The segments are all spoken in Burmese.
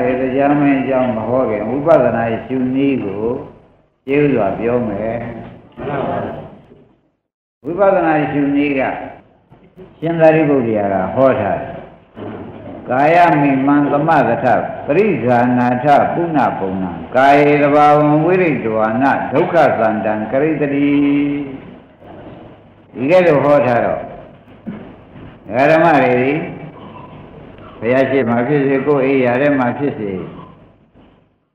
တွေတရားမင်းအကြောင်းမဟောခင်ဝိပဿနာရှုနည်းကိုကျေးဇူးစွာပြောမယ်ဝိပဿနာရှုနည်းကရှင်သာရိပုတ္တရာကဟောထားကာယမိမံသမသထပရိဇာနာထပုဏ္ဏပုံဏံကာယေတဘာဝံဝိရိတဝါနဒုက္ခသန္တံကရိတတိဒီကဲလို့ဟောထားတော့ဓမ္မတွေဘုရားရှိခိုးဖြစ်စေကိုယ်အိယာထဲမှာဖြစ်စေ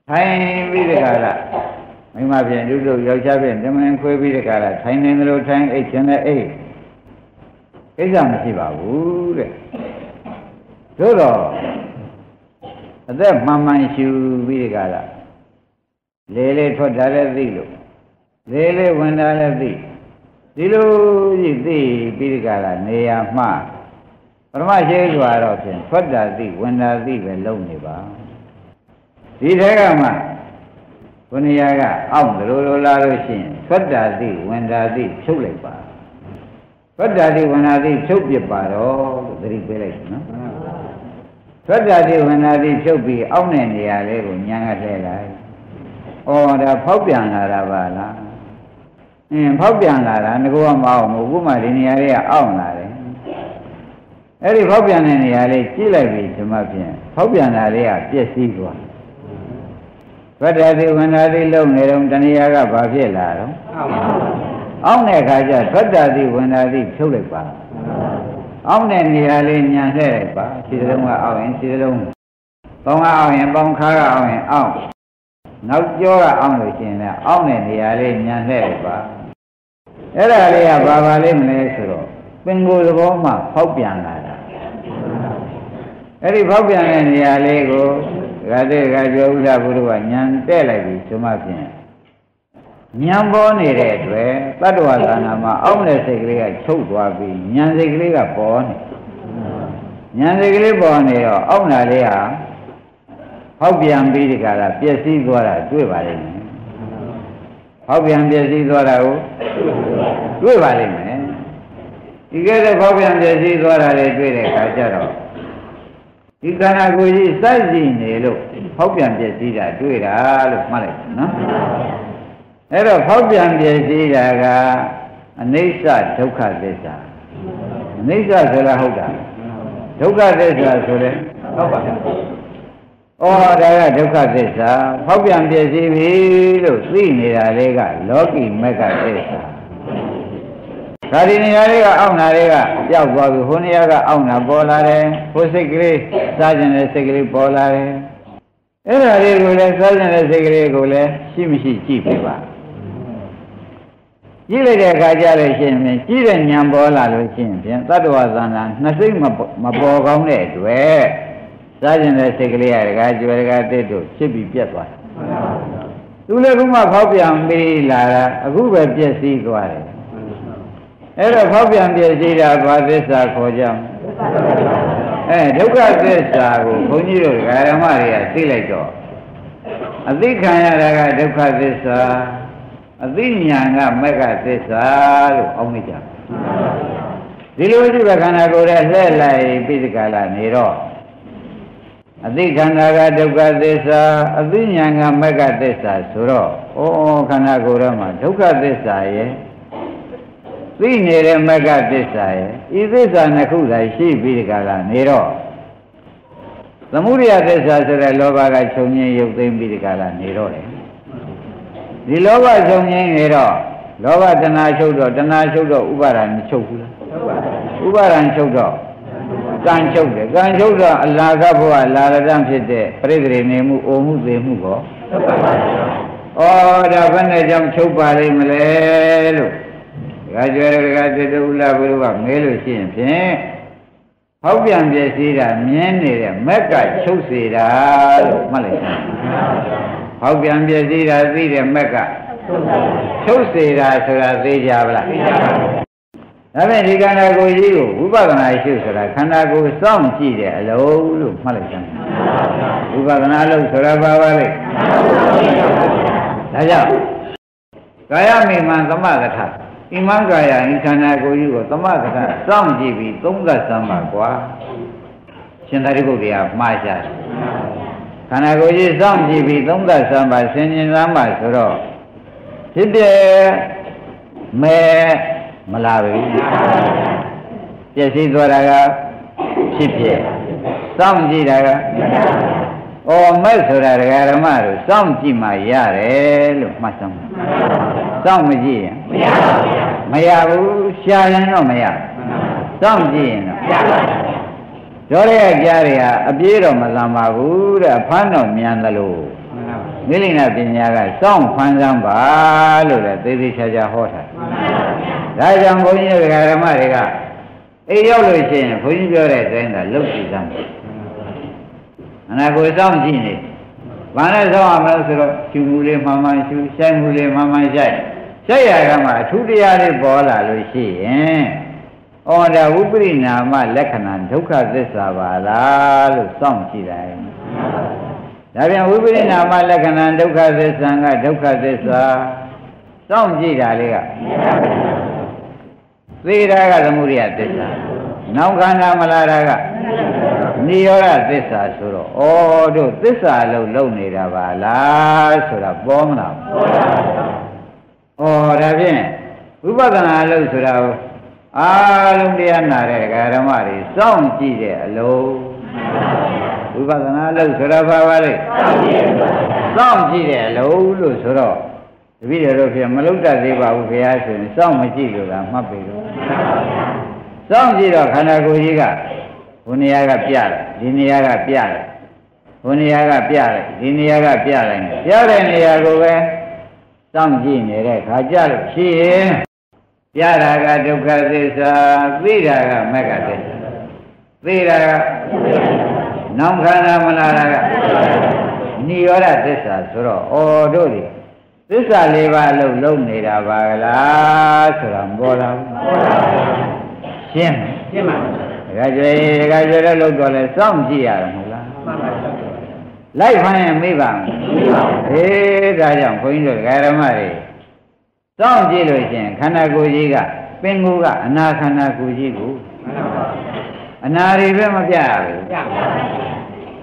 ထိုင်ပြီးတခါလားမိမဖြင့်လူတို့ယောက်ျားဖြင့်တမန်ခွဲပြီးတခါလားထိုင်နေတယ်လို့ထိုင်အိတ်ခြင်းနဲ့အိတ်ကိစ္စမရှိပါဘူးတဲ့သို့တော့အသက်မှန်မှန်ရှူပြီးတခါလားလေလေထွက်တာလည်းသိလို့လေလေဝင်တာလည်းသိဒီလိုကြီးသိပြီးတခါလားနေရာမှာပရမရှိစွာတော့ဖြင့်ထွက်တာသိဝင်တာသိပဲလုံးနေပါဒီထဲကမှဘုရားကအောင့်လိုလိုလာလို့ရှိရင်ထွက်တာသိဝင်တာသိဖြုတ်လိုက်ပါထွက်တာသိဝင်တာသိဖြုတ်ပြပါတော့လို့သတိပေးလိုက်နော်ထွက်တာသိဝင်တာသိဖြုတ်ပြီးအောင့်တဲ့နေရာလေးကိုညာကထဲလိုက်ဩဒါဖောက်ပြန်လာတာပါလားဖောက်ပြန်လာတာငကောမအောင်ဘူးခုမှဒီနေရာလေးကအောင့်လာတယ်အဲ့ဒီဖောက်ပြန်တဲ့နေရာလေးကြည့်လိုက်ပြီဒီမှာဖြင့်ဖောက်ပြန်တာလေးကပြည့်စည်သွားဗတ္တတိဝန္တာတိလုံနေတော့တဏှာကဘာဖြစ်လာတော့အောင်းတဲ့အခါကျဗတ္တတိဝန္တာတိဖြုတ်လိုက်ပါအောင်းတဲ့နေရာလေးညံလှည့်လိုက်ပါခြေစလုံးကအောင်းရင်ခြေစလုံးပေါင်းကအောင်းရင်ပေါင်းခါကအောင်းရင်အောင်းနောက်ကျောကအောင်းလို့ရှိရင်လည်းအောင်းတဲ့နေရာလေးညံလှည့်လိုက်ပါအဲ့ဒါလေးကဘာပါလိမ့်မလဲဆိုတော့ပင်ကိုယ်သဘောမှဖောက်ပြန်လာတာအဲ့ဒီဖောက်ပြန်တဲ့နေရာလေးကိုဒကာတဲ့ဒကာကျော်ဥဒ္ဒဘုရားကညံတဲ့လိုက်ပြီဆိုမှဖြင့်ညံပေါ်နေတဲ့အတွက်တတ္တဝါသဏ္ဍာန်မှာအောက်တဲ့စိတ်ကလေးကချုပ်သွားပြီးညံစိတ်ကလေးကပေါ်နေညံစိတ်ကလေးပေါ်နေတော့အောက်နာလေးဟာဖောက်ပြန်ပြီးဒီကရာပျက်စီးသွားတာတွေ့ပါလိမ့်မယ်ဖောက်ပြန်ပျက်စီးသွားတာကိုတွေ့ပါလိမ့်မယ်ဒီကဲတဲ့ဖောက်ပြန်ပျက်စီးသွားတာတွေတွေ့တဲ့အခါကျတော့ဒီခန္ဓာကိုယ်ကြီးစိုက်ကြည့်နေလို့ဖောက်ပြန်ပျက်စီးတာတွေ့တာလို့မှတ်လိုက်နော်အဲ့တော့ဖောက်ပြန်ပျက်စီးတာကအနိစ္စဒုက္ခသစ္စာအနိစ္စဆိုတာဟုတ်တာဒုက္ခသစ္စာဆိုတဲ့ဟုတ်ပါဘူးဩဒါကဒုက္ခသစ္စာဖောက်ပြန်ပျက်စီးပြီလို့သိနေတာလေးကလောကီမက္ခသစ္စာဒါဒီနေရာလေးကအောင့်နာလေးကပျောက်သွားပြီဟိုနေရာကအောင့်နာပေါ်လာတယ်ဟိုစိတ်ကလေးစားကျင်တဲ့စိတ်ကလေးပေါ်လာတယ်အဲ့ဒါလေးကိုလည်းစားကျင်တဲ့စိတ်ကလေးကိုလည်းရှိမရှိကြည့်ပြပါကြည့်လိုက်တဲ့အခါကျတော့ရှင်ဖြင့်ကြည့်တဲ့ဉာဏ်ပေါ်လာလို့ရှင်ဖြင့်သတ္တဝါသဏ္ဍာန်နှစ်စိတ်မပေါ်ကောင်းတဲ့အတွက်စားကျင်တဲ့စိတ်ကလေးကဒကာကျွယ်ဒကာတစ်တို့ဖြစ်ပြီးပြတ်သွားတယ်သူလည်းခုမှဖောက်ပြန်ပြီးလာတာအခုပဲပြည့်စည်သွားတယ်အဲ့တော့ဖောက်ပြန်ပြည့်စည်တာဘာသစ္စာခေါ်ကြမလဲဒုက္ခသစ္စာကိုဘုန်းကြီးတို့ဓမ္မတွေကသိလိုက်တော့အသိခံရတာကဒုက္ခသစ္စာအသိဉာဏ်ကမက္ခသစ္စာလို့အောင်းနေကြဒီလိုဒီဘခန္ဓာကိုယ်ရဲ့လှည့်လိုက်ပြီးဒီကလာနေတော့အသိခန္ဓာကဒုက္ခသစ္စာအသိဉာဏ်ကမက္ခသစ္စာဆိုတော့ခန္ဓာကိုယ်ထဲမှာဒုက္ခသစ္စာရဲ့သိနေတဲ့မက္ခသစ္စာရဲ့ဤသစ္စာနှစ်ခုသာရှိပြီးဒီကလာနေတော့သမုဒယသစ္စာဆိုတဲ့လောဘကချုပ်ငြိမ်းရုပ်သိမ်းပြီးဒီကလာနေတော့တယ်ဒီလောဘချုပ်ငြိမ်းနေတော့လောဘတဏှာချုပ်တော့တဏှာချုပ်တော့ဥပါဒံမချုပ်ဘူးလားဥပါဒံချုပ်တော့ကံချုပ်တယ်ကံချုပ်တော့အလာကဘဝလာရတံဖြစ်တဲ့ပရိသေနေမှုအိုမှုသေးမှုကောဒါဘယ်နဲ့ကြောင့်ချုပ်ပါလိမ့်မလဲလို့ဒကာကျွဲဒကာတစ်တူလာဘုရားကမဲလို့ရှိရင်ဖြင့်ဟောက်ပြန်ပြည့်စည်တာမြင်နေတဲ့မက်ကချုပ်စေတာလို့မှတ်လိုက်ပါဟောက်ပြန်ပြည့်စည်တာသိတဲ့မက်ကချုပ်စေတာဆိုတာသိကြပါလားသိကြပါဘူးဒါဖြင့်ဒီခန္ဓာကိုယ်ကြီးကိုဝိပဿနာရှုဆိုတာခန္ဓာကိုယ်စောင့်ကြည့်တဲ့အလုံးလို့မှတ်လိုက်ကြဝိပဿနာလို့ဆိုတာဘာပါလဲဒါကြောင့်ကာယမိမံသမသထဣမံကာယဤခန္ဓာကိုယ်ကြီးကိုသမသထစောင့်ကြည့်ပြီးသုံးသပ်စမ်းပါကွာရှင်သာရိပုတ္တရာမှားကြတယ် ခန္ဓာကိုယ်ကြီးစောင့်ကြည့်ပြီးသုံးသပ်စမ်းပါဆင်ခြင်စမ်းပါဆိုတော့ဖြစ်ပြမဲမလာဘူးပြည့်စည်သွားတာကဖြစ်ပြစောင့်ကြည့်တာကမဲ့ဆိုတာဒကာဓမ္မတို့စောင့်ကြည့်မှရတယ်လို့မှတ်စမ်းပါစောင့်မကြည့်ရင်မရဘူးရှာရင်တော့မရစောင့်ကြည့်ရင်တော့တို့ရဲ့ကြားတွေဟာအပြေးတော့မလန်ပါဘူးတဲ့ဖမ်းတော့မြန်သလိုနိလိဏပညာကစောင့်ဖမ်းစမ်းပါလို့လည်းသေသေးချာချာဟောထားဒါကြောင့်ဘုန်းကြီးတို့ဓမ္မတွေကအိမ်ရောက်လို့ရှိရင်ဘုန်းကြီးပြောတဲ့အတိုင်းသာလုပ်ကြည့်စမ်းအနာကိုစောင့်ကြည့်နေဘာနဲ့စောင့်ရမလဲဆိုတော့ရှုမှုလေးမှန်မှန်ရှုဆိုင်မှုလေးမှန်မှန်ဆိုင်ရကမှအထူးတရားလေးပေါ်လာလို့ရှိရင်ဩဒါဝိပရိနာမလက္ခဏာဒုက္ခသစ္စာပါလားလို့စောင့်ကြည့်လိုက်ဒါပြန်ဝိပရိနာမလက္ခဏာဒုက္ခသစ္စာကဒုက္ခသစ္စာစောင့်ကြည့်တာလေးကသေတာကသမုဒိယသစ္စာနောက်ခန္ဓာမလာတာကနိရောဓသစ္စာဆိုတော့ဩတို့သစ္စာလုံးလုံးနေတာပါလားဆိုတာပေါ်မလားပေါ်ပါဘူးဒါဖြင့်ဝိပဿနာလို့ဆိုတာအားလုံးတရားနာတဲ့ဓမ္မတွေစောင့်ကြည့်တဲ့အလုံးဝိပဿနာလို့ဆိုတာဘာပါလဲစောင့်ကြည့်တဲ့အလုံးလို့ဆိုတော့တပည့်တော်ဖြင့်မလုံးတတ်သေးပါဘူးခင်ဗျာဆိုရင်စောင့်မကြည့်လို့လားမှတ်ပြီလို့စောင့်ကြည့်တော့ခန္ဓာကိုယ်ကြီးကဘုနေရာကပြတယ်ဒီနေရာကပြတယ်ဘုနေရာကပြတယ်ဒီနေရာကပြတယ်ပြတဲ့နေရာကိုပဲစောင့်ကြည့်နေတဲ့ခါကြလို့ရှိရင်ပြတာကဒုက္ခသစ္စာသိတာကမဂ္ဂသစ္စာသိတာကနောက်ခန္ဓာမလာတာကနိရောဓသစ္စာဆိုတော့တို့ဒီသစ္စာလေးပါးလုံးနေတာပါကလားဆိုတာမပေါ်လာဘူးရှင်းပါဒကာကျွေးလို့တော့လဲစောင့်ကြည့်ရတယ်မဟုတ်လားလိုက်ဖိုင်းရင်မေးပါမယ်ဒါကြောင့်ခွင်းတို့ဓမ္မတွေစောင့်ကြည့်လို့ရှိရင်ခန္ဓာကိုယ်ကြီးကပင်ကိုယ်ကအနာခန္ဓာကိုယ်ကြီးကိုအနာတွေပဲမပြရဘူး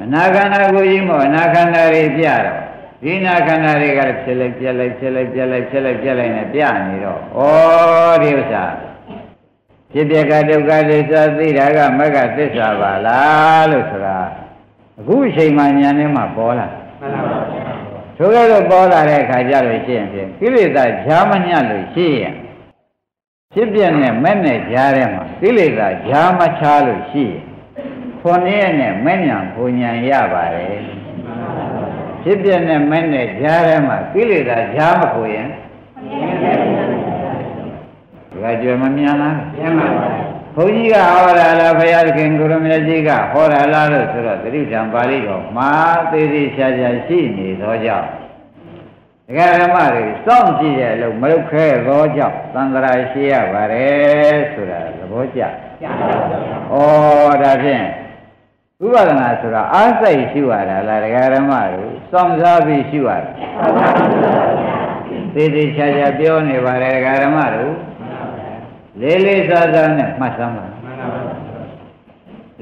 အနာခန္ဓာကိုယ်ကြီးမို့အနာခန္ဓာတွေပြတော့ဒီနာခန္ဓာတွေကလည်းဖြစ်လိုက်ပြက်လိုက်ဖြစ်လိုက်ပြက်လိုက်ဖြစ်လိုက်ပြက်လိုက်နဲ့ပြနေတော့ဒီဥစ္စာဖြစ်ပြကဒုက္ခသစ္စာသိတာကမဂ္ဂသစ္စာပါလားလို့ဆိုတာအခုအချိန်မှဉာဏ်နဲ့မှပေါ်လာဆိုကြတော့ပေါ်လာတဲ့အခါကျလို့ရှိရင်ကိလေသာဈာမညလို့ရှိရင်ဖြစ်ပြနဲ့မဲ့နဲ့ဈာထဲမှာကိလေသာဈာမချလို့ရှိရင်ခွန်ရဲ့နဲ့မဲ့ညာဘုံညာရပါတယ်ဖြစ်ပြနဲ့မဲ့နဲ့ဈာထဲမှာကိလေသာဈာမကိုရင်ဒါကြွယ်မမြန်လားမြန်ပါပါဘုန်းကြီးကဟောတာလားဘုရားသခင်ကိုရမကြီးကဟောတာလားလို့ဆိုတော့သတိဓမ္မပါဠိတော်မှာသေးသေးချာချာရှိနေသောကြောင့်ဒကာဓမ္မတွေစောင့်ကြည့်ရလို့မလုပ်ခဲသောကြောင့်သံဃာရှိရပါတယ်ဆိုတာသဘောကျဒါဖြင့်ဥပဒနာဆိုတာအားစိတ်ရှိရတာလားဒကာဓမ္မတွေစောင့်စားပြီးရှိရတယ်သေးသေးချာချာပြောနေပါတယ်ဒကာဓမ္မတို့လေးလေးစားစားနဲ့မှတ်စမ်းပါ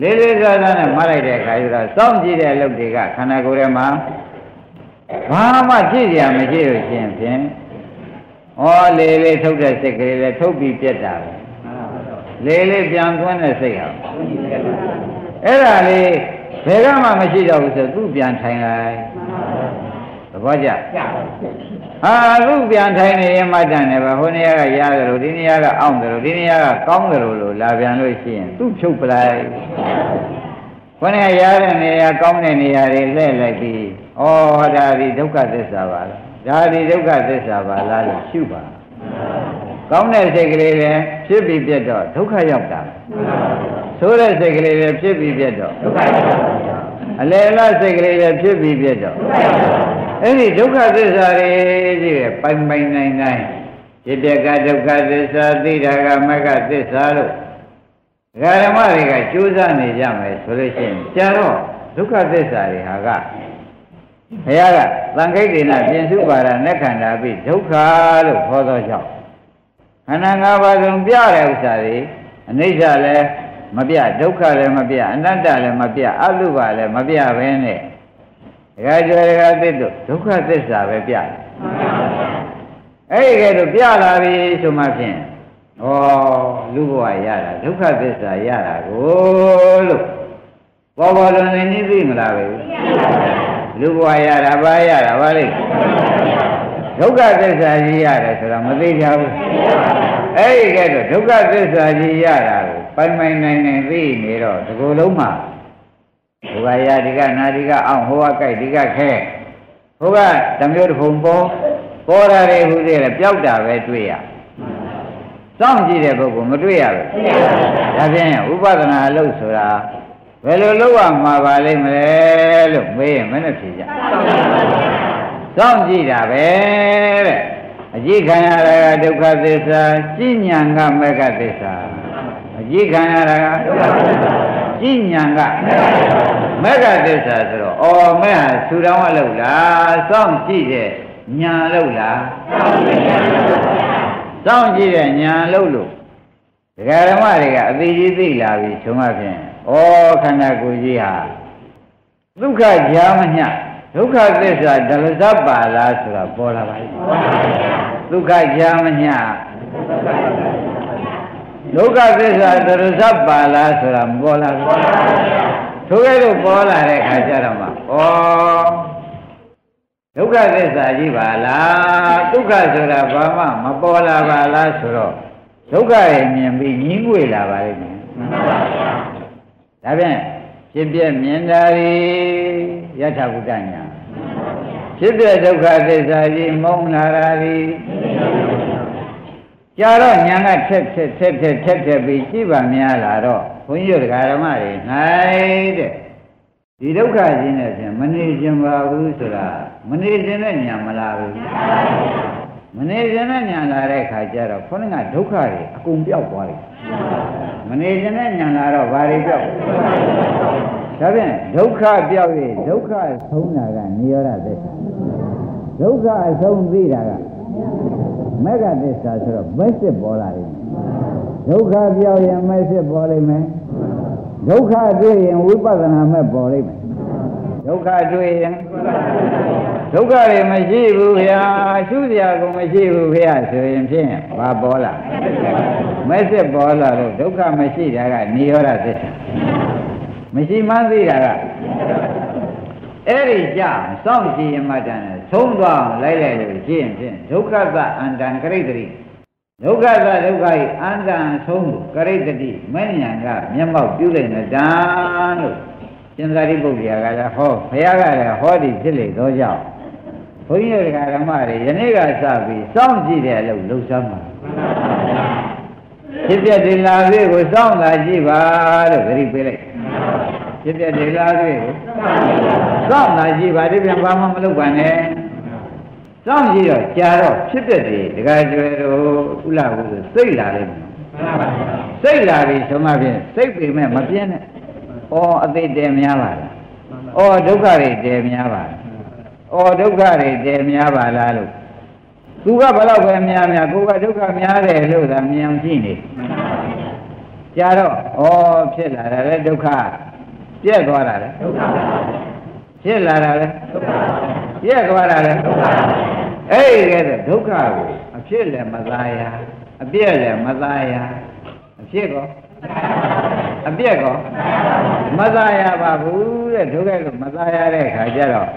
လေးလေးစားစားနဲ့မှတ်လိုက်တဲ့အခါကျတော့စောင့်ကြည့်တဲ့အလုပ်တွေကခန္ဓာကိုယ်ထဲမှာဘာမှကြည့်ရမရှိလို့ရှိရင်ဖြင့်လေးလေးထုတ်တဲ့စိတ်ကလေးလည်းထုတ်ပြီးပြတ်တာပဲလေးလေးပြန်သွင်းတဲ့စိတ်ဟာအဲ့ဒါလေးဘယ်ကမှမရှိတော့ဘူးဆိုသူ့ပြန်ထိုင်လိုက်သဘောကျသူ့ပြန်ထိုင်နေရင်မှတ်တယ်ပဲဟိုနေရာကရတယ်လို့ဒီနေရာကအောင့်တယ်လို့ဒီနေရာကကောင်းတယ်လို့လာပြန်လို့ရှိရင်သူ့ဖြုတ်ပလိုက်ခொနည်းရတဲ့နေရာကောင်းတဲ့နေရာတွေလှည့်လိုက်ပြီးဒါဒီဒုက္ခသစ္စာပါလားဒါဒီဒုက္ခသစ္စာပါလားလို့ရှုပါကောင်းတဲ့စိတ်ကလေးလည်းဖြစ်ပြီးပြတ်တော့ဒုက္ခရောက်တာဆိုးတဲ့စိတ်ကလေးလည်းဖြစ်ပြီးပြတ်တော့ဒုက္ခရောက်တာအလယ်လားစိတ်ကလေးလည်းဖြစ်ပြီးပြတ်တော့အဲ့ဒီဒုက္ခသစ္စာတွေကြီးပဲပိုင်ပိုင်နိုင်နိုင်ဖြစ်ပြကဒုက္ခသစ္စာသိတာကမဂ္ဂသစ္စာလို့ဓမ္မတွေကကြိုးစားနေကြမယ်ဆိုလို့ရှိရင်ကြာတော့ဒုက္ခသစ္စာတွေဟာကဘုရားကသံဃိတ်ဒေနပြင်စုပါဒနဲ့ခန္ဓာပြီးဒုက္ခလို့ခေါ်သောကြောင့်ခန္ဓာ၅ပါးလုံးပြတဲ့ဥစ္စာတွေအနိစ္စလည်းမပြဒုက္ခလည်းမပြအနတ္တလည်းမပြအတုပါလည်းမပြဘဲနဲ့ cái chơi cái tết đó đâu có tết sao vậy bia ấy cái đó bia là vì số mà phiền lúc gọi ra là đâu có tết sao ra là lúc bao lần này như thế mà vậy lúc gọi ra là ba đi đâu có tết sao ra là sao mà đi đâu ấy cái đó đâu có tết sao ra là ban mai này đi này rồi tôi đúng mà hô ga ya đi ga na đi ga ông hô ga cái đi ga khe hô ga tầm yếu phùng bố ra đây hú thế là béo đà về đuôi à xong chỉ để bố mà đuôi à đã biết Upadana lâu rồi à về lâu mà bà lên mà lúc mấy nó chỉ ra xong chỉ đã về chỉ khai ra dukkha thissa chỉ nhang ga megha thissa chỉ khai ra chỉ nhang ga megha thissa rồi mấy hà su đóng lâu là xong chỉ để nhà lâu là xong chỉ để nhà lâu luôn cái đó mà thì cái gì là vì chúng ta biết khăn là cái gì à dukkha jama nhá dukkha thissa dalasa là sura bola vậy dukkha jama nhá dukkha thissa dalasa là sura bola thôi cái đó bola đấy khai ra đâu mà dukkha thissa gì bà là dukkha sura bà mà bola bà là sura dukkha ấy miền bị nhín quỷ là vậy đã biếtဖြစ်ပြမြင်တာယထာဘုဒ္ဓညာဖြစ်ပြဒုက္ခသစ္စာကြီးမုန်းလာတာကြီးကြာတော့ညာကထက်ပြီးရှိပါများလာတော့ဘုန်းကြီးတို့ဓမ္မတွေနိုင်တဲ့ဒီဒုက္ခကြီးနဲ့ဖြင့်မနေခြင်းပါဘူးဆိုတာမနေခြင်းနဲ့ညာမလာဘူးမနေခြင်းနဲ့ညာလာတဲ့ခါကျတော့ခေါင်းကဒုက္ခတွေအကုန်ပြောက်သွားတယ်မနေခြင်းနဲ့ညာလာတော့ဘာတွေပြောက်ဒါဖြင့်ဒုက္ခပြောက်ရင်ဒုက္ခဆုံးတာကနိရောဓသစ္စာဒုက္ခအဆုံးသိတာကမေဃသစ္စာဆိုတော့မက်စစ်ပေါ်လာတယ်ဒုက္ခပြောက်ရင်မက်စစ်ပေါ်လိမ့်မယ်ဒုက္ခတွေ့ရင်ဝိပဿနာမဲ့ပေါ်လိမ့်မယ်ဒုက္ခတွေ့ရင်ဒုက္ခတွေမရှိဘူးဗျာရှုစရာကိုမရှိဘူးဗျာဆိုရင်ဖြင့်ဘာပေါ်လာမက်စစ်ပေါ်လာလို့ဒုက္ခမရှိတာကနိရောဓသစ္စာမရှိမှန်းသိတာကအဲ့ဒီကြစောင့်ကြည့်ရမှတန်ဆုံးသွားလိုက်လို့ရှင်းဖြင့်ဒုက္ခသအန္တံကရိတ္တိဒုက္ခသဒုက္ခဤအန္တံဆုံးကရိတ္တိမဉ္ဇဏ်ကမျက်မှောက်ပြုလိုက်နေတာလို့ရှင်သာရိပုတ္တရာကလည်းဟောဘုရားကလည်းဟောဒီဖြစ်လေသောကြောင့်ဘုန်းကြီးတို့ဓမ္မတွေယနေ့ကစပြီးစောင့်ကြည့်တယ်လို့လှုပ်ရှားမှာဖြစ်ပြဒီလာလေးကိုစောင့်လာကြည့်ပါလို့ဂရိပေးလိုက်ဖြစ်ပြဒီလာလေးကိုစောင့်လာကြည့်ပါဒီပြန်ဘာမှမလုပ်ပါနဲ့စောင့်ကြည့်တော့ကြာတော့ဖြစ်ပြတယ်ဒကာကျွယ်တို့ဥလာဘူးဆိုစိတ်လာလိမ့်မယ်စိတ်လာပြီဆိုမှဖြင့်စိတ်ပေမဲ့မပြင်းနဲ့အသေးတဲများပါလားဒုက္ခတွေတဲများပါလားဒုက္ခတွေတဲများပါလားလို့သူကဘယ်တော့ပဲများကိုကဒုက္ခများတယ်လို့သာမြင်အောင်ကြည့်နေကြာတော့ဖြစ်လာတာလေဒုက္ခပြည့်သွားတာလေဒုက္ခဖြစ်လာတာလေဒုက္ခပြည့်သွားတာလေဒုက္ခအဲ့ဒီကဲဒုက္ခကိုအဖြစ်လည်းမသားရအပြည့်လည်းမသားရအဖြစ်ကောအပြည့်ကောမသားရပါဘူးတဲ့ဒုက္ခကိုမသားရတဲ့ခါကျတော့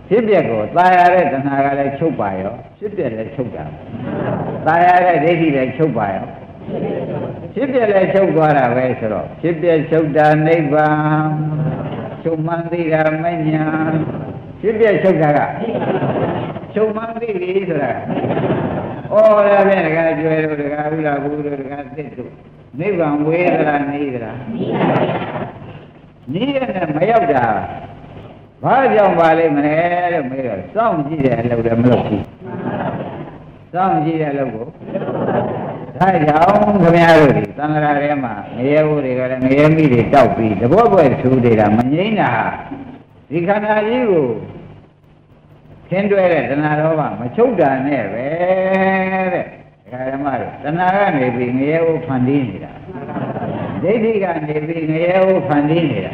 ဖြစ်ပြက်ကိုตายရတဲ့တဏှာကလည်းချုပ်ပါရောဖြစ်ပြက်လည်းချုပ်တာตายရတဲ့ဒိဋ္ဌိလည်းချုပ်ပါရောဖြစ်ပြက်လည်းချုပ်သွားတာပဲဆိုတော့ဖြစ်ပြက်ချုပ်တာနိဗ္ဗာန်ချုပ်မှန်သိတာမညာဖြစ်ပြက်ချုပ်တာကချုပ်မှန်သိပြီဆိုတာဒါဖြင့်ဒကာကျွယ်တို့ဒကာဥလာဘူးတို့ဒကာသစ်တို့နိဗ္ဗာန်ဝေဒရာနေဒရာနီးရနဲ့မရောက်တာဘာကြောင့်ပါလိမ့်မလဲလို့မေးတော့စောင့်ကြည့်တဲ့အလုပ်လည်းမလုပ်ဘူးစောင့်ကြည့်တဲ့အလုပ်ကိုဒါကြောင့်ခင်ဗျားတို့ဒီသံဃာထဲမှာငရဲဘူးတွေကလည်းငရဲမိတွေတောက်ပြီးတဘောပွဲထူနေတာမငိမ့်တာဒီခန္ဓာကြီးကိုခင်းတွဲတဲ့တဏှာရောမချုပ်တာနဲ့ပဲတဲ့ဒကာဓမ္မတို့တဏှာကနေပြီးငရဲဘူးဖန်တီးနေတာဒိဋ္ဌိကနေပြီးငရဲဘူးဖန်တီးနေတာ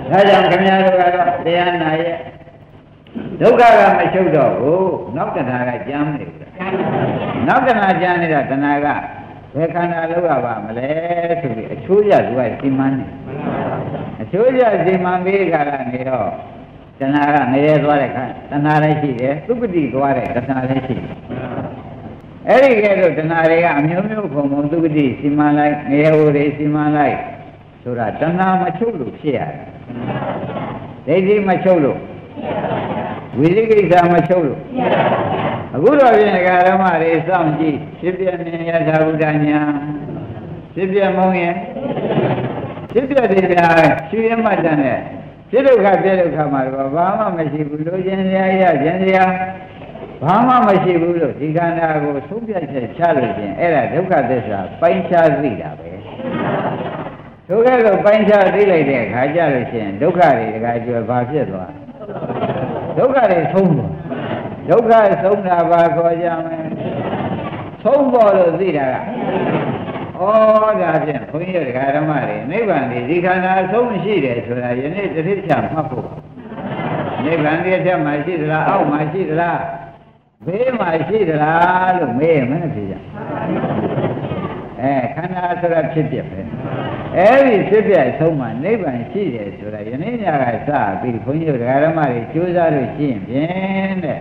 ဒါကြောင့်ခင်ဗျားတို့ကတော့တရားနာရဲ့ ဒုက္ခကမချုပ်တော့ဘူးနောက်တဏှာကကြမ်းနေတယ်နောက်တဏှာကြမ်းနေတာတဏှာကဘယ်ခန္ဓာလောက်ရပါမလဲဆိုပြီးအချိုးရသူကစီမံနေအချိုးရစီမံပြီးခါကနေတော့တဏှာကငရဲသွားတဲ့ခါတဏှာလည်းရှိတယ်သုပတိသွားတဲ့တဏှာလည်းရှိတယ်အဲ့ဒီကဲတော့တဏှာတွေကအမျိုးမျိုးပုံပုံသုပတိစီမံလိုက်ငရဲဟိုတွေစီမံလိုက်ဆိုတာတဏှာမချုပ်လို့ဖြစ်ရတယ်ဒိဋ္ဌိမချုပ်လို့ဝိသိကိစ္စမချုပ်လို့အခုတော့ပြင်ဓမ္မတွေစောင့်ကြည့်ဖြစ်ပြမြင်ရတာဘုဒ္ဓညာဖြစ်ပြမုံရင်ဖြစ်ပြတယ်ဗျာရှင်ရမှတ်တဲ့ဖြစ်ဒုက္ခပြဒုက္ခမှာတော့ဘာမှမရှိဘူးလို့ခြင်းစရာရခြင်းစရာဘာမှမရှိဘူးလို့ဒီခန္ဓာကိုသုံးပြချက်ချလို့ခြင်းအဲ့ဒါဒုက္ခသစ္စာပိုင်းခြားသိတာပဲထိုကဲ့သို့ပိုင်းခြားသိလိုက်တဲ့အခါကျလို့ရှိရင်ဒုက္ခတွေတခါကျွယ်ဘာဖြစ်သွားဒုက္ခတွေဆုံးသွားဒုက္ခဆုံးတာဘာခေါ်ကြမလဲဆုံးပေါ်လို့သိတာကဩဒါဖြင့်ဘုန်းကြီးတို့ဓမ္မတွေနိဗ္ဗာန်ဒီခန္ဓာအဆုံးရှိတယ်ဆိုတာယနေ့တတိချမှတ်ဖို့နိဗ္ဗာန်ဒီအထက်မှာရှိသလားအောက်မှာရှိသလားဘေးမှာရှိသလားလို့မေးရင်မနဲ့ဖြေကြခန္ဓာဆိုတာဖြစ်ပြပဲအဲ့ဒီဖြစ်ပြအဆုံးမှာနိဗ္ဗာန်ရှိတယ်ဆိုတာယနေ့ညကစပြီးဘုန်းကြီးတို့ဓမ္မတွေကြိုးစားလို့ရှိရင်ဖြင့်တဲ့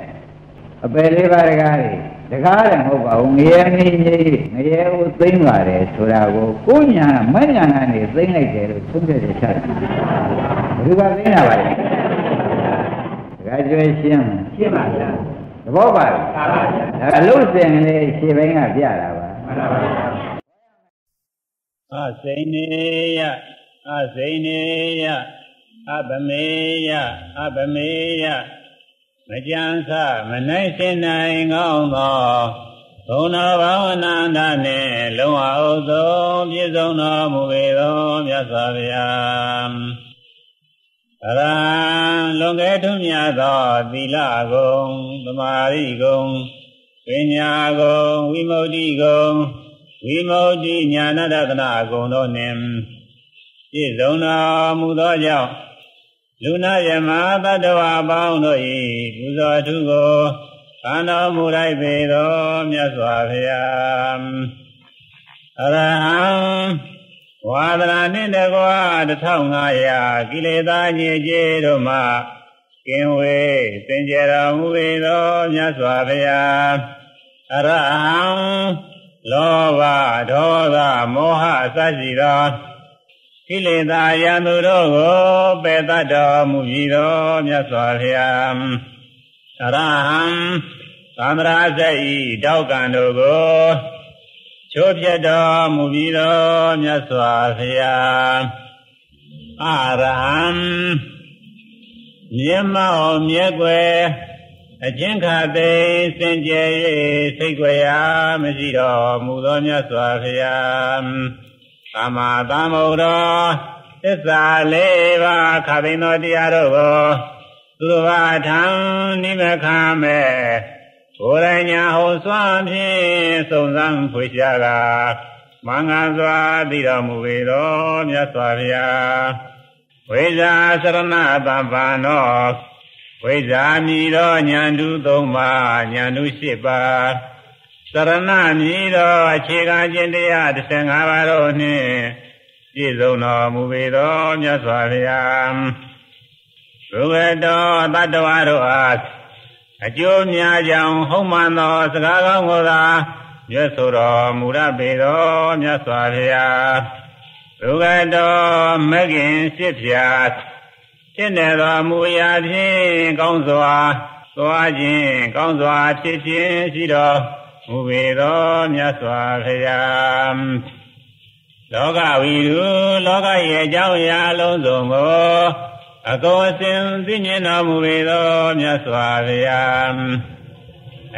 အပယ်လေးပါးတကားတွေတကားတယ်မဟုတ်ပါဘူးငရဲမင်းကြီးငရဲကိုသိမ့်ပါတယ်ဆိုတာကိုကိုညာမညာကနေသိမ့်လိုက်တယ်လို့သုံးပြတယ်ချတယ်ဘယ်သူကသိမ့်တာပါလဲတကားကျွဲရှင်းပါဗျာသဘောပါလားဒါအလို့စင်လေးခြေပိုင်းကပြတာပါမှန်ပါပါအစိနေယအစိနေယအပမေယအပမေယမကြံစမနိုင်စင်နိုင်ကောင်းသောဘုံတော်ဘာဝနာန္တနှင့်လုံးဝဥသောပြည့်စုံတော်မူပေသောမြတ်စွာဘုရားအရဟံလွန်ကဲထွန်းမြတ်သောသီလဂုဏ်သမာဓိဂုဏ်ပညာဂုဏ်ဝိမု ക്തി ဂုဏ်ဝိမု ക്തി ဉာဏတတနာဂုဏ်တို့နှင့်ပြည့်စုံတော်မူသောကြောင့်လူနာယမသတ္တဝါပေါင်းတို့၏ပူဇော်ထုကိုခံတော်မူလိုက်ပေသောမြတ်စွာဘုရားအရဟံဝါဒနာနှင့်တကွာ1500ကိလေသာညစ်ကြေးတို့မှကင်းဝေးစင်ကြယ်တော်မူပေသောမြတ်စွာဘုရားအရဟံလောဘဒေါသမောဟအစရှိသောကိလေသာယံသူတို့ကိုပယ်တတ်တော်မူပြီးသောမြတ်စွာဘုရားအရဟံသံဃာစိတ်တောက်ကံတို့ကိုချိုးပြတ်တော်မူပြီးသောမြတ်စွာဘုရားအရဟံမြတ်မောင်မြတ်ွယ်အကျဉ်းခါသိစင်ကြယ်၍စိတ်ွယ်ရာမရှိတော်မူသောမြတ်စွာဘုရားသမ္မာသမ္ဗုဒ္ဓသစ္စာလေးပါးခါသိသောတရားတို့ကိုသူတော်ဘာထံနိမခံမဲ့ကိုယ်တိုင်ညာဟောစွမ်းဖြင့်စုံစမ်းဖွေရှားကမင်္ဂန်စွာသိတော်မူပေသောမြတ်စွာဘုရားဝိဇ္ဇာစရဏတပ္ပံသောဝိဇ္ဇာမြည်သောဉာဏ်ဓု3ပါးဉာဏ်ဓု7ပါးစရဏမြည်သောအခြေခံခြင်းတရား15ပါးတို့နှင့်ပြည့်စုံတော်မူပေသောမြတ်စွာဘုရားဘုရားတော်တတ္တဝါတို့အားအကျိုးများကြောင့်ဟုတ်မှန်သောစကားကောင်းကိုသာရွတ်ဆိုတော်မူရပေသောမြတ်စွာဘုရားဘုရားတော်မဂ္ဂင်8ဖြာဖြစ်နေတော်မူရာဖြင့်ကောင်းစွာသွားခြင်းကောင်းစွာဖြစ်ခြင်းရှိတော်မူပေသောမြတ်စွာဘုရားလောကဝီရုလောကရဲ့အကြောင်းအရာအလုံးစုံကိုအကုန်အစင်သိမြင်တော်မူပေသောမြတ်စွာဘုရား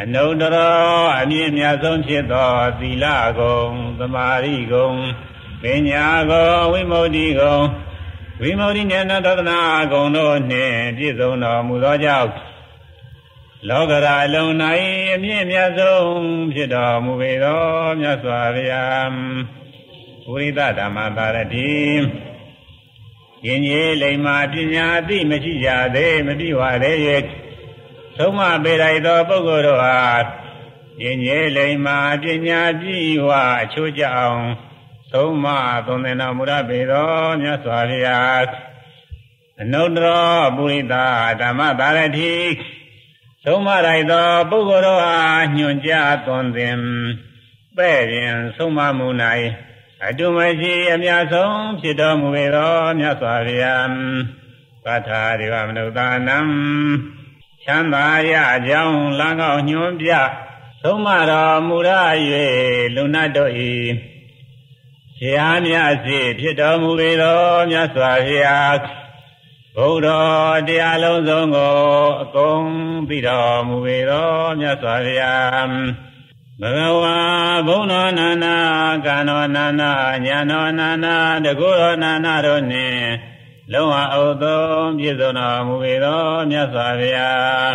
အနုတ္တရောအမြင့်မြတ်ဆုံးဖြစ်သောသီလဂုဏ်သမာဓိဂုဏ်ပညာဂုဏ်ဝိမု ക്തി ဂုဏ်ဝိမု ക്തി ဉာဏတတနာဂုဏ်တို့နှင့်ပြည့်စုံတော်မူသောကြောင့်လောကရာအလုံး၌အမြင့်မြတ်ဆုံးဖြစ်တော်မူပေသောမြတ်စွာဘုရားဝိရိဒဓမ္မသာရတိယဉ်ကျေးလိမ္မာပညာသိမရှိကြသေးမပြည့်ဝသေး၍ သုံးမပေးလိုက်သောပုဂ္ဂိုလ်တို့အားယဉ်ကျေးလိမ္မာပညာပြည့်ဝအချိုးကျအောင်သုံးမသွန်သင်တော်မူရပေသောမြတ်စွာဘုရားအနုတ္တရောပုရိသဓမ္မသာရတိသုံးမလိုက်သောပုဂ္ဂိုလ်တို့အားညွှန်ကြားသွန်သင်ပဲ့ရင်သုံးမမူ၌အတုမရှိအမြတ်ဆုံးဖြစ်တော်မူပေသောမြတ်စွာဘုရားပဋ္ဌာဒေဝမနုဿာနံချမ်းသာရကြောင်းလမ်းကောင်းညွှန်ပြသုံးမတော်မူရ၍လူနာတို့၏ဆရာမြတ်စီဖြစ်တော်မူပေသောမြတ်စွာဘုရားဘုရားတရားလုံးစုံကိုအကုန်ပြီးတော်မူပေသောမြတ်စွာဘုရားဘဂဝါဘုံတော်နာနာကံတော်နာနာညာတော်နာနာတကုတော်နာနာတို့နှင့်လုံးဝအုပ်သုံးပြည့်စုံတော်မူပေသောမြတ်စွာဘုရား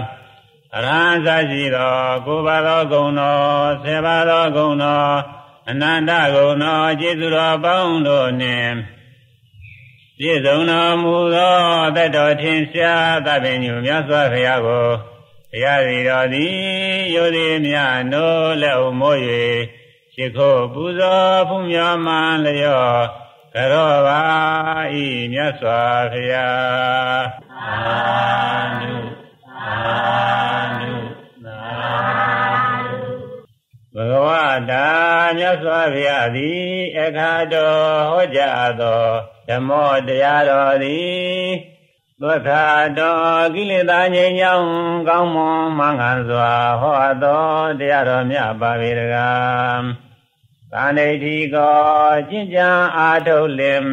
အရဟံသရှိသောကိုယ်ပါသောဂုဏ်တော်ဆယ်ပါးသောဂုဏ်တော်အနန္တဂုဏ်တော်ကျေးဇူးတော်ပေါင်းတို့နှင့်ပြည့်စုံတော်မူသောတတ်တော်ထင်ရှားသဗ္ဗညုမြတ်စွာဘုရားကိုဘုရားစီတော်သည်ယောသည်မြတ်နိုးလက်အုံမိုး၍ရှိခိုးပူဇော်ဖူးမြော်မှန်လျောကရောပါဤမြတ်စွာဘုရားအာနုအာနုသာဘဂဝတာမြတ်စွာဘုရားသည်အခါတော်ဟောကြားသောဓမ္မောတရားတော်သည်သုခာတော်ကိလေသာငြိမ်းချမ်းကောင်းမွန်မှန်ကန်စွာဟောသောတရားတော်မြတ်ပါပေတကားသာနေတိကောကျင့်ကြံအားထုတ်လင်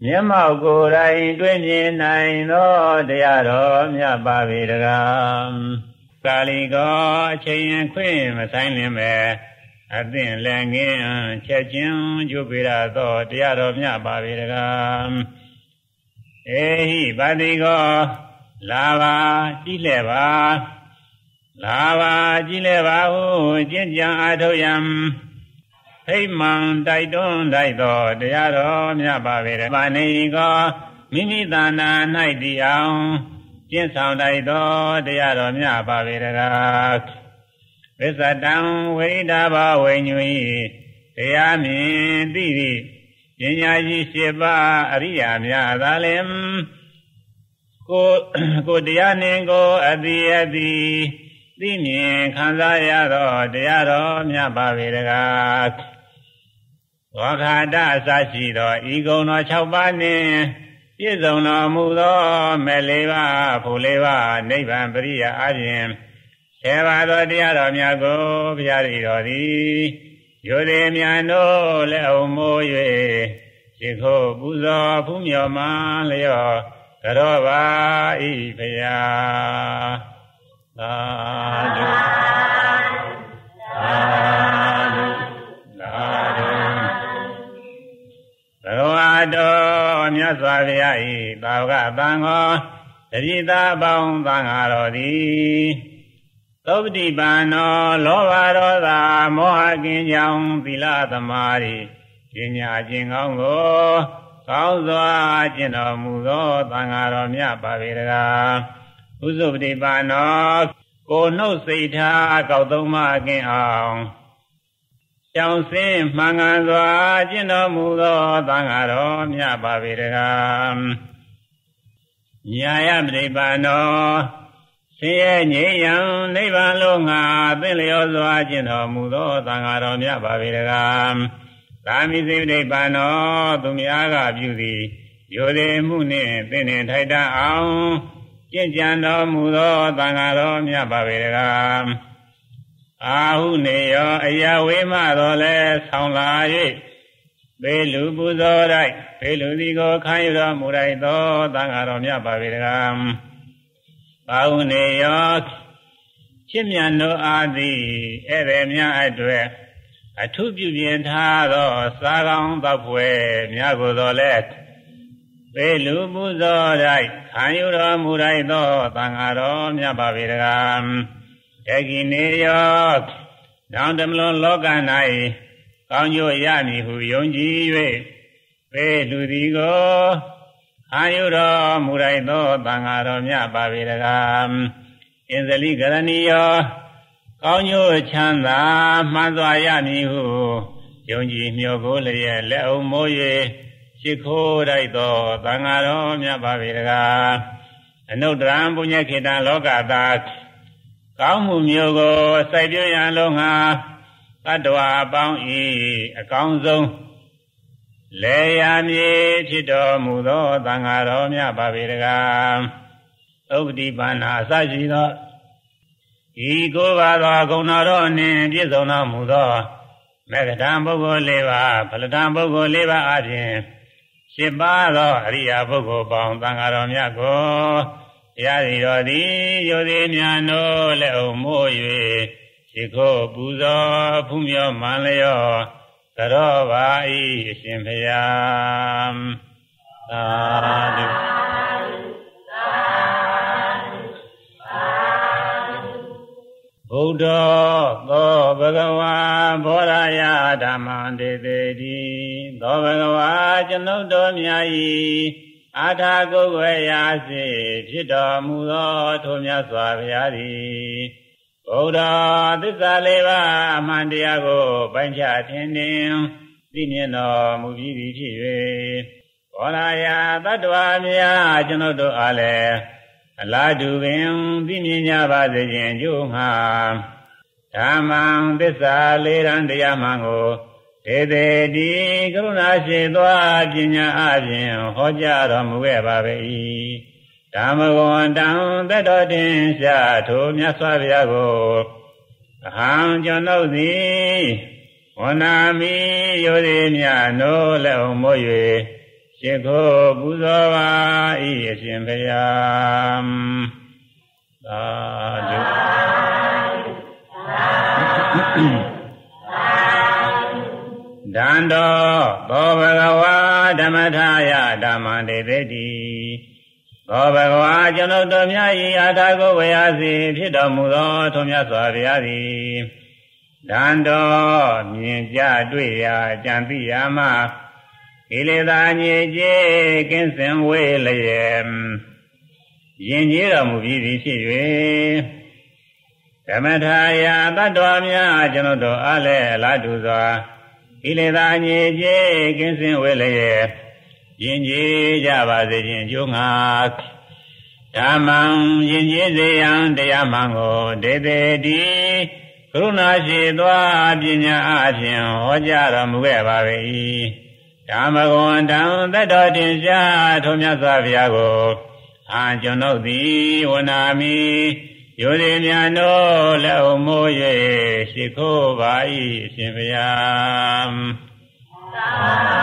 မျက်မှောက်ကိုယ်တိုင်တွေ့မြင်နိုင်သောတရားတော်မြတ်ပါပေတကားကာလီကောအချိန်ခွင့်မဆိုင်လင်ပဲအသင့်လည်းငင်းချက်ချင်းကျုပ်ပေရသောတရားတော်မြတ်ပါပေတကားအေဟိပါတိကောလာပါကြည့်လဲပါလာပါကြည့်လဲပါဟုကျင့်ကြံအားထုတ်ရန်ဖိမှန်တိုက်တွန်းတိုက်သောတရားတော်မြတ်ပါပေတကားပါနေကောမိမိတဏ္ဍာ၌တည်အောင်ကျင့်ဆောင်တိုက်သောတရားတော်မြတ်ပါပေတကားဝိသတံဝိဒဘဝိညွဤတရားမြင်သိသည့်ပညာရှိ7ပါးအရိယာများသာလင်ကိုတရားနှင့်ကိုအတိအတိသိမြင်ခံစားရသောတရားတော်မြတ်ပါပေတကားဝါခာတအစရှိသောဤကုံတော်6ပါးနှင့်ပြည့်စုံတော်မူသောမဲ့4ပါးဖို့4ပါးနိဗ္ဗာန်ပရိယာအပြင်10ပါးသောတရားတော်များကိုဘုရားတော်သည်ယောသည်မြတ်တို့လက်အုံမိုး၍ရှိခိုးပူဇော်ဖူးမြော်မှလျောကရောပါဤဘုရားသာဓုသာဓုသာဓုဘဂဝါတော်မြတ်စွာဘုရားဤသာဝကသံဃောတတိသာပေါင်းသံဃာတော်သည်သုပတိပန်နောလောဘဒေါသမောဟကင်းကြောင့်သီလသမာဓိပညာကျင့်ကောင်းကိုကောင်းစွာကျင့်တော်မူသောသံဃာတော်မြတ်ပါပေတကားဥစုပတိပန်နောကိုနှုတ်စိတ်ထားကောက်သုံးမကင်းအောင်ကြောင်စင်းမှန်ကန်စွာကျင့်တော်မူသောသံဃာတော်မြတ်ပါပေတကားညာယပတိပန်နောဆင်းရဲငြိမ်းရန်နိဗ္ဗာန်လုံးငါသင်လျောစွာကျင့်တော်မူသောသံဃာတော်မြတ်ပါပေတကားသာမိစိပတိပန်နောသူများကပြုသည်ယောသည်မှုနှင့်သင်နှင့်ထိုက်တအောင်ကျင့်ကြံတော်မူသောသံဃာတော်မြတ်ပါပေတကားအာဟုနေယောအယဝေမတော်လဲဆောင်းလာ၍ပေလူပူဇော်၌ပေလူသည်ကိုခံယူတော်မူလိုက်သောသံဃာတော်မြတ်ပါပေတကားအာဟုနေယောချစ်မြတ်တို့အားသည်ဧည့်သည်များအတွက်အထုပြုပြင်ထားသောစားကောင်းသောဖွယ်များကိုတော်လဲပေလူပူဇော်၌ခံယူတော်မူလိုက်သောသံဃာတော်မြတ်ပါပေတကားတကိနေယောနောင်တမလွန်လောက၌ကောင်းကျိုးရမည်ဟုယုံကြည်၍ပေလူသည်ကိုခံယူတော်မူလိုက်သောသံဃာတော်မြတ်ပါပေတကားဧ င်္ဇလိကရဏီယောကောင်းကျိုးချမ်းသာမှန်စွာရမည်ဟုယုံကြည်မျှော်ကိုလျက်လက်အုံမိုး၍ရှိခိုးတိုက်သောသံဃာတော်မြတ်ပါပေတကားအနုတ္တရံပုညခေတံလောကသာကောင်းမှုမျိုးကိုစိုက်ပျိုးရန်လုံးငါတတ္တဝါအပေါင်းဤအကောင်းဆုံးလေယာမြေဖြစ်တော်မူသောသံဃာတော်မြတ်ပါပေတကားဥပတိပါဏာအစရှိသောဤကိုယ်ပါသောဂုဏတော်နှင့်ပြည့်စုံတော်မူသောမေဃတံပုဂ္ဂိုလ်၄ပါးဖလတံပုဂ္ဂိုလ်၄ပါးအပြင်၈ပါးသောအရိယာပုဂ္ဂိုလ်ပေါင်းသံဃာတော်မြတ်ကိုတရားစီတော်သည်ယုသည်များနိုးလက်အုံမိုး၍ရှိခိုးပူဇော်ဖူးမြော်မှန်လျောကရောပါ၏အရှင်ဘုရားသာဓုဗုဒ္ဓသောဘဂဝါဘောရယဓမ္မံတေတေတိသောဘဂဝါကျွန်ုပ်တို့မြတ်၏အာထာကိုယ်ွယ်ရာစေဖြစ်တော်မူသောထိုမြတ်စွာဘုရားသည်ဗုဒ္ဓသစ္စာလေးပါးအမှန်တရားကိုပိုင်းခြားထင်ထင်သိမြင်တော်မူပြီးပြီဖြစ်၍ဘောရယသတ္တဝါများကျွန်ုပ်တို့အားလည်းအလားတူပင်သိမြင်ကြပါစေခြင်းကြိုးငှာဓမ္မံသစ္စာလေးရန်တရားမှန်ကိုဒေသေတိကရုဏာရှိသောပညာအပြင်ဟောကြားတော်မူခဲ့ပါ၏ဓမ္မဂဝန္တံသတ္တောတင်ရှားထိုမြတ်စွာဘုရားကိုအဟံကျွန်ုပ်သည်ဝနာမိယောသည်မြတ်နိုးလက်ုံမိုး၍ရှိခိုးပူဇော်ပါ၏အရှင်ဘုရားသာဓုဒန္တောသောဘဂဝါဓမ္မထာယဓမ္မံတေတေတိသောဘဂဝါကျွန်ုပ်တို့မြတ်၏အာထာကိုဝေယစီဖြစ်တော်မူသောထိုမြတ်စွာဘုရားသည်ဒန္တောမြင်ကြတွေ့ရာကြံသိရာမှကိလေသာညစ်ကြေးကင်းစင်ဝေးလျက်ယဉ်ကျေးတော်မူပြီးသည်ဖြစ်၍ဓမ္မထာယတတ္တဝါများကျွန်ုပ်တို့အားလည်းအလားတူစွာကိလေသာညစ်ကြေးကင်းစင်ဝေးလျက်ယဉ်ကျေးကြပါစေခြင်းကျိုးငါဓမ္မံယဉ်ကျေးစေရန်တရားမှန်ကိုဒေသေတိကရုဏာရှိသောပညာအပြင်ဟောကြားတော်မူခဲ့ပါ၏ဓမ္မဂဝန္တံသတ္တောတင်ရှားထိုမြတ်စွာဘုရားကိုအာကျွန်ုပ်သည်ဝနာမိယောသည်များနိုးလက်အုံမိုး၍ရှိခိုးပါ၏အရှင်ဘုရားသာ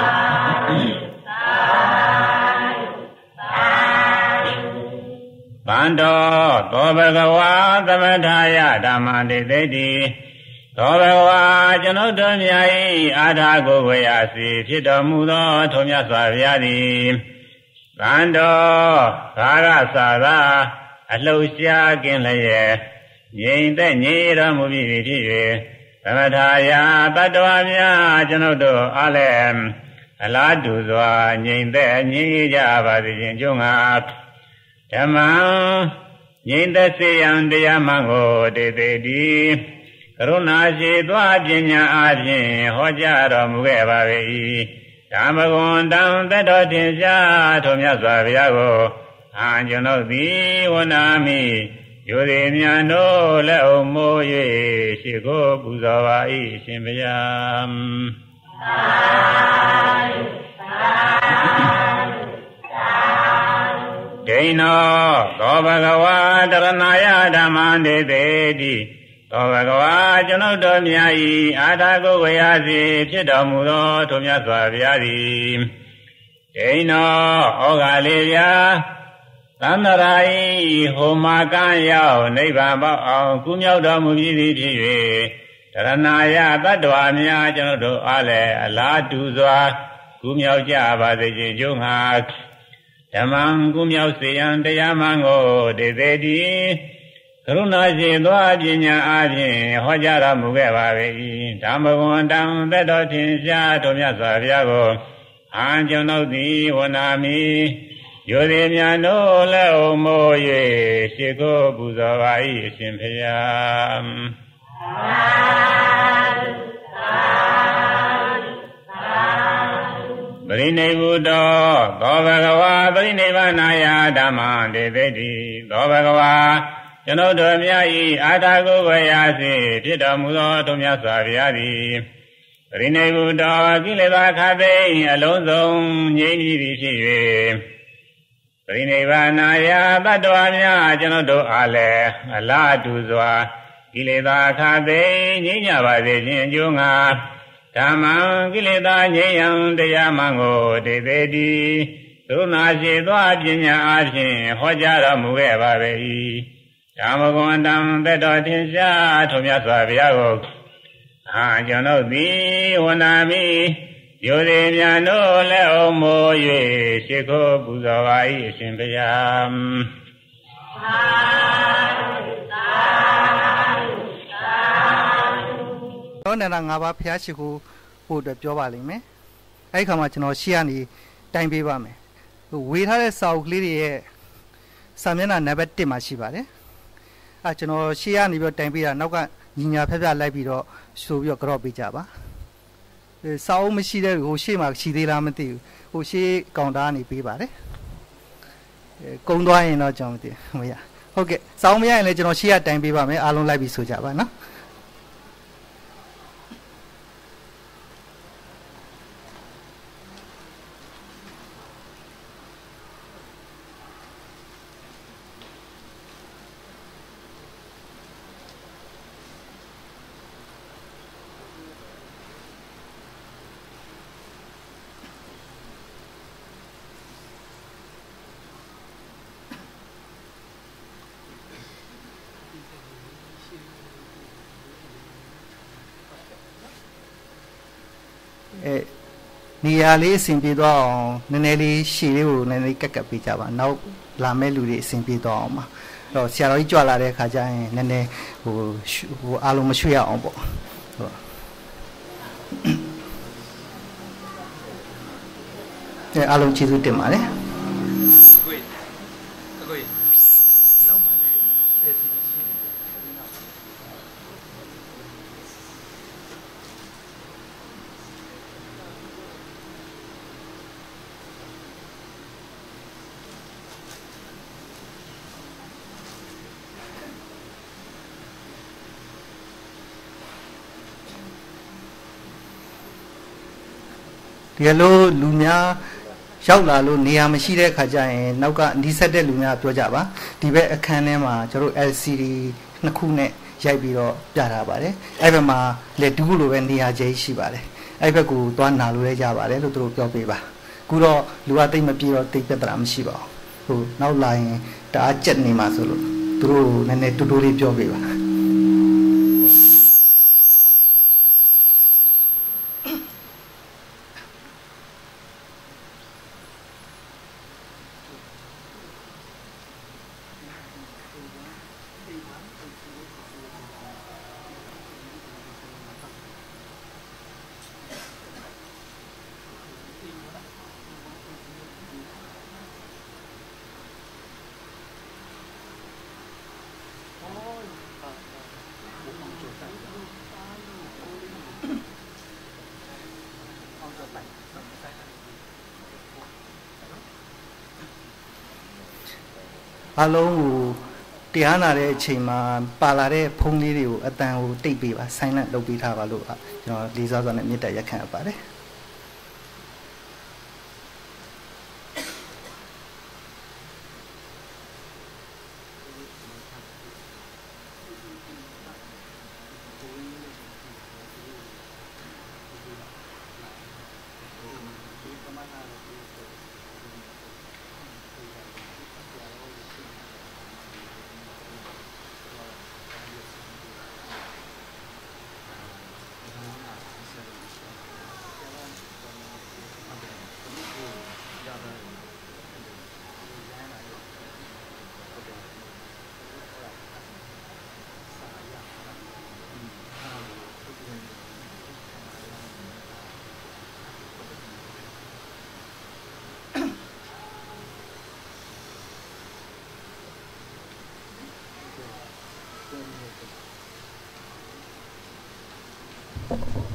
ဗန္တောသောဘဂဝါသမထာယဓမ္မံတေတေတိသောဘဂဝါကျွန်ုပ်တို့မြတ်၏အာထာကိုဝေယစီဖြစ်တော်မူသောထိုမြတ်စွာဘုရားသည်ဗန္တောကာရသာသာအလှူရှားကင်းလျက်ငြိမ်သက်ငြိမ်တော်မူပြီးဖြစ်၍သမထာယတတ္တဝါများကျွန်ုပ်တို့အားလည်းအလားတူစွာငြိမ်သက်ငြိမ်ကြပါစေခြင်းကြုံငါဓမ္မံငြိမ်သက်စေရန်တရားမှန်ကိုတေတေတိကရုဏာရှိသောပညာအပြင်ဟောကြားတော်မူခဲ့ပါ၏ဓမ္မဂဝန္တံသတ္တောတင်ရှားထိုမြတ်စွာဘုရားကိုအာကျွန်ုပ်သည်ဝနာမိယောသည်များနိုးလက်အုံမိုး၍ရှိခိုးပူဇော်ပါ၏အရှင်ဘုရားဒိဏောသောဘဂဝါတရဏာယဓမ္မံတေတေတိသောဘဂဝါကျွန်ုပ်တို့မြတ်၏အာထာကိုဝေယစီဖြစ်တော်မူသောထိုမြတ်စွာဘုရားသည်ဒိဏောဩဃာလေးပြာသန္တရာဤဟိုမာကံရောက်နိဗ္ဗာန်ပေါအောင်ကုမြောက်တော်မူပြီးသည်ဖြစ်၍တရဏာယတတ္တဝါများကျွန်ုပ်တို့အားလည်းအလားတူစွာကုမြောက်ကြပါစေခြင်းကြုံငါဓမ္မံကုမြောက်စေရန်တရားမှန်ကိုဒေသေတိကရုဏာရှိသောပညာအပြင်ဟောကြားတော်မူခဲ့ပါ၏ဓမ္မဂဝန္တံသတ္တောထင်ရှားထိုမြတ်စွာဘုရားကိုအာကျွန်ုပ်သည်ဝနာမိ ယောသည်များတို့လက်အုံမိုး၍ရှိခိုးပူဇော်ပါ၏အရှင်ဘုရားပရိနိဗ္ဗုတောသောဘဂဝါပရိနိဗ္ဗာနာယဓမ္မံတေသိတိသောဘဂဝါကျွန်ုပ်တို့မြတ်၏အာထာကိုယ်ဝေရာစေဖြစ်တော်မူသောထိုမြတ်စွာဘုရားသည်ပရိနိဗ္ဗုတောကိလေသာခသိအလုံးစုံငြိမ်းသည်ဖြစ်၍ပရိနိဗ္ဗာနာယတတ္တဝါများကျွန်ုပ်တို့အားလည်းအလားတူစွာကိလေသာခသိငြိမ်းကြပါစေခြင်းအကျိုးငှာဓမ္မံကိလေသာငြိမ်းရန်တရားမှန်ကိုတေသေးတိသုနာရှိသောပညာအားဖြင့်ဟောကြားတော်မူခဲ့ပါ၏ဓမ္မဂုဏ်တံသက်တော်ထင်ရှားထိုမြတ်စွာဘုရားကိုကျွန်ုပ်သည်ဝန္ဒာမိယောသည်များတို့လက်အုံမိုး၍ရှိခိုးပူဇော်ပါ၏အရှင်ဘုရားတော့နန္ဒ၅ပါးဖျားရှိခိုးဖို့အတွက်ပြောပါလိမ့်မယ်အဲ့ဒီခါမှာကျွန်တော်ရှေ့ကနေတိုင်ပေးပါမယ်ဝေထားတဲ့စာအုပ်ကလေးတွေရဲ့စာမျက်နှာနံပါတ်1မှာရှိပါတယ်ကျွန်တော်ရှေ့ကနေပြီးတိုင်ပေးတာနောက်ကညီညာဖျက်ဖျက်လိုက်ပြီးတော့ဆိုပြီးတော့ကြော့ပေးကြပါစာအုပ်မရှိတဲ့ဟိုရှေ့မှာရှိသေးလားမသိဘူးဟိုရှေ့ကောင်တာကနေပေးပါတယ်ကုန်းသွားရင်တော့ကျွန်တော်မသိဘူးမရဟုတ်ကဲ့စာအုပ်မရရင်လည်းကျွန်တော်ရှေ့ကတိုင်ပေးပါမယ်အားလုံးလိုက်ပြီးဆိုကြပါနော်နေရာလေးအဆင်ပြေသွားအောင်နည်းနည်းလေးရှည်လေးကိုနည်းနည်းကက်ကပ်ပေးကြပါနောက်လာမဲ့လူတွေအဆင်ပြေသွားအောင်ပါအဲ့တော့ဆရာတော်ကြီးကြွလာတဲ့အခါကျရင်နည်းနည်းဟိုအားလုံးမရွှေ့ရအောင်ပေါ့ဟုတ်အားလုံးကျေးဇူးတင်ပါတယ်ဒီလိုလူများရောက်လာလို့နေရာမရှိတဲ့ခါကျရင်နောက်ကနီးစပ်တဲ့လူများပြောကြပါဒီဘက်အခန်းထဲမှာကျွန်တော် LCD နှစ်ခုနဲ့ရိုက်ပြီးတော့ပြထားပါတယ်အဲ့ဘက်မှာလက်တူးလိုပဲနေရာကျဲရှိပါတယ်အဲ့ဘက်ကိုသွားနာလို့ရကြပါတယ်လို့သူတို့ပြောပေးပါအခုတော့လူကတိတ်မပြေတော့တိတ်ပြဿနာမရှိပါဘူးဟိုနောက်လာရင်တအားကြက်နေမှာဆိုလို့သူတို့နည်းနည်းတူတူလေးပြောပေးပါအလုံးကိုတရားနာတဲ့အချိန်မှာပါလာတဲ့ဖုန်းလေးတွေကိုအတန်ကိုတိတ်ပေးပါ silent လုပ်ပေးထားပါလို့ကျွန်တော်လေးစားစွာနဲ့မြတ်တရက်ခံရပါတယ် Hello.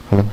Hello.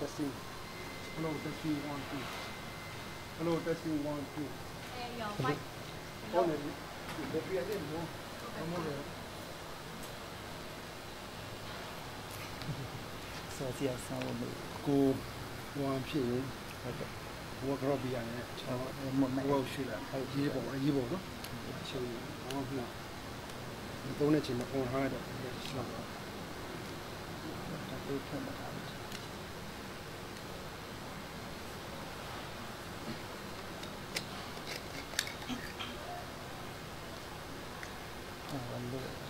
testing. Hello, testing 1, 2. Hello, testing 1, 2. Only. The beer didn't know. I'm on there. ဆော်စီရဆောင်းလို့ ကိုဟိုအဖြစ်ရင်ဟုတ်ကဲ့ဟိုကတော့ပြရတယ်ကျွန်တော်ဟိုရှိလာရေးပေါ့နော်ရှင်ဟောခုနသုံးတဲ့ချိန်မှာ on ထားလိုက်တော့ရှော့တော့တို့ထက်မှာထားတယ်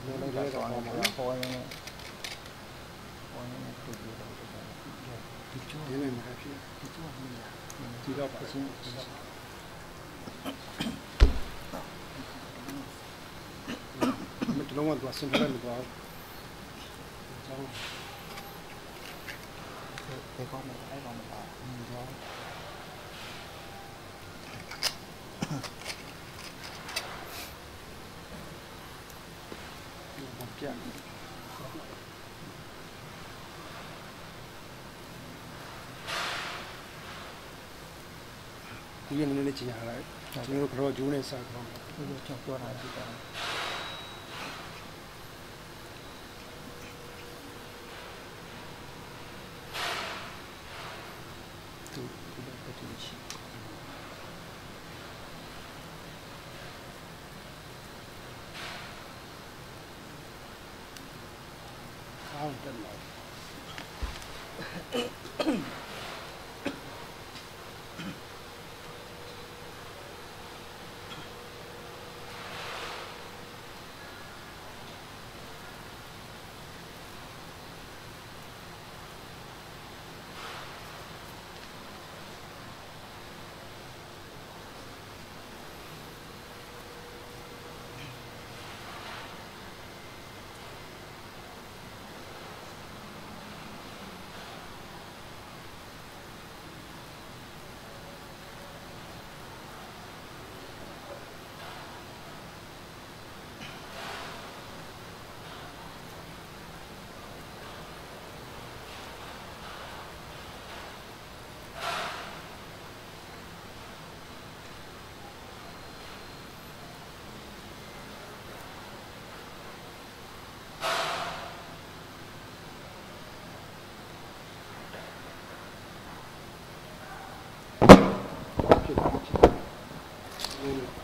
လောလိုက်တော့ဆောင်းမှာပေါ်ရင်တူပြီးတော့ဒီချိုးရင်းနေမှာဖြစ်ဒီချိုးမြင်လားဒီတော့ပါချင်းမတလုံးဝတော့စင်ပယ်မတော့ကျောင်းဒီကောင်မအဲ့ကောင်မပါဘူးတော့ဘာပြဒီရင်းနေနေချင်ရတာကျွန်တော်တို့ကတော့ဂျူးနဲ့စားတော့ဒီလိုချောပြောတာဒီကောင်သူဒီလိုပတ်ပြီးရှိအောင်းတယ်လား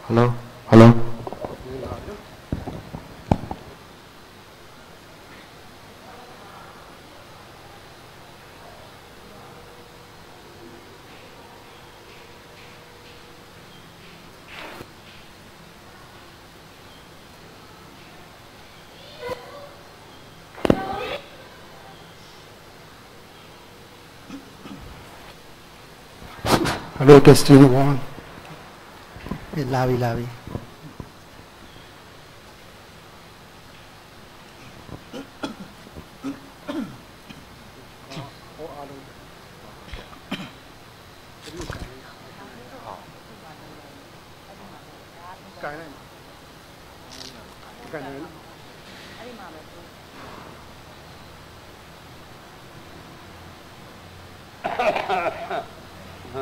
Hello, hello. Hello, testing 1. လာပြီလာပြီ ကိုင်းလိုက်ကိုင်းလိုက်အဲ့ဒီမှာပဲဟ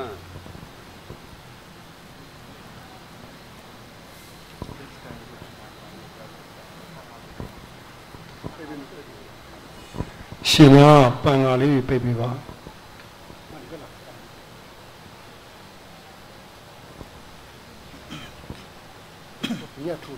မ်ရှင်ကပန်ကားလေးတွေပိတ်ပေးပါဒီရထူ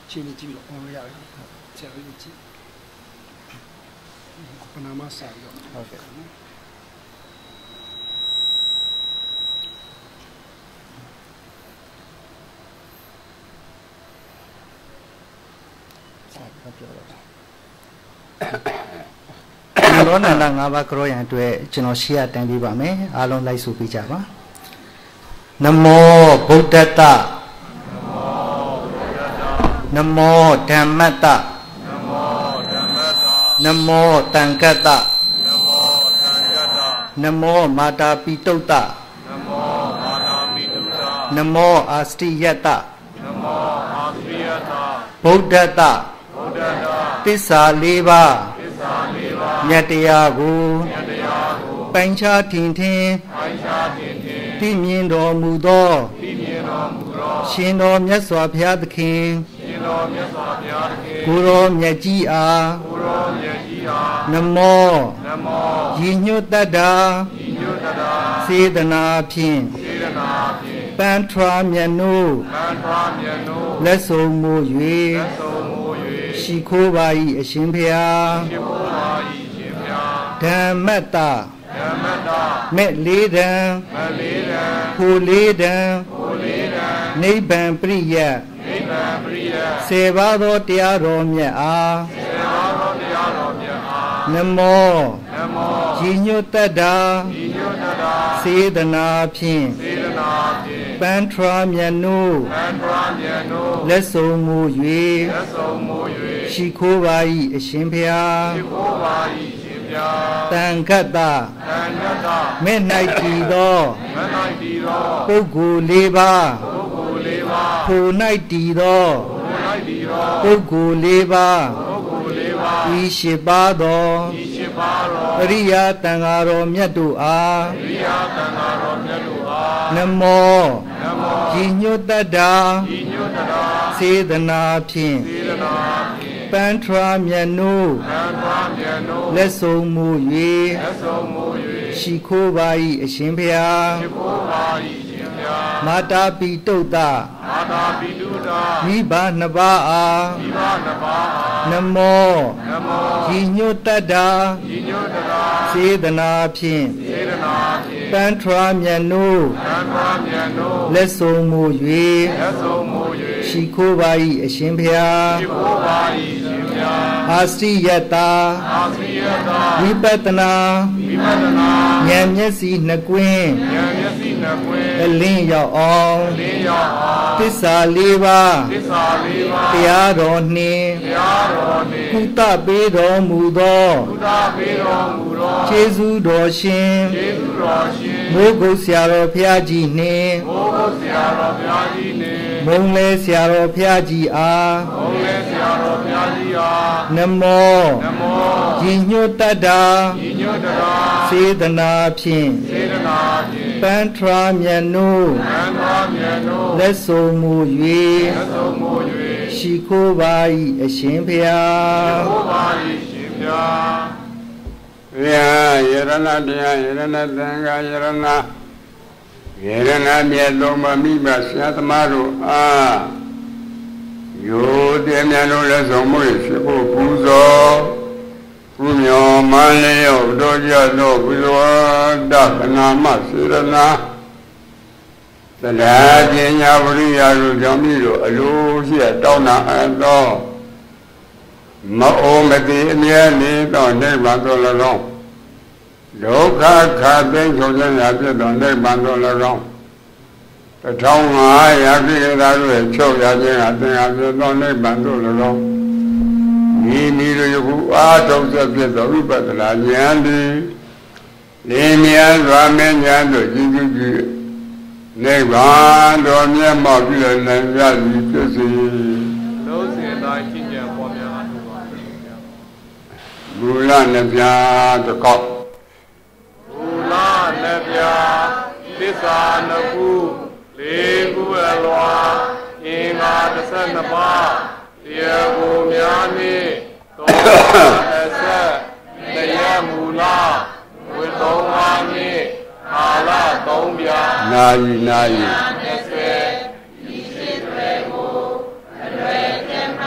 ချင်းကြီးကြည့်လို့အော်လို့ရတယ်ဆရာကြီးကြည့်ပနာမစာပြီးတော့ဟုတ်ကဲ့လောနန္ဒ၅ပါးကရောရံအတွက်ကျွန်တော်ရှေ့ရတန်းပေးပါမယ်အားလုံးလိုက်ဆိုပေးကြပါနမောဗုဒ္ဓတ္တနမောဓမ္မတ္တနမောတံကတ္တနမောမာတာပိတုတ္တနမောအာစတိယတ္တဗုဒ္ဓတ္တသစ္စာ၄ပါးမြတ်တရားကိုပိုင်းခြားထင်ထင်သိမြင်တော်မူသောရှင်တော်မြတ်စွာဘုရားသခင်ကိုရောမြတ်ကြီးအားနမောရည်ညွတ်တတ်တာစေတနာဖြင့်ပန်းထွားမြတ်နိုးလက်ဆုံးမူ၍ရှိခိုးပါ၏အရှင်ဘုရားဓမ္မတ္တမဲ့လေးတံဖိုလေးတံနိဗ္ဗာန်ပရိယဆေပါသောတရားတော်မြတ်အားနမောရည်ညွတ်တတ်တာစေတနာဖြင့်ပန်းထွားမြတ်နိုးလက်ဆုံးမူ၍ရှိခိုးပါ၏အရှင်ဘုရားတန်ခတ္တမဲ့၌တည်သောပုဂ္ဂိုလ်၄ပါးထို၌တည်သောပုဂ္ဂိုလ်၄ပါးဤရှိပါသောအရိယာတန်ဃာတော်မြတ်တို့အားနမောရည်ညွတ်တတ်တာစေတနာဖြင့်ပန်းထွားမြတ်နိုးလက်ဆုံးမူ၍ရှိခိုးပါ၏အရှင်ဘုရားမာတာပိတုတ္တမိဘနှစ်ပါးအားနမောရည်ညွတ်တတ်တာစေတနာဖြင့်ပန်းထွားမြတ်နိုးလက်ဆုံးမူ၍ရှိခိုးပါ၏အရှင်ဘုရားအာစီယတာဝိပဿနာဉာဏ်မျက်စိနှစ်ကွင်းအလင်းရောက်အောင်သစ္စာ၄ပါးတရားတော်နှင့်ကုသပေးတော်မူသောကျေးဇူးတော်ရှင်မိုးကုတ်ဆရာတော်ဘုရားကြီးနှင့်မုံလဲဆရာတော်ဘုရားကြီးအားနမောရည်ညွတ်တတ်တာစေတနာဖြင့်ပန်းထွားမြတ်နိုးလက်ဆုံးမူ၍ရှိခိုးပါ၏အရှင်ဘုရားယရဏတရားယရဏသံဃာယရဏယရဏမြတ်လုံးမမိဘဆရာသမားတို့အားယိုတဲ့မြတ်လုံးလက်ဆောင်မှုရှိဖို့ပူဇော်ပူမြော်မန်းလျော့တော်ကြသောဘုရားတခနာမစေရနာသလာပညာဝရိယတို့ကြောင့်ပြီးတော့အလိုရှိတောင်းနာအပ်သောမအိုမတိအမြဲနေသောနိဗ္ဗာန်သို့၎င်းဒုက္ခခါသိမ်းဆုံးခြင်းရာဖြစ်သောနိဗ္ဗာန်သို့၎င်း1500ပြည့်သာတို့ချုပ်ရခြင်းအသင်အားဖြစ်သောနိဗ္ဗာန်သို့၎င်းမိမိတို့ယခုအားထုတ်ဆက်ဖြစ်သောဝိပဿနာဉာဏ်သည်လင်းမြတ်စွာမင်းဉာဏ်တို့ကြီးကြီးကြီးနိဗ္ဗာန်တော်မြတ်မောက်ပြုနိုင်ရသည်ဖြစ်စေလုံးစင်တိုင်းကျင့်ကြံပေါ်များအားထုတ်ပါဘုရားမူလနှစ်ပြားတစ်ခေါက်မူလနှစ်ပြားသစ္စာနှစ်ခုလေးခုအလွာအင်္ဂါ12ပါးတရားကိုများနှင့်30တရားမူလဝိသုံးပါးနှင့်အာလ3ပြားနာယီ20ဒီရှိတွေကိုအလွယ်ကမှ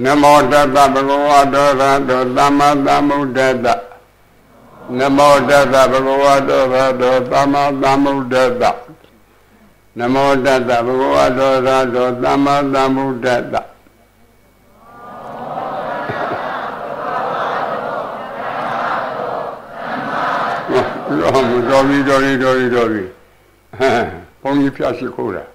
Namo Tassa Bhagavato Arahato Samma Sambuddhassa. Namo Tassa Bhagavato Arahato Samma Sambuddhassa. Namo Tassa Bhagavato Arahato Samma Sambuddhassa. Dormi. Ogni piace cura.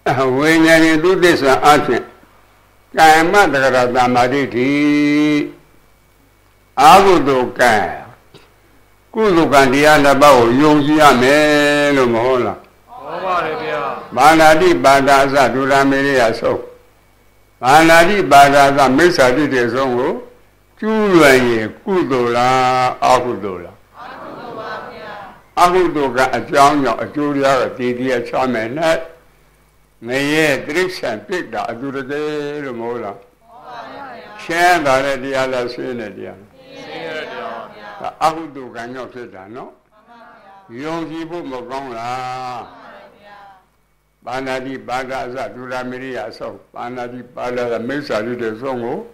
Viene tutte sa anche. Kama Dagara Mariti. Avuto Kaya. Kudu Kandiana Bao Yongi Ame lo Mola. Banadi Badasa Durameria so. Banadi Badasa Mesadi de Zongo. Chuye Kudola Akudola. Akudoga a John a Julia Didia Chaman. May Drixan picked a Dura Mola. Shanda the other Senadia. Akudoga no Sedano. Yongi Bumogona. Banadi Badaza Dura Maria so. Banadi Bada Mesadi de Zongo.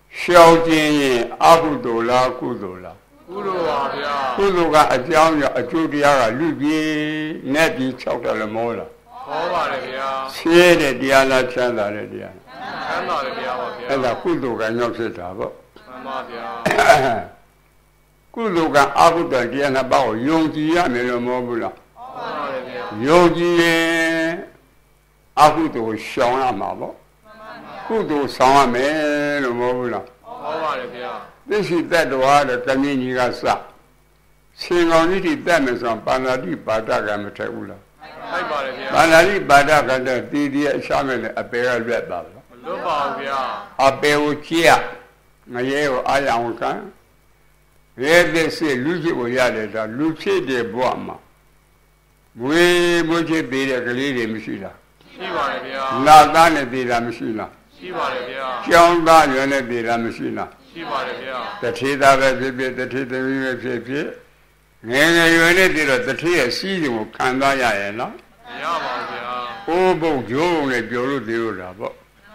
孝敬阿古多拉古多拉，古多个阿将要阿朱迪亚个绿皮那地敲到了毛了，好吧的呀，切的地那切到的地，切到的地那古多个要吃啥不？古多个阿古多地那把我用机呀没了毛不了，用机阿古多香了嘛不？ ကုသိုလ်ဆောင်ရမယ်လို့မဟုတ်ဘူးလားဟုတ်ပါတယ်ဗျာသိရှိတတ်တော်တဲ့တမင်းကြီးကစရှင်ကောင်ကြီးတိတတ်မယ်ဆိုပါဏာတိပါဒကမထက်ဘူးလားထိုက်ပါတယ်ဗျာပါဏာတိပါဒကတဲ့တည်တည်အရှာမဲ့နဲ့အပေကလွတ်ပါလားမလွတ်ပါဘူးဗျာအပေကိုကြည့်ရငရဲကိုအာရအောင်ခံရဲတဲ့စိလူဖြစ်ကိုရတယ်ဒါလူဖြစ်တဲ့ဘဝမှာမွေးမွေးချစ်သေးတဲ့ကလေးတွေမရှိလားရှိပါတယ်ဗျာလာသားနဲ့သေးတာမရှိလား ရှိပါတယ်ဗျာကျောင်းသားရွယ်နဲ့ပြည်တာမရှိလားရှိပါတယ်ဗျာတထေသားပဲဖြစ်ဖြစ်တထေသမီးပဲဖြစ်ဖြစ်ငယ်ငယ်ရွယ်နဲ့တည်းတော့တထေရဲ့စီးကိုခံစားရရဲ့နော်မရပါဘူးဗျာအိုးဘုံဂျိုးဘုံနဲ့ပြောလို့သေးလို့တာပေါ့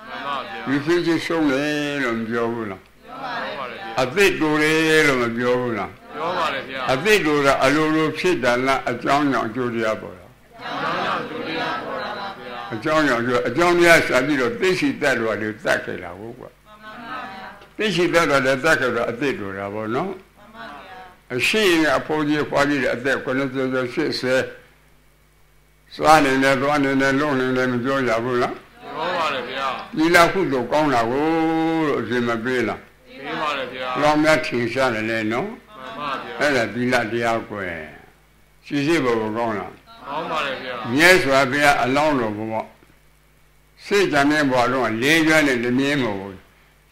မှန်ပါဗျာဒီဖြစ်ချင်းရှုံးတယ်လို့မပြောဘူးလားပြောပါတယ်ဗျာအသိတူတယ်လို့မပြောဘူးလားပြောပါတယ်ဗျာအသိတူတာအလိုလိုဖြစ်တယ်လားအကြောင်းကြောင့်အကျိုးတရားပေါ်တာအကြောင်းကြောင့်အကြောင်းများဆက်ပြီးတော့သိရှိတတ်တော်လေးတတ်ခဲ့တာဟုတ်ကွာသိရှိတတ်တော်လည်းတတ်ခဲ့တော့အသိတော်တာပေါ့နော်အရှိရင်အဖိုးကြီးခွားကြီးတဲ့အသက်90 80စွာနေတယ်သွားနေတယ်လုံးနေတယ်မပြောရဘူးလားပြောပါတယ်ဗျာဒီလောက်ခုတော့ကောင်းတာကိုလို့အရှင်မပေးလားပေးပါတယ်ဗျာလောင်မြတ်ထင်ရှားတယ်လေနော်မှန်ပါဗျာအဲ့ဒါဒီလတရားကွယ်ရှိရှိဘုံကောင်းလား ကောင်းပါလေဗျာမြဲစွာဘုရားအလောင်းတော်ဘုရားစိတ်ကြံနေဘွားလုံးကလေးကျွမ်းနဲ့လမြင်းမဟုတ်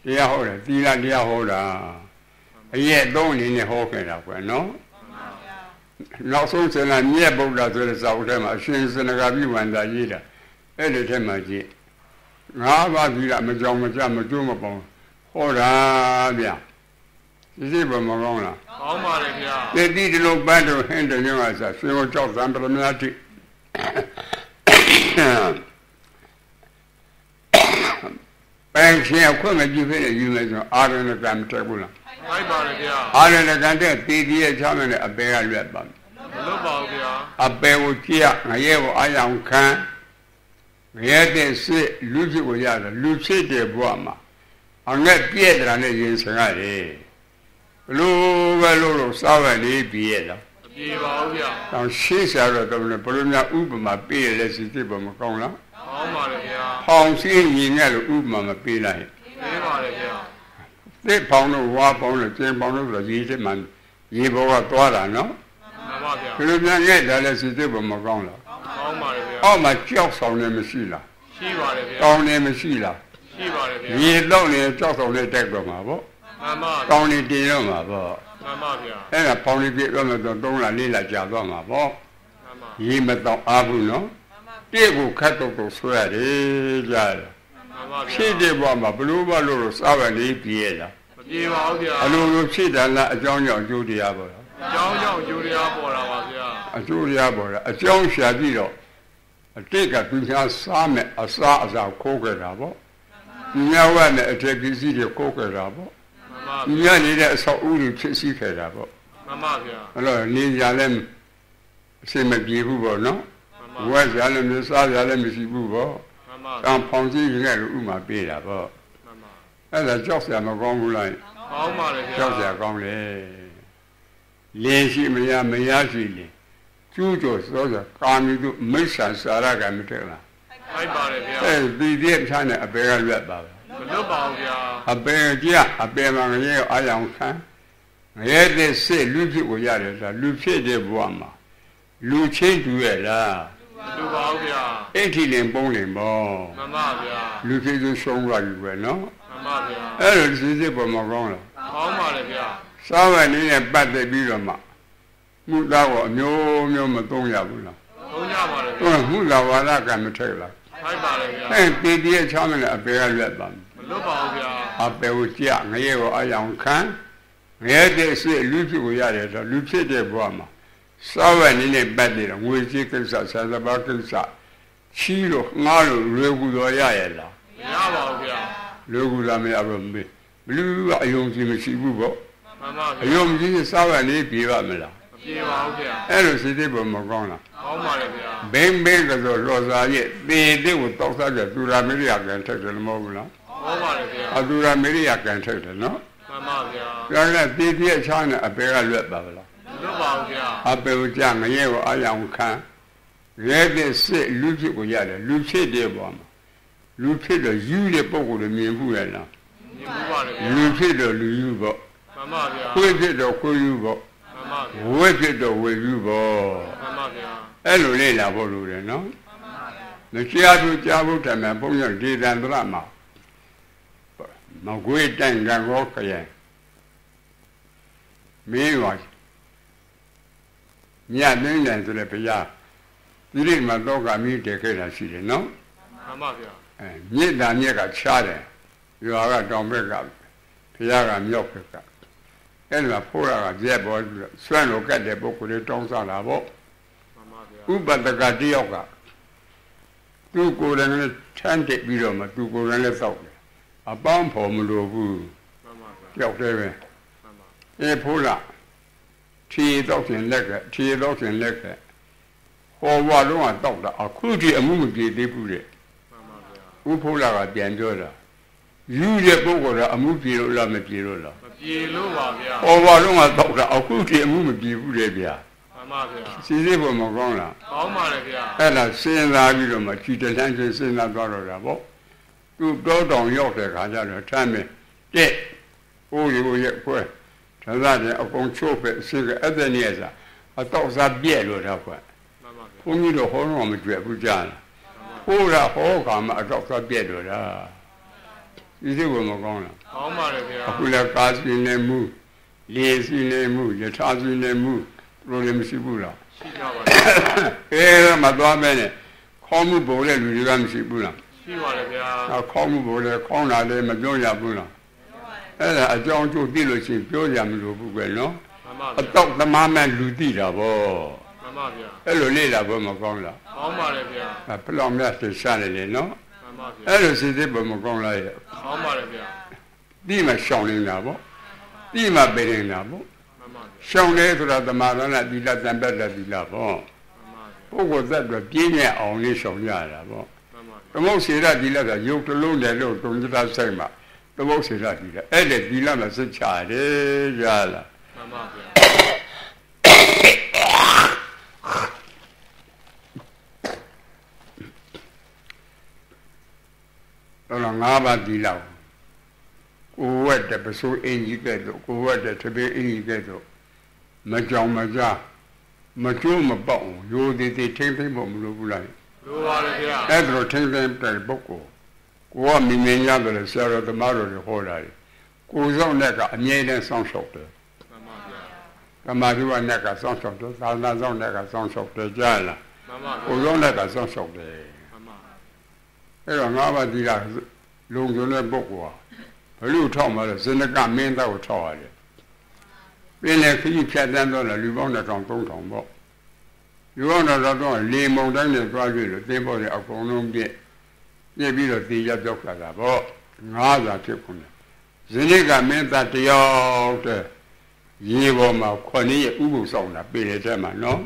တရားဟောတယ်သီလတရားဟောတာအရက်သုံးအနေနဲ့ဟောခဲ့တာကွယ်နော်နောက်ဆုံးစနေမြဲဗုဒ္ဓဆိုတဲ့စာအုပ်ထဲမှာအရှင်စနဂါပိဝန္တာရေးတာအဲ့ဒီထဲမှာကြည့်ငါးပါးသီလမကြောင်မကြမကျိုးမပေါင်းဟောတာဗျာဒီဘမကောင်းလားကောင်းပါလေဗျာဒီဒီလိုပန်းတို့ဟင်းတယ်ညောင်းအစားဆွေကိုကြောက်သံပရမနာတိပန်းချင်းခွင့်မကြည့်ဖြစ်နေယူမယ်ဆိုအာရဏကံတက်ဘူးလားမှန်ပါလေဗျာအာရဏကံတက်တည်တည်ရဲ့ချမ်းနဲ့အပေကလွတ်ပါမလွတ်ပါဘူးဗျာအပေကိုကြည့်ရငရဲကိုအာရုံခံငရဲတဲ့စစ်လူဖြစ်ကိုရတယ်လူဖြစ်တဲ့ဘဝမှာအငဲ့ပြည့်တယ်နဲ့ရင်ဆင်ရတယ်လို့ပဲလို့စားရလေးပြည့်ရလားမပြေပါဘူးဗျာ။တော့ရှေ့စားတော့ဘယ်လိုများဥပမာပေးရလဲစီစစ်ပေါ်မကောင်းလား။ကောင်းပါလေဗျာ။ဖောင်စင်းရင်နဲ့လို့ဥပမာမပေးလိုက်။ပေးပါလေဗျာ။သစ်ဖောင်တို့ဝါဖောင်တို့ကျင်းဖောင်တို့ဆိုရေးစစ်မှရေဘောကသွားတာနော်။မှန်ပါဗျာ။ဘယ်လိုများငဲ့တယ်လဲစီစစ်ပေါ်မကောင်းလား။ကောင်းပါလေဗျာ။အောက်မှာကြောက်ဆောင်နေမရှိလား။ရှိပါလေဗျာ။ကောင်းနေမရှိလား။ရှိပါလေဗျာ။ရေတော့နေကြောက်ဆောင်နေတက်တော့မှာပေါ့။မှန်ပါကောင်းနေတင်တော့မှာပေါ့မှန်ပါဗျာအဲ့ဒါပေါင်းလေးပြည့်တော့မှတော့3လ4လကြာသွားမှာပေါ့မှန်ပါရေမတော့အားဘူးနော်ပြည့်ကိုခတ်တော့ဆွဲရတယ်ကြားတယ်မှန်ပါဗျာဖြစ်တဲ့ဘဝမှာဘလို့ဘလို့စားရလေးပြည့်ရလားမပြေပါဘူးဗျာအလိုလိုဖြစ်တယ်လားအကြောင်းကြောင့်အကျိုးတရားပေါ်တာအကြောင်းကြောင့်အကျိုးတရားပေါ်တာပါဗျာအကျိုးတရားပေါ်တာအကြောင်းရှာပြီးတော့这个对象啥呢？啥苦个啥不？你要问呢，这必须得苦个啥不？你要你的少屋里缺西开啥不？alors ni jalem c'est me bien vous non ouais jalem ça jalem si vous bon en penser il est où m'a payé là bas elle a déjà fait ma grande là déjà comme les si me ya si tout ça quand nous me ça ça comme là bien ça ne a pas le bas a pas dia a pas manger à l'enfant Regardez, c'est lui qui regarde ça, lui fait des voix, lui tient du là. Et il est bon, lui fait du son, non? Elle c'est pour mon grand là. Ça va, il n'est pas de bilan. Nous l'avons, nous me tombons là. Nous l'avons là, comme tu là. Un petit chien à faire le ban. Après, aussi, un héros à Yankan. Regardez, c'est lui qui regarde ça, lui fait des voix. Ça va, il n'est pas de là. Oui, c'est que ça va pas que ça. Chilo, le goût de là. Le goût de la mer, lui, ayons dit, monsieur Boubo. Ayons dit, ça va aller, puis va me là. Elle, c'était pour mon grand là. Ben, que l'osaille, des ou tant ça, que tout la mairie a qu'un texte le mot là. À tout la mairie a qu'un texte, non? Là, des pieds chana à payer le babla. À payer jam, y a un can. Regardez, c'est lui qui regarde, lui fait des bombes. Lui fait de jules pour le mien vous là. Lui fait de l'ubo. Oui, fait de couilloubo. Oui, fait de ouéloubo. Elle est là pour le non? Le chiato chiavo t'as même pour y aller dans le drama. Ma gueule est un gros cahier. Mais moi, il y a une dans le pays. Il est maintenant à mi de quelle la Chine, non? Il est dans le cas il y aura tombé là. Il y a un mieux que ça. Elle va pour la dire, soit le cas de beaucoup de temps sans la voix. Ou pas de garder. Tout couronne tente biloma, tout couronne sauce. À bon pour me le vous. Et pour là, tu es dans une lettre, tu es dans une lettre. Au voir l'on a donc à couper un moment de déboulé. Ou pour la bien de là. You le beaucoup à mouiller là, me pied là. Au voir l'on a donc à couper un moment de déboulé bien. C'est pour mon grand là. Elle a c'est la vie de ma petite langue, c'est la droite là-bas. Tout dans York, quand il y a le temps, mais, oh, il y a quoi? Ça va, on chauffe, c'est que, à dernier, ça. Attends, ça bien, là, quoi. Pour nous, le rôle, on me dit, vous dites, pour la rôle, quand même, attends, ça bien, là. C'est pour mon grand là. Pour la casse, il est mou, les il est mou, les traces, il est mou, problème, c'est vous là. Et là, ma doigt, mais, comme vous voulez, lui, là, c'est vous là. Comme vous voulez, qu'on a les maisons, il y a vous là. Elle a déjà dit le chien, il y a le bouquet, non? Donc, la maman lui dit là-bas. Elle est là-bas, mon grand là. La première, c'est ça, non? Elle, c'était pour mon grand là. Dis-moi, chanter là-bas. Dis-moi, bénin là-bas. Chanter sur la demande, la dit la tempête, la dit là-bas. Pourquoi ça doit bien en est chanter là-bas? Comment c'est là, dit là, il y a tout le monde, comme tu as dit, comment c'est là, dit là. Elle est dit là, mais c'est charré, là. Alors, on va dire là. Où est-ce que c'est indiqué, où est-ce que c'est indiqué, mais j'en me dis, mais tu me parles, je dis, tu es pour me le vouloir. Être très beaucoup. Quoi, mais de la sœur de Maro de Holland. Cousin n'est qu'à mieux sans sortir. Camarou n'est qu'à sans sortir, sa maison n'est qu'à sans sortir, Jala. Cousin n'est qu'à sans sortir. Et on va dire, l'on n'est beaucoup. Le temps, c'est ne qu'à main au travail. Bien les filles qui attendent la Lubon de ton tombeau. လူအောင်တော့လေမုံတိုင်းနဲ့သွားကြည့်လို့သင်္ဘောတွေအကုန်လုံးပြည့်ပြီးတော့တေးရပြောက်လာတာပေါ့ငါးသာဖြစ်ကုန်တယ်ဇနိကမင်းသားတယောက်တည်းရေပေါ်မှာခွန်ကြီးရဲ့ဥပုသ်ဆောင်တာပြည်တဲ့မှာနော်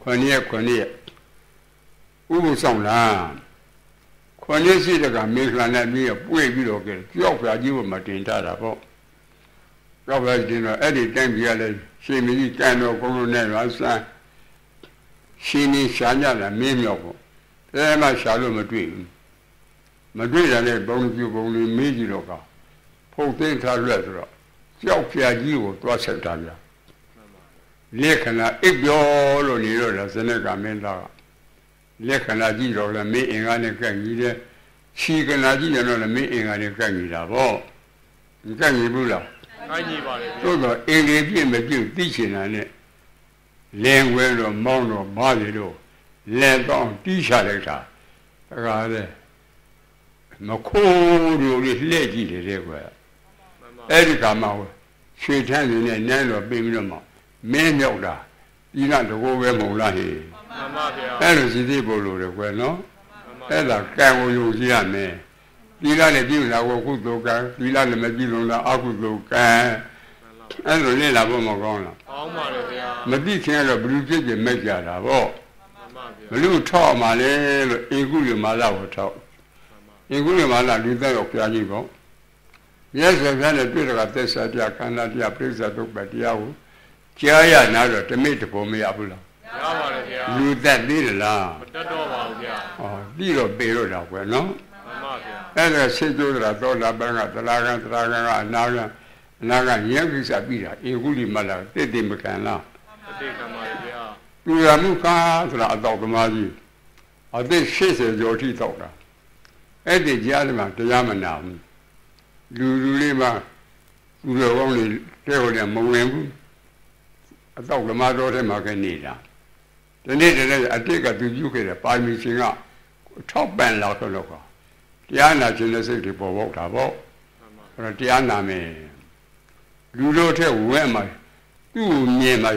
ခွန်ကြီးရဲ့ဥပုသ်ဆောင်တာခွန်ကြီးရှိတဲ့ကမေခလာနဲ့ပြီးတော့ပွေပြီးတော့ကြောက်ပြာကြီးပေါ်မှာတင်ထားတာပေါ့ကြောက်ပြာကြီးတင်တော့အဲ့ဒီတိုင်းပြရလဲရှင်မကြီးကံတော်ကုန်းလုံးနဲ့ရဆန်းရှင်နေရှာကြတာမင်းမြောက်ပေါ့အဲမှရှာလို့မတွေ့ဘူးမတွေ့ရတဲ့ဘုံပြူဘုံလေးမေးကြည့်တော့ကဖုတ်သိမ်းထားလွက်ဆိုတော့ကြောက်ပြာကြီးကိုသွားဆက်တာဗျာလက်ခဏအိပ်ပြောလို့နေတော့ဇနကမင်းသားကလက်ခဏကြည့်တော့လည်းမင်းအင်္ဂါနဲ့ကန့်ကြီးတယ်ခြေခဏကြည့်တော့လည်းမင်းအင်္ဂါနဲ့ကန့်ကြီးတာပေါ့ကန့်ကြီးဘူးလားကန့်ကြီးပါလေသို့တော့အင်္ဂါပြည့်မပြည့်သိချင်တာနဲ့လင်းဝဲတော့မောင်းတော့မားရီတော့လက်တော့တီးချလိုက်တာဒါကလည်းမခိုးလို့လှည့်ကြည့်တယ်တဲ့ကွယ်အဲ့ဒီကမှရွှေထန်းနေနဲ့နန်းတော်ပြင်ပြီးတော့မှမင်းမြောက်တာဒီကတကောပဲမုံလားဟေ့မှန်ပါဗျာအဲ့လိုစီသေးပို့လို့တယ်ကွယ်နော်အဲ့ဒါကံကိုယုံကြည်ရမယ်ဒီကလည်းပြုလာကိုကုသိုလ်ကံဒီကလည်းမပြုလို့လားအကုသိုလ်ကံအဲ့လိုလေ့လာဖို့မကောင်းလားကောင်းပါလေဗျာမသိခင်ကတော့ဘလူဖြစ်ဖြစ်မဲ့ကြတာပေါ့ဘလူထောက်မှလေလို့အင်ကုလမာလာကိုထောက်အင်ကုလမာလာလူသက်ရောက်ပြားကြီးပေါ့မြတ်စွာဘုရားနဲ့တွေ့တော့သစ္စာတရားခန္ဓာတရားပြိဿသုတ်ပတရားကိုကြားရနာတော့တမိတ်တဖို့မရဘူးလားရပါလေဗျာလူသက်သေးတယ်လားမတတ်တော့ပါဘူးဗျာဟောပြီးတော့ပေတော့တာကွယ်နော်မှန်ပါဗျာအဲ့ဒါစိတ်ကြိုးတာသောတာပန်ကသရဂံကအနာဂံအနာဂံယက္ခိစပြီးတာဧကုလိမလာတိမခံလားတိခံပါလေဗျာသူရမှုခါဆိုတာအတော်သမားကြီးအသက်80ကျော်ထိတောက်တာအဲ့ဒီကြားထဲမှာတရားမနာဘူးလူလေးမှသူတော်ကောင်းတွေတဲ့ဟိုလည်းမဝင်ဘူးအတော့ဓမ္မတော်ထဲမှာကနေနေတာဒီနေ့တည်းအတိတ်ကသူပြုခဲ့တဲ့ပါမီရှင်ကထောက်ပံ့လောက်တော့ကတရားနာခြင်းနဲ့စိတ်တွေပေါ်ပေါက်တာပေါ့အဲ့တော့တရားနာမယ်လူတို့ထဲဝဲမှာသူ့မြင်မှာ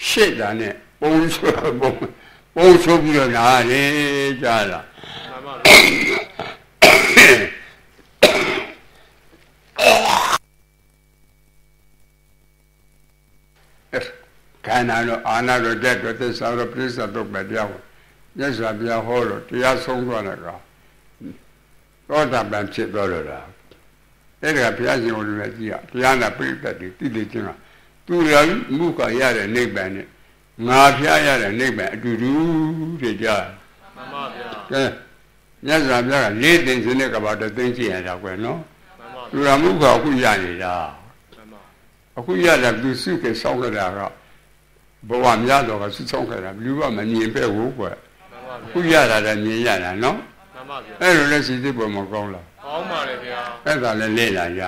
ရှစ်တာနဲ့ပုံဆိုပြီးတော့နားလေကြားလားမှန်ပါခန္ဓာတော့အာနာတော့တဲ့သစ္စာတော့ပြိဿတော့ပဲတရားကိုမြတ်စွာဘုရားဟောတော့တရားဆုံးသွားတယ်ကသောတာပန်ဖြစ်သွားတော့လားအဲ့ဒါဘုရားရှင်ကိုလည်းကြည့်ရတရားနာပြိဿတွေတိတိကျကျသူရမှုကရတဲ့နိဗ္ဗာန်နဲ့ငါဖျားရတဲ့နိဗ္ဗာန်အတူတူတွေကြားမှန်ပါဗျာကဲမြတ်စွာဘုရားကလေးသိစနစ်ကဘာတသိချင်းရတာကွယ်နော်သူရမှုကအခုရနေတာအခုရတာသူစုကစောင်းကြတာကဘဝများတော့ကစုဆောင်ခဲ့တာဘလူကမမြင်ပဲဘူးကွခုရတာလည်းမြင်ရတာနော်မှန်ပါဗျာအဲ့လိုလဲစီစစ်ပေါ်မကောင်းလားကောင်းပါလေဗျာအဲ့ဒါလည်းလေ့လာရ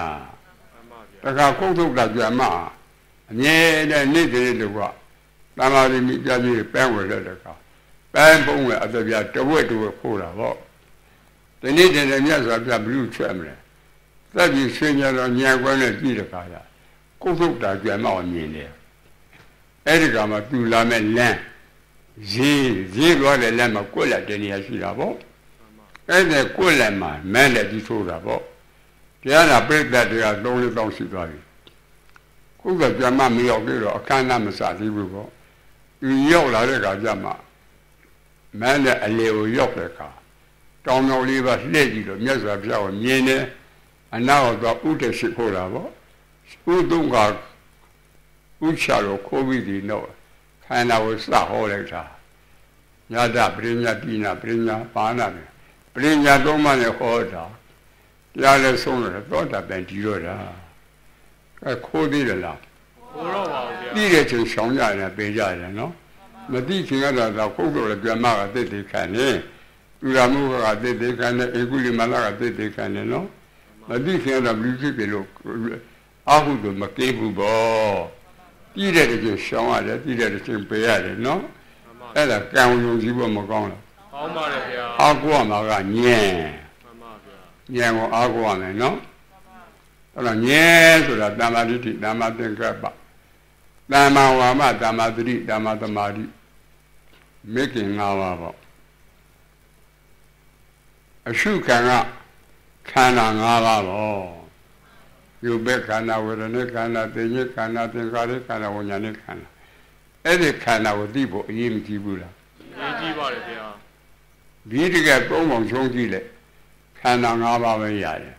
မှန်ပါဗျာတခါခုတ်ထုတ်တာကြမအမြဲတမ်းနေ့တည်းလို့ကတမာရီမိပြပြပန်းဝယ်တဲ့တခါပန်းပုံးဝယ်အတပြတဝက်ခိုးတာပေါ့ဒီနေ့တည်းမြတ်စွာဘုရားဘလူချွဲမလဲသက်ပြီးဆွေးကြတော့ညံကွန်းနဲ့ကြည့်တခါရခုတ်ထုတ်တာကြမမြင်တယ်အဲ့ဒီကမှသူလာမဲ့လမ်းရေးသွားတဲ့လမ်းမှာကွက်လက်တဲ့နေရာရှိတာပေါ့အဲ့ဒီကွက်လက်မှာမန်းလက်ကြီးထိုးတာပေါ့တရားနာပြိဿတွေက3-4တောင်းရှိသွားပြီခုကကြမမရောက်ပြီးတော့အခမ်းအနားမစသေးဘူးပေါ့သူရောက်လာတဲ့အခါကျမှမန်းလက်အလေကိုရောက်တဲ့အခါတောင်မြောင်လေးပါလှည့်ကြည့်တော့မြတ်စွာဘုရားကိုမြင်တယ်အနာတော့ဥဒ္ဒရှိခိုးတာပေါ့ဥဒ္ဒုံကဥချာတော့ခိုးပြီးဒီတော့ခန္ဓာကိုစဟောလိုက်တာညတပရိညာတိနာပရိညာပါဏနဲ့ပရိညာသုံးပါးနဲ့ဟောတာတရားလည်းဆုံးတယ်သောတာပန်ဒီတော့တာခိုးသေးတယ်လားခိုးတော့ပါဘူးဗျာပြီးတဲ့ချိန်ရှောင်ကြတယ်ပေးကြတယ်နော်မသိခင်ကတော့ခုတ်တော့လည်းပြန်မကသိသိခံနေသူရမှုကသိသိခံနေဧကုလိမလာကသိသိခံနေနော်မသိခင်ကတော့လူဖြစ်ပြီလို့အာဟုတို့မကေးဘူးပေါ့ပြည်တဲ့တည်းရှောင်းရတယ်ပြည်တဲ့တည်းပေးရတယ်နော်အဲ့ဒါကံယုံကြည်ဖို့မကောင်းလားကောင်းပါလေဗျာအာကိုရမှာကညံမှန်ပါဗျာညံကိုအာကိုရမယ်နော်အဲ့တော့ညံဆိုတာတမ္မာဒိဋ္ဌိတမ္မာသင်္ကပ္ပတမ္မာဝါမတမ္မာသတိတမ္မာသမာဓိ making our a shoe cannot you bet cana with a neck cana, the neck cana, the carry cana, when your neck cana. Any cana with deep in Tibula. Did you get Bomon Chongile? Cana Nava Yale.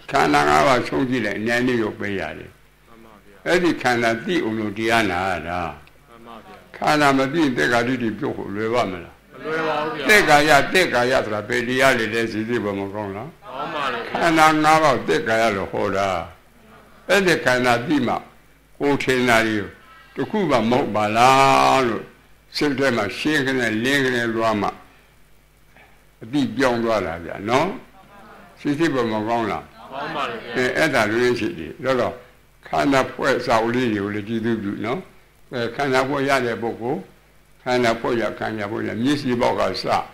Cana Nava Chongile, Nanny Yopayale. Eddie cana di uno Diana. Cana Madin, take a little bit of Levamela. Take a yatra, Pediali, let's see Bomona. Cana Nava, take a yellow holder. Eddie cana dima, Otenario, to Cuba Mobala, September, shaking and linking and drama. Deep young brother, no? She's even Mogona. And that really, Lolo. Kind of poets are really do, no? Kind of boy at the book, kind of boy, kind of boy, Missy Bogasa,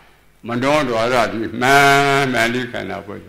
Madonna, Arati, man, you kind of boy.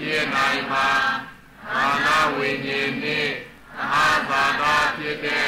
Vietnam, Anna Winnie, Ahazada Piede,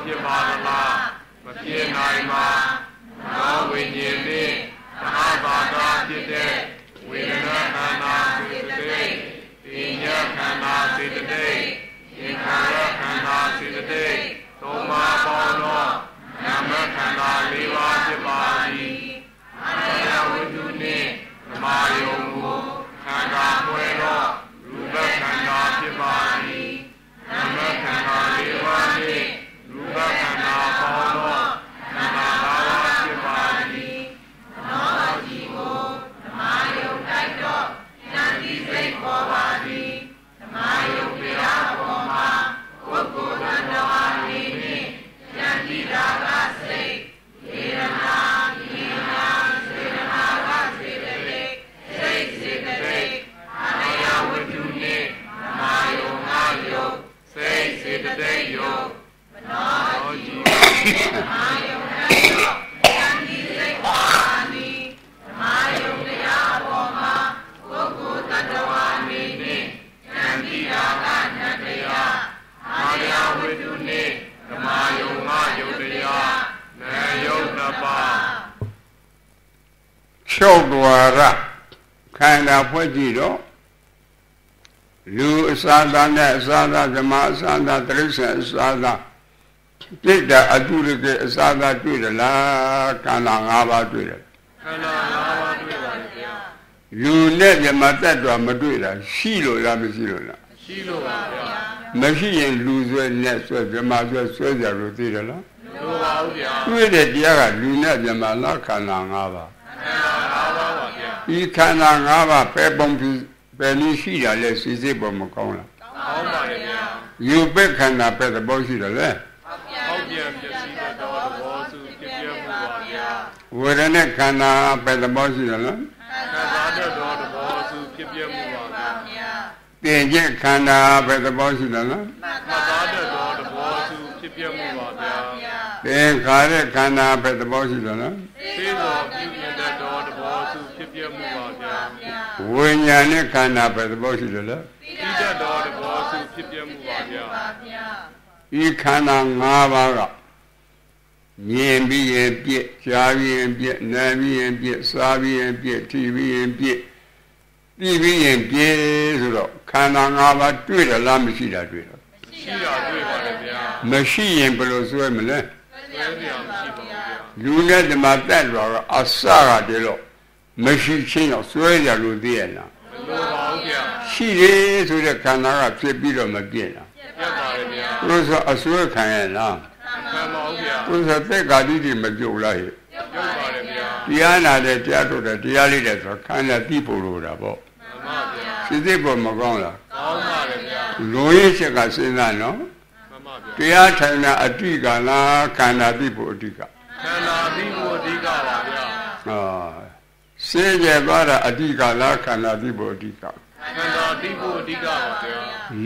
ဖြစ်ပါလားမဖြစ်နိုင်ပါနောဝိညာဉ်နှင့်သဟဘာသာဖြစ်တဲ့ဝေဒနာခန္ဓာစေတသိက်ပညာခန္ဓာစေတသိက်သင်္ခါရခန္ဓာစေတသိက်သုံးပါးပေါင်းသောနာမခန္ဓာ၄ပါးဖြစ်ပါသည်အတ္တဝိတုနှင့်ဓမ္မယုံကိုခန္ဓာပွဲသောရူပခန္ဓာဖြစ်ပါသည်နာမခန္ဓာ၄ပါးနှင့်ရူပခန္ဓာပေါင်းသောခန္ဓာ၅ပါးဖြစ်ပါသည်နောတိကိုဓမ္မယုံတိုက်တော့ဉာဏ်ဒီစိတ်ပေါ်ပါသည်ဓမ္မယုံတရားပေါ်မှာပုဂ္ဂိုလ်တ attva နေနှင့်ဉာဏ်ဒီတာကစိတ်ဝေဒနာဉာဏ်စေတနာကစေတသိက်စိတ်စေတသိက်အာရဝတ္ထုနှင့်ဓမ္မယုံငါယုံစိတ်စေတသိက်ယုံမနောတိဓမ္မယုံတိုက်တော့ဉာဏ်ဒီစိတ်ပေါ်ပါသည်ဓမ္မယုံတရားပေါ်မှာပုဂ္ဂိုလ်တ attva နေနှင့်ဉာဏ်ဒီတာကဉာဏ်တရားအာရဝတ္ထုနှင့်ဓမ္မယုံငါယုံတရားနာယုံနှစ်ပါးချုပ်တော်ရခန္ဓာဖွဲ့ကြည့်တော့လူအစာသားနဲ့အစာသားဓမ္မအစာသားတိရစ္ဆာန်အစာသားတိတ္တအတုရကေအစာသားတွေ့တယ်လားခန္ဓာ၅ပါးတွေ့တယ်ခန္ဓာ၅ပါးတွေ့ပါဗျာလူနဲ့ဓမ္မတ attva မတွေ့တာရှိလို့လားမရှိလို့လားရှိလို့ပါဗျာမရှိရင်လူဆွဲနဲ့ဆွဲဓမ္မဆွဲကြလို့သိတယ်လားလို့ပါဦးဗျာတွေ့တဲ့တရားကလူနဲ့ဓမ္မလားခန္ဓာ၅ပါးခန္ဓာ၅ပါးပါဗျာဒီခန္ဓာ၅ပါးပဲပုံပြီးပဲနည်းရှိတာလဲစိစိတ်ပေါ်မကောင်းလားကောင်းပါလေဗျာယူပဲခန္ဓာပဲသဘောရှိတယ်လေဟုတ်ပြန်ပြည့်စည်တဲ့တော်သဘောစုဖြစ်ပြမှုပါဗျာဝေဒနာခန္ဓာပဲသဘောရှိတယ်လားခံစားတဲ့တော်သဘောစုဖြစ်ပြမှုပါဗျာသင်ကျက်ခန္ဓာပဲသဘောရှိတယ်လားခံစားတဲ့တော်သဘောစုဖြစ်ပြမှုပါဗျာသင်္ခါရခန္ဓာပဲသဘောရှိတယ်လားသိတော်ပြုမြင်တဲ့တော်သဘောစုဖြစ်ပြမှုပါဗျာဝိညာဉ်နဲ့ခန္ဓာပဲသဘောရှိတယ်လားသိတဲ့တော်သဘောစုဖြစ်ပြမှုပါဗျာဒီခန္ဓာ၅ပါးကမြင်ပြီးရင်ပြည့်ကြားပြီးရင်ပြည့်နားပြီးရင်ပြည့်စားပြီးရင်ပြည့်ထိပြီးရင်ပြည့်သိပြီးရင်ပြည့်ဆိုတော့ခန္ဓာ၅ပါးတွေ့တယ်လားမရှိတာတွေ့တယ်ရှိတာတွေ့ပါလေဗျာမရှိရင်ဘယ်လိုဆွဲမလဲဆွဲပြအောင်ရှိပါဗျာလူနဲ့ဓမ္မတ attva ကအစကတည်းကမရှိချင်းတော့ဆွဲကြလို့သိရလားမလိုပါဘူးဗျာရှိတယ်ဆိုတဲ့ခန္ဓာကဖြစ်ပြီးတော့မပြည့်လားပြတ်ပါလေဗျာဘုရားအဆွဲခံရလားခံပါဦးဗျာဘုရားသက်္ကာတိတိမပြုတ်လားဟဲ့ပြုတ်ပါလေဗျာတရားနာတဲ့တရားထုတ်တဲ့တရားလေးတဲ့ဆိုခန္ဓာသိဖို့လိုတာပေါ့မှန်ပါဗျာစိစိတ်ပေါ်မကောင်းလားကောင်းပါလေဗျာလုံရချက်ကစဉ်းစားနော်မှန်ပါဗျာတရားထိုင်တာအတိကလားခန္ဓာသိဖို့အတိကခန္ဓာသိဖို့အတိကပါဗျာစေကြသွားတာအတိကလားခန္ဓာသိဖို့အတိကခန္ဓာသိဖို့အတိကပါဗျာ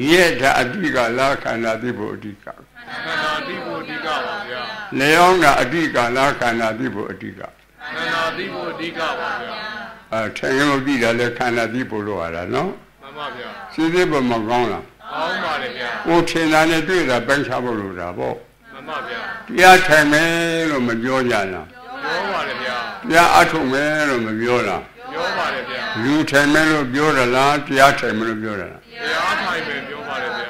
ရဲ့တာအတိကလားခန္ဓာသိဖို့အတိကခန္ဓာသိဖို့အတိကပါဗျာလျောင်းတာအတိကလားခန္ဓာသိဖို့အတိကခန္ဓာသိဖို့အတိကပါဗျာထိုင်ရုံသိတာလဲခန္ဓာသိဖို့လို့ရတာနော်မှန်ပါဗျာစိစိတ်ပေါ်မကောင်းလားကောင်းပါလေဗျာကိုထင်တာနဲ့တွေ့တာပိုင်းခြားဖို့လို့တာပေါ့မှန်ပါဗျာတရားထိုင်မယ်လို့မပြောကြလားပြောပါလေဗျာတရားအထုတ်မယ်လို့မပြောလားပြောပါလေဗျာလူထိုင်မယ်လို့ပြောရလားတရားထိုင်မယ်လို့ပြောရလားတရားထိုင်မယ်ပြောပါလေဗျာ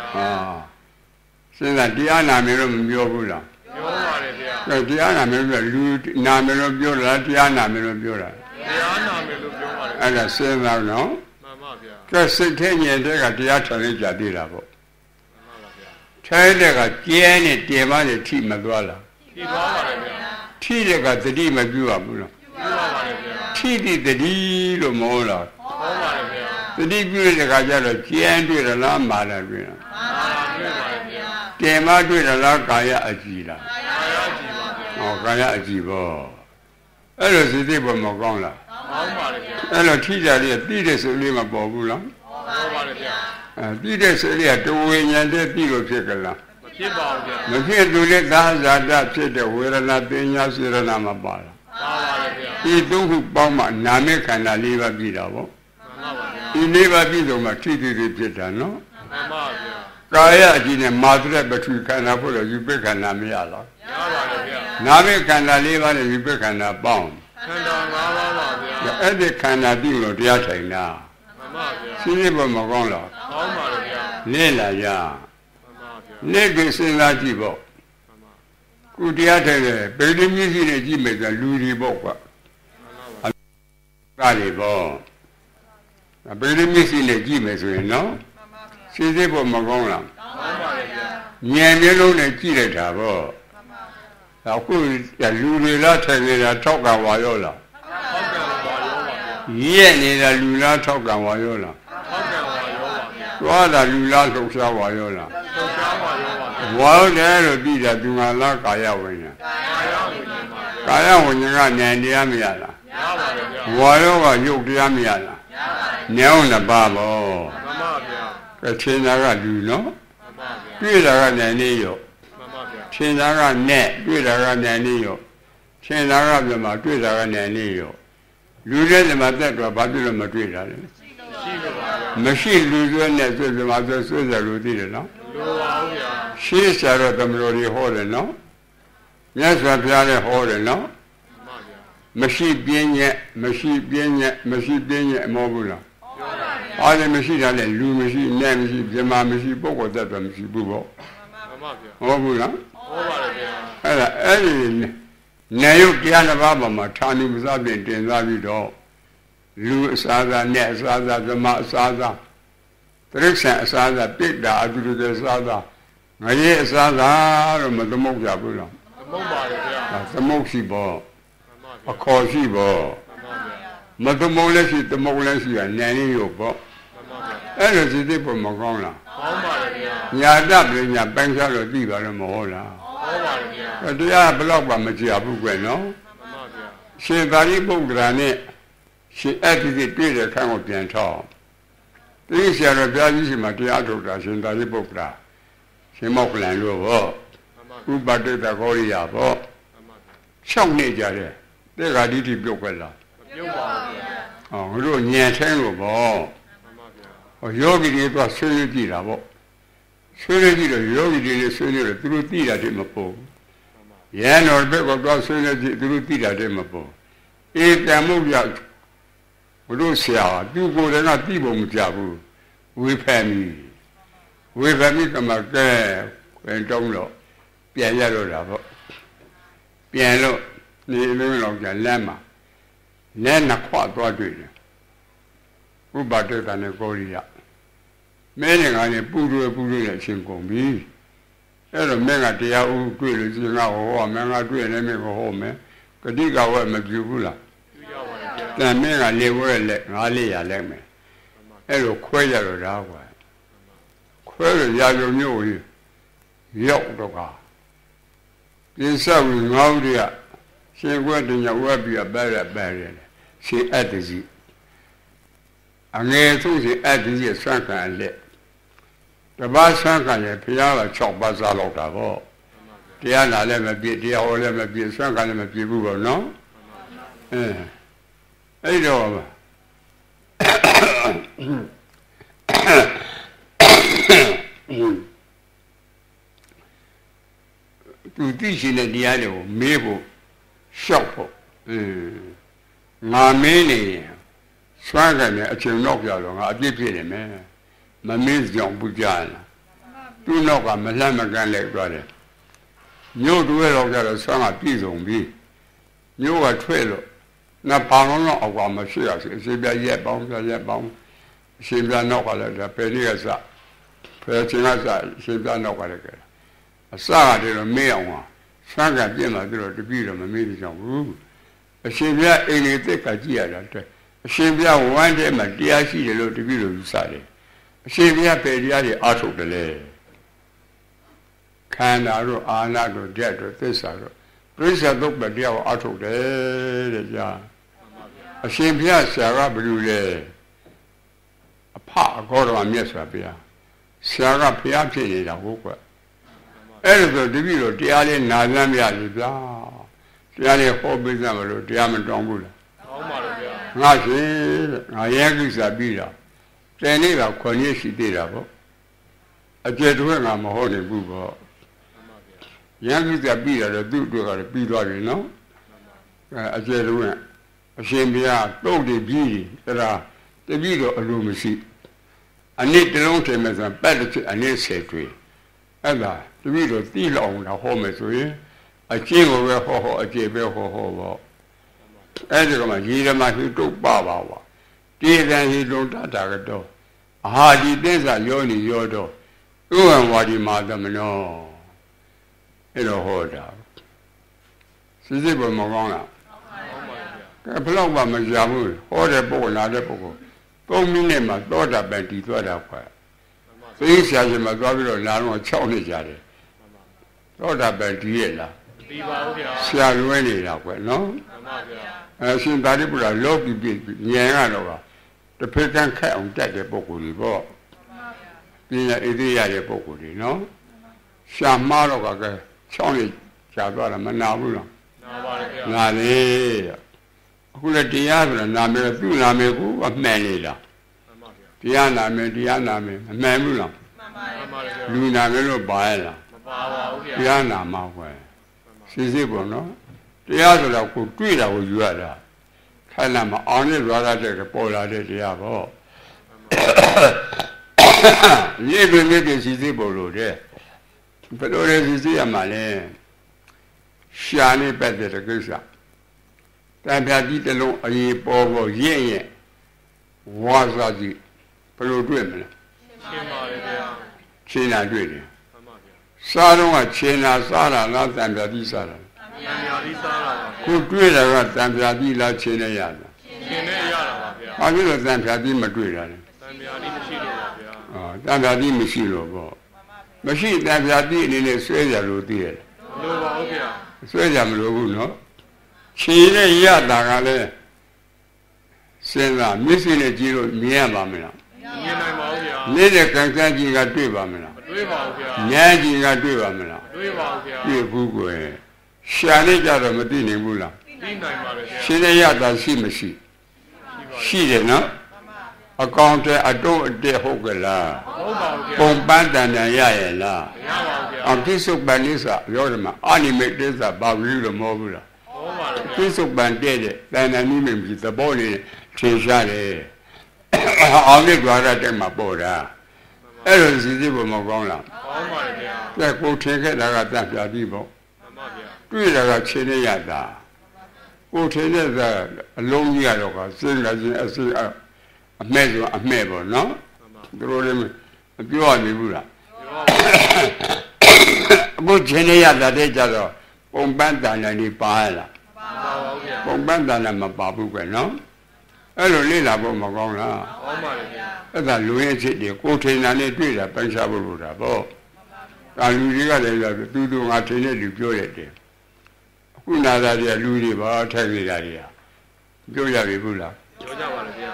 စဉ်းစားတရားနာမယ်လို့မပြောဘူးလားပြောပါလေဗျာတရားနာမယ်လို့လူနာမယ်လို့ပြောလားတရားနာမယ်လို့ပြောတာတရားနာမယ်လို့ပြောပါလေအဲ့ဒါစဉ်းစားနော်မှန်ပါဗျာကဲစိတ်ထဲညင်တဲ့ကတရားထိုင်နေကြသေးတာပေါ့မှန်ပါဗျာထိုင်တဲ့ကကျဲနဲ့တေမနဲ့ထိမသွားလားထိသွားပါလေဗျာထိတဲ့ကသတိမပြုရဘူးလားပြုပါပါလေဗျာထိတိသတိလို့မဟုတ်လားဟုတ်ပါလေဗျာသတိပြုတဲ့ခါကျတော့ကျဲတွေ့ရလားမာလာတွေ့လားမာလာတွေ့ပါလေဗျာတေမတွေ့ရလားကာယအကြည်လားကာယအကြည်ပါဗျာကာယအကြည်ပေါ့အဲ့လိုစိတ်တွေပေါ်မကောင်းလားကောင်းပါလေဗျာအဲ့လိုထိကြလေးပြီးတဲ့စိတ်လေးမပေါ်ဘူးလားပေါ်ပါလေဗျာပြီးတဲ့စိတ်လေးကတဝိညာဉ်တည်းပြီးလို့ဖြစ်ကြလားမဖြစ်ပါဘူးဗျာမဖြစ်သူလည်းသာဇာတဖြစ်တဲ့ဝေဒနာပညာစေရနာမပါလားပါပါလေဗျာဒီသုံးခုပေါင်းမှနာမခန္ဓာ၄ပါးပြည်တာပေါ့မှန်ပါဗျာဒီ၄ပါးပြည်ဆုံးမှထိတိတွေဖြစ်တာနော်မှန်ပါဗျာ Kaya jine madre batu kana pura yupe kana miyala. Name kana leva le yupe kana bang. Ede kana dilo dia china. Sini bo magong la. Ne la ya. Ne ke sin la ji bo. Ku dia chai pe de mi si ne ji me sa lu ri bo kwa. Ka le bo. Pe de mi si ne ji me so yin no. Sini bo magong la. Nyan mi lo ne ji le ta bo. Aku ya lu ri la chai ne la chok ka wa yo la. Ye ne la lu la chok ka wa yo la. Wa la lu la chok sa wa yo la. Wa le lo bi da tu nga la kaya wen ya. Kaya wen nga nyan dia mi ya la. Wa yo ga yuk dia mi ya la. Nyao na ba bo. Ka chin na ga lu no. Twi la ga nyan ni yo. Chin na ga ne, twi la ga nyan ni yo. Chin na ga bya ma twi la ga nyan ni yo. Lu le ma tat to ba tu lo ma twi la le.မရှိလူစွဲနဲ့ဆိုပြမှာဆိုစွဲကြလို့သိတယ်နော်ရှင်းဆရာတော်သမလို့တွေဟောတယ်နော်မြတ်စွာဘုရားလည်းဟောတယ်နော်မရှိပြင်းညက်မရှိပြင်းညက်မရှိပြင်းညက်မဟုတ်ဘူးလားအားလည်းမရှိတာလည်းလူမရှိနဲ့မရှိပြမမရှိပုဂ္ဂိုလ်တ attva မရှိဘူးပေါ့ဟုတ်ဘူးလားဟုတ်ပါတယ်ဗျာအဲ့ဒီနေရုပ်တရားတစ်ပါးပေါ်မှာဌာနုပစာပြင်တင်စားပြီးတော့လူအစားအစာနဲ့အစားအစာဓမ္မအစားအစာတိရစ္ဆာန်အစားအစာပြိတ္တာအတူတူအစားအစာငရေအစားအစာတော့မသမုတ်ကြဘူးလားသမုတ်ပါလေဗျာသမုတ်ရှိပေါ့အခေါ်ရှိပေါ့မသမုတ်လည်းရှိသမုတ်လည်းရှိရနိုင်ရရောပေါ့အဲ့လိုစိတ်တွေပေါ်မကောင်းလားကောင်းပါလေဗျာညာတပညာပိုင်းခြားလို့သိပါလို့မဟုတ်လားဟုတ်ပါလေဗျာတရားဘလောက်ပါမကြဘူးကွယ်နော်မှန်ပါဗျာရှင်သာရိပုတ္တရာနဲ့ရှင်အဲ့ဒီတွေ့တဲ့ခန်းကိုပြန်ထောက်တိဆရာတော်ဘုရားကြီးရှိမှတရားထုတ်တာရှင်သာရိပုတ္တရာရှင်မောက္ကလန်လို့ဟောဥပတိတ္တဂေါရိယပေါ့6နှစ်ကြတဲ့တဲ့ဃာတိတိပြုတ်ခွက်လားပြုတ်ပါဘူးဟောတို့ညံထဲလို့ပေါ့ဟောယောဂီတွေကဆွေးနွေးကြည့်တာပေါ့ဆွေးနွေးကြည့်တော့ယောဂီတွေလည်းဆွေးနွေးတော့သူတို့သိတာတည်းမပေါ်ရန်တော်ဘက်ကတော့ဆွေးနွေးကြည့်သူတို့သိတာတည်းမပေါ်အေးတန်မှုပြဘုလို့ဆရာသူကိုယ်တိုင်ကသိဖို့မကြဘူးဝေဖန်ပြီးကမှကဲဝင်တုံးတော့ပြန်ရတော့တာပေါ့ပြန်လို့နေလုံးလောက်ကြလမ်းမှာလက်နှစ်ခွသွားတွေ့တယ်ဥပဒေတန်နဲ့ကိုရိယမင်းနဲ့ကနေပူရွယ်နဲ့အရှင်ကုန်ပြီအဲ့တော့မင်းကတရားဥတွေ့လို့ရှင်ကဟောမင်းကတွေ့နေမင်းကိုဟောမယ်ဂတိကဝဲမပြူဘူးလားတန်မင်းကလေဝဲလက်900လက်မယ်အဲ့လိုခွဲရတော့တာကွာခွဲရရာဇုံမျိုးကြီးရောက်တော့ကပြင်ဆက်ဝင်ငေါ့တွေကရှင်ခွဲတင်ရဝဲပြီးပဲရတယ်ရှင်အတ္တကြီးအငယ်ဆုံးရှင်အတ္တကြီးဆွမ်းခံလက်တပါးဆွမ်းခံရဖျားက6ပါးစားလောက်တာပေါ့တရားနာလည်းမပြည့်တရားဟောလည်းမပြည့်ဆွမ်းခံလည်းမပြည့်ဘူးပေါ့နော်အဲ့တော့သူသိရှိတဲ့တရားတွေကိုမေးဖို့ရှောက်ဖို့ငါမင်းနေစွမ်းကန်တဲ့အချိန်တော့ကြတော့ငါအပြစ်ဖြစ်နေမယ်မမင်းကြောင့်ပူကြလားသူ့နောက်ကမလှမ်းမကန်းလိုက်သွားတယ်မြို့တွေတော့ကြတော့စွမ်းကပြည့်စုံပြီမြို့ကထွက်လို့那旁人我话没事啊，随便一帮随便弄过来的，别那个啥，别这个啥，随便弄过来个，啥这个没有啊，啥个变嘛这个这比了嘛没得讲不，随便一年这个几了对，随便玩的嘛第二期的了这比了啥的，随便别的的二手的嘞，看那种啊那种这种这啥种。对啥都不掉二手的人家，先别下个不留嘞，怕搞到面上边，下个不要便宜了，我管。哎，这这比如家里拿咱们家里边，家里好比咱们了，家们装不了。我是我也给啥比了，在那个关键是对了不？ ကျေတွဲငါမဟုတ်နေဘူးပေါ့ရန်ကြီးကပြီးရတယ်သူ့အတွက်ကလည်းပြီးသွားပြီနော်အကျေတွဲအရှင်ဘုရားတုတ်တွေပြီးအဲ့ဒါတပည့်တော်အလိုမရှိအနည်းတလုံးထင်မယ်ဆိုရင်ပတ်တစ်အနည်း10တွေ့အဲ့ဒါတပည့်တော်သိလောက်အောင်ဟောမယ်ဆိုရင်အကျင့်ကိုပဲဟောအကျေပဲဟောပေါ့အဲ့ဒီကမှရေဓမ္မဟိတုပပါဝါတေတံဟိတုတတာကတော့အာဟာဒီသစ္စာယောနိယောတော့ဥဝံဝါဒီမာသမနောအဲ့တော့ဟောတာစစ်ပေါ်မကောင်းလားဘယ်လောက်မှမကြဘူးဟောတဲ့ပုဂ္ဂိုလ်လာတဲ့ပုဂ္ဂိုလ်3မိနစ်မှာသောတာပန်တည်သွားတာခွာသိဆရာရှင်မှာသွားပြီးတော့လာတော့6နှစ်ကြာတယ်သောတာပန်တည်ရလားတည်ပါဦးဗျာဆရာလွဲနေတာခွနော်မှန်ပါဗျာရှင်သာရိပုတ္တရာလောကီပြဉာဏ်ကတော့တစ်ဖက်ကခက်အောင်တက်တဲ့ပုဂ္ဂိုလ်ကြီးပေါ့ပညာဣတိရတဲ့ပုဂ္ဂိုလ်ကြီးနော်ရှားမားတော့က6နှစ်ကြာသွားတာမနာဘူးလားနာပါဗျာနာလေအခုလည်းတရားဆိုတာနာမည်သူ့နာမည်ကိုအမှန်နေတာမှန်ပါဗျာတရားနာမည်အမှန်ဘူးလားမှန်ပါဗျာလူနာမည်လို့ပါရလားမပါပါဘူးဗျာတရားနာမှာခွဲစစ်ပေါ့နော်တရားဆိုတာကိုတွေ့တာကိုယူရတာခိုင်လာမအောင်နဲ့ရွာရတဲ့ပေါ်လာတဲ့တရားပေါ့ရေပင်စစ်ပေါ်လို့တဲ့ဘယ်လိုလဲစစ်ရမှာလဲရှာနေပတ်တဲ့ကိစ္စတန်ပြာကြီးတလုံးအရေးပေါ်ရဲ့ဝါစာကြီးဘယ်လိုတွေ့မလဲရှင်းပါလေဗျာရှင်းတာတွေ့တယ်မှန်ပါဗျာစားတော့ကရှင်းတာစားတာလားတန်ပြာကြီးစားတာတန်ပြာကြီးစားတာပါကိုတွေ့တာကတန်ပြာကြီးလားရှင်းနေရတာရှင်းနေရတာပါဗျာဘာဖြစ်လို့တန်ပြာကြီးမတွေ့တာလဲတန်ပြာကြီးမရှိလို့ပါဗျာတန်ပြာကြီးမရှိလို့ပေါ့မရှိတန်ပြာကြီးအနေနဲ့ဆွဲကြလို့သိရတယ်မလို့ပါဘူးဗျာဆွဲကြမလို့ဘူးနော်ခြေနဲ့ရတာကလည်းစဉ်းစားမျက်စိနဲ့ကြည့်လို့မြင်ရပါမလားမြင်နိုင်ပါဘူးဗျာနေတဲ့ကံကံကြီးကတွေ့ပါမလားမတွေ့ပါဘူးဗျာဉာဏ်ကြီးကတွေ့ပါမလားမတွေ့ပါဘူးဗျာတွေ့ဘူးကွယ်ရှာနေကြတော့မသိနိုင်ဘူးလားသိနိုင်ပါလေဗျာရှင်းရရတာရှိမရှိရှိတယ်နော်အကောင်တဲ့အတွတ်အတက်ဟုတ်ကလားဟုတ်ပါဘူးဗျာပုံပန်းတန်တန်ရရဲ့လားမရပါဘူးဗျာအပိစုပန်လိစာပြောတယ်မှာအာနိမိတ်လိစာဘာလို့လို့မဟုတ်ဘူးလားပိစုပန်တဲ့တန်တန်နိမိတ်ပြီးသဘောလေးထင်ရှားတယ်အောင်နဲ့ကြွားရတဲ့မှာပေါ်တာအဲ့လိုစီပေါ်မကောင်းလားကောင်းပါလေဗျာတဲ့ကိုထင်ခဲ့တာကတန်ပြပြီးပေါ့မှန်ပါဗျာတွေ့တာကချင်းနေရတာကိုထင်တဲ့အလုံးကြီးကတော့ကစဉ်းစားခြင်းအစစ်အမဲ့ဆိုအမဲ့ပေါ့နော်သူတို့လည်းမပြောရဘူးလားအခုချင်းနေရတာတဲ့ကြတော့ပုံပန်းတန်တယ်ဒီပါလားမပါပါဘူးဗျာပုံပန်းတန်တယ်မပါဘူးကွနော်အဲ့လိုလေ့လာဖို့မကောင်းလားကောင်းပါလေဗျာအဲ့ဒါလူရဲ့ဖြစ်တယ်ကိုထင်တာနဲ့တွေ့တာပိုင်းခြားဖို့လို့တာပေါ့ဒါလူတွေကလည်းသူငါထင်တဲ့လူပြောရတယ်အခုနာတာတွေကလူတွေပါထိုက်နေတာတွေကပြောရပြီဘူးလားပြောကြပါလေဗျာ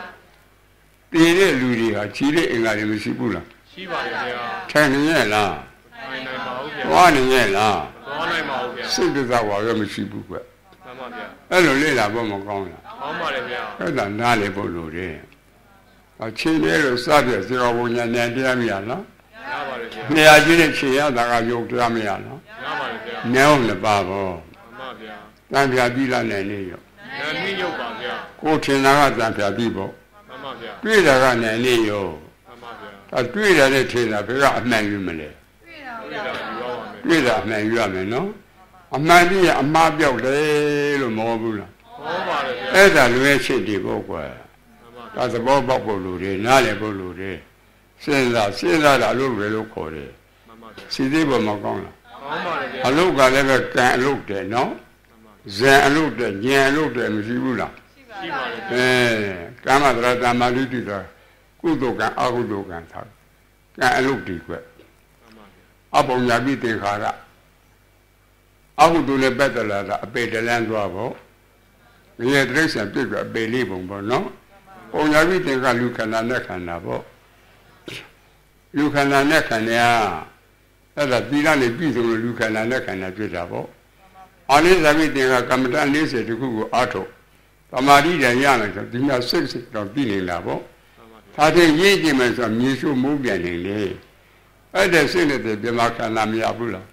တည်တဲ့လူတွေဟာခြေတဲ့အင်္ဂါတွေမရှိဘူးလားရှိပါရဲ့ဗျာထိုင်နေရလားထိုင်နိုင်ပါဘူးဗျာသွားနေရလားသွားနိုင်ပါဘူးဗျာစိတ်တစားဝါရမရှိဘူးကွမှန်ပါဗျာအဲ့လိုလေ့လာဖို့မကောင်းလားကောင်းပါလေဗျာအဲ့ဒါနားလေဖို့လိုတယ်အချင်းလေးလို့စပြစေတော်ဘုံညာနဲ့တရားမရလားရပါလေဗျာနေရာကြီးနဲ့ခြေရတာကယုတ်တရားမရလားရပါလေဗျာနဲအောင်လည်းပါပေါ့မှန်ပါဗျာတန်ပြာပြီးလာနိုင်နေရောနိုင်နေရုပ်ပါဗျာကိုထင်တာကတန်ပြာပြီးပေါ့မှန်ပါဗျာတွေ့တာကနိုင်နေရောမှန်ပါဗျာဒါတွေ့တာနဲ့ထင်တာဘယ်ကအမှန်ယူမလဲတွေ့တာအမှန်ယူရမယ်နော်အမှန်ကြီးအမှားပြောက်တယ်လို့မဟုတ်ဘူးလားဟုတ်ပါလေဗျာအဲ့ဒါလွဲချစ်တယ်ပေါ့ကွာဒါသဘောပေါက်ဖို့လိုတယ်နားလည်ဖို့လိုတယ်စဉ်းစားတာအလုပ်တွေလို့ခေါ်တယ်မှန်ပါဗျာစီသေးပေါ်မကောင်းလားကောင်းပါလေဗျာအလုပ်ကလည်းပဲကံအလုပ်တယ်နော်ဇံအလုပ်တယ်ဉာဏ်အလုပ်တယ်မရှိဘူးလားရှိပါလေကာမတရတမာလိတိတော်ကုသိုလ်ကံအကုသိုလ်ကံထားကံအလုပ်တည်ကွအပုံညာပိသင်္ခါရအကုသိုလ်နဲ့ပတ်သက်လာတာအပေတလန်းသွားပေါ့ဒီရဲ့တိရစ္ဆာန်ပြည့်ပြအပေလေးပုံပေါ့နော်ပုံညာပိသင်္ခါလူခန္ဓာနဲ့ခန္ဓာပေါ့လူခန္ဓာနဲ့ခန္ဓာအဲ့ဒါသီလနဲ့ပြည့်စုံလို့လူခန္ဓာနဲ့ခန္ဓာပြည့်တာပေါ့အာနိသပိသင်္ခါကမ္မဋ္ဌာန်း40တခုကိုအားထုတ်သမာဓိဉာဏ်ရမယ်ဆိုဒီမှာစိတ်တော့ပြည့်နေတာပေါ့ဒါတည်းရေးကြည့်မယ်ဆိုမြေရှုမိုးပြန်နေလေ အဲ့ဒါစိတ်နဲ့ပြမခန္ဓာမရဘူးလား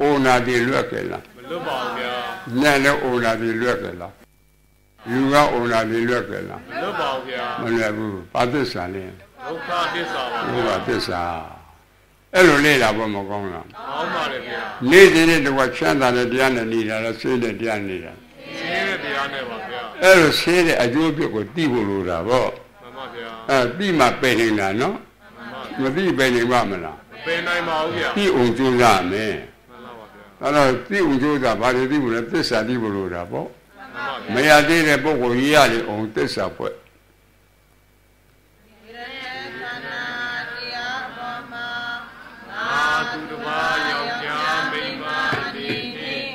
အိုနာတိလွတ်ကြလားမလွတ်ပါဘူးဗျာညံ့လည်းအိုနာတိလွတ်ကြလားလူကအိုနာတိလွတ်ကြလားမလွတ်ပါဘူးဗျာမလွတ်ဘူးဘာသစ္စာလဲဒုက္ခသစ္စာပါဒုက္ခသစ္စာအဲ့လိုလေ့လာဖို့မကောင်းလားကောင်းပါလေဗျာနေ့စဉ်နဲ့တော့ချမ်းသာတဲ့တရားနဲ့နေတာလားစိတ်နဲ့တရားနေတာစိတ်နဲ့တရားနဲ့ပါဗျာအဲ့လိုစိတ်တဲ့အကျိုးပြုကိုသိဖို့လိုတာပေါ့မှန်ပါဗျာသိမှပယ်နေတာနော်မသိပယ်နိုင်ပါမလားပယ်နိုင်ပါဘူးဗျာသိအောင်ကြိုးစားမယ်မှန်ပါပါဗျာအဲ့တော့သိအောင်ကြိုးစားဘာတွေသိဖို့လဲသစ္စာသိဖို့လိုတာပေါ့မရသေးတဲ့ပုဂ္ဂိုလ်ကြီးရလေအောင်သစ္စာဖွဲ့သူတစ်ပါးယောက်ျားမိန်းမဒီနေ့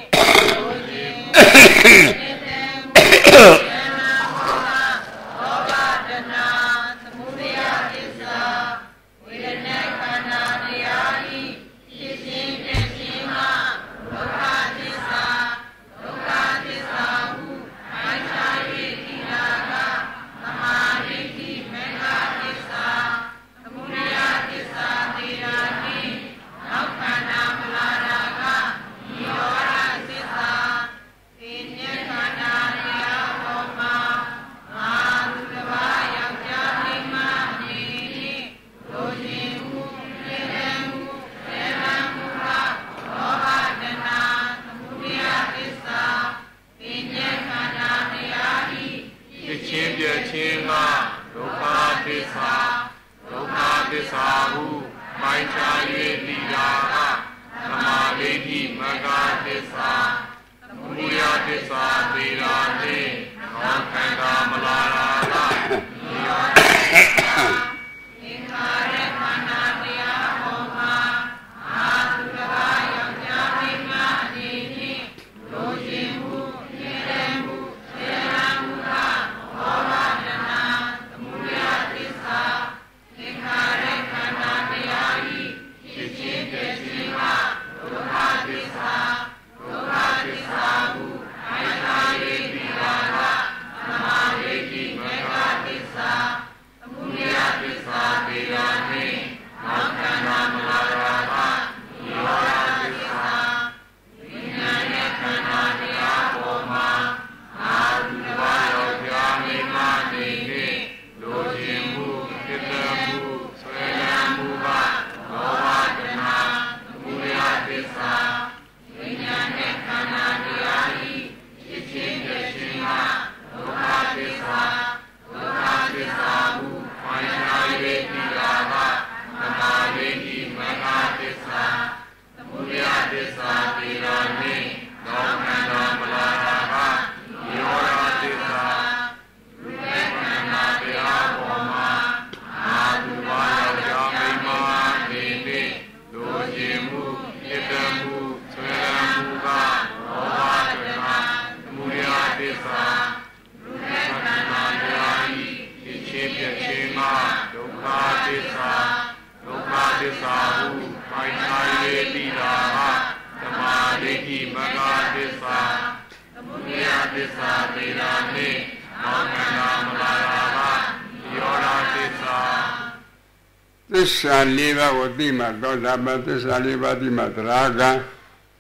သစ္စာလေးပါးကိုသိမှသောတာပန်သစ္စာလေးပါးသိမှသရဂံ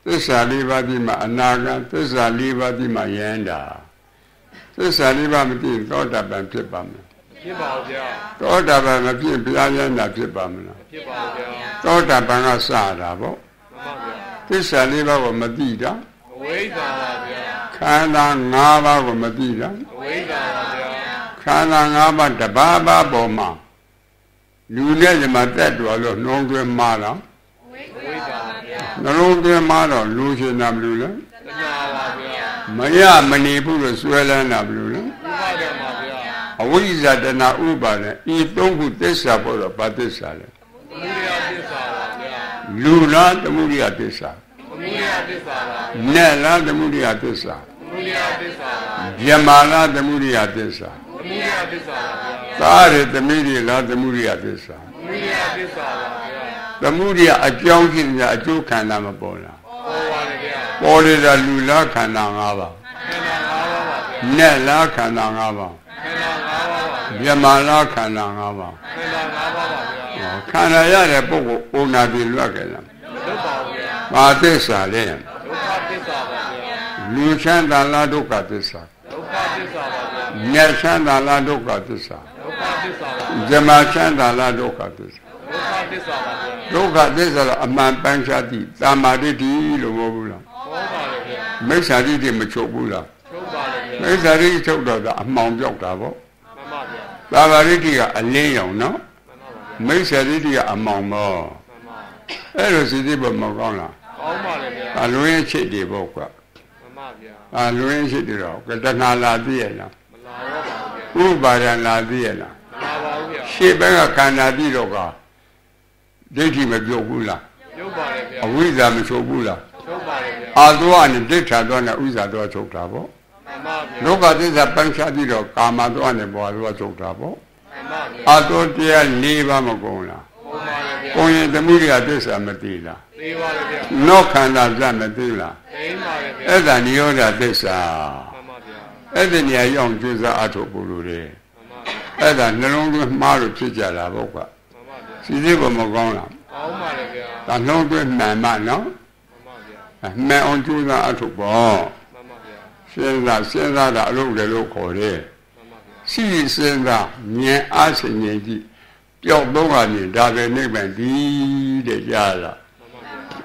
သစ္စာလေးပါးသိမှအနာဂံသစ္စာလေးပါးသိမှယန္တာသစ္စာလေးပါးမသိသောတာပန်ဖြစ်ပါမလားဖြစ်ပါဘူးဗျာသောတာပန်မဖြစ်ဘုရားယန္တာဖြစ်ပါမလားဖြစ်ပါဘူးဗျာသောတာပန်ကစတာပေါ့မှန်ပါဗျာသစ္စာလေးပါးကိုမသိတာအဝိဇ္ဇာပါဗျာခန္ဓာ၅ပါးကိုမသိတာအဝိဇ္ဇာပါဗျာခန္ဓာ၅ပါးတစ်ပါးပါးပေါ်မှာလူနဲ့ဒီမှာတက်တော်လို့နှောင်းသွင်းမှားလားဝိဇ္ဇာပါဗျာနှလုံးသွင်းမှားတော့လူရှင်နာမလို့လဲတဏှာပါဗျာမရမနေဘူးလို့ဆွဲလန်းတာဘလို့လဲဥပါဒပါဗျာအဝိဇ္ဇာတဏှာဥပါဒဤသုံးခုသစ္စာပေါ်တော့ဘာသစ္စာလဲသမုဒယသစ္စာပါဗျာလူလားသမုဒယသစ္စာသမုဒယသစ္စာပါနဲ့လားသမုဒယသစ္စာသမုဒယသစ္စာပါဗျမလားသမုဒယသစ္စာသမုဒယသစ္စာပါဗျာသာရသမီးတွေလားသမုဒယသစ္စာသမုဒယသစ္စာပါဗျာသမုဒယအကြောင်းဖြစ်တဲ့အကျိုးခန္ဓာမပေါ်လားပေါ်ပါတယ်ဗျာပေါ်ရတာလူလားခန္ဓာ၅ပါးခန္ဓာ၅ပါးပါဗျာနဲ့လားခန္ဓာ၅ပါးခန္ဓာ၅ပါးပါဗျာမြမလားခန္ဓာ၅ပါးခန္ဓာ၅ပါးပါဗျာ ခန္ဓာရတဲ့ပုဂ္ဂိုလ်ဩနာတိလွတ်ခဲ့လားမလွတ်ပါဘူးဗျာဘာသစ္စာလဲဒုက္ခသစ္စာပါဗျာလူချမ်းသာလားဒုက္ခသစ္စာဒုက္ခသစ္စာပါဗျာမြတ်ချမ်းသာလားဒုက္ခသစ္စာဒုက္ခသစ္စာပါဇမချမ်းသာလားဒုက္ခသစ္စာဒုက္ခသစ္စာပါဗျာဒုက္ခသစ္စာအမှန်ပန်းချတိသာမာဒိဋ္ဌိလို့ပြောဘူးလားဟုတ်ပါတယ်ဗျာမိစ္ဆာဒိဋ္ဌိမချုပ်ဘူးလားချုပ်ပါတယ်ဗျာမိစ္ဆာဒိဋ္ဌိချုပ်တော့အမှောင်ပြောက်တာပေါ့မှန်ပါဗျာသာမာဒိဋ္ဌိကအလင်းရောင်နော်မိစ္ဆာဒိဋ္ဌိကအမှောင်ပေါ့အဲ့လိုစီသေးပေါ်မကောင်းလားကောင်းပါလေဗျာအလွင်းချစ်တွေပေါ့ကွာမှန်ပါဗျာအလွင်းချစ်တွေတော့ကတဏှာလာသိရလားမလာတော့ပါဘူးဗျာဥပါဒံလာသိရလားမလာပါဘူးဗျာရှေ့ဘက်ကခန္ဓာပြီးတော့ကဒိဋ္ဌိမပြုတ်ဘူးလားပြုတ်ပါလေဗျာအဝိဇ္ဇာမချုပ်ဘူးလားချုပ်ပါလေဗျာအာသောနဲ့ဒိဋ္ဌာသောနဲ့ဥစ္စာသောချုပ်တာပေါ့မှန်ပါဗျာဒုက္ခသစ္စာပန်းချပြီးတော့ကာမသောနဲ့ဘောသောချုပ်တာပေါ့မှန်ပါဗျာအာသောတရား၄ပါးမကုန်လားကုန်ပါလေဗျာကုန်ရင်သမုဒိယသစ္စာမသိလားသိပါလေဗျာနောခန္ဓာဇတ်မသိလားသိပါလေဗျာအဲ့ဒါနိရောဓသစ္စာမှန်ပါဗျာအဲ့ဒီနေရာရောက်ကျိုးစားအထုတ်ဖို့လိုတယ်မှန်ပါဗျာအဲ့ဒါနှလုံးသွင်းမှားလို့ဖြစ်ကြတာပေါ့ကွာမှန်ပါဗျာစီသေးပေါ်မကောင်းလားကောင်းပါလေဗျာဒါနှလုံးသွင်းမှန်မှနော်မှန်ပါဗျာမှန်အောင်ကျိုးစားအထုတ်ပေါ့မှန်ပါဗျာစဉ်းစားတာအလုပ်တယ်လို့ခေါ်တယ်မှန်ပါဗျာစီစဉ်းစားဉာဏ်အားဆင်ဉာဏ်ကြည့်ပျောက်တော့ကနေဒါပဲနိဗ္ဗာန်ဒီတဲ့ကြားလား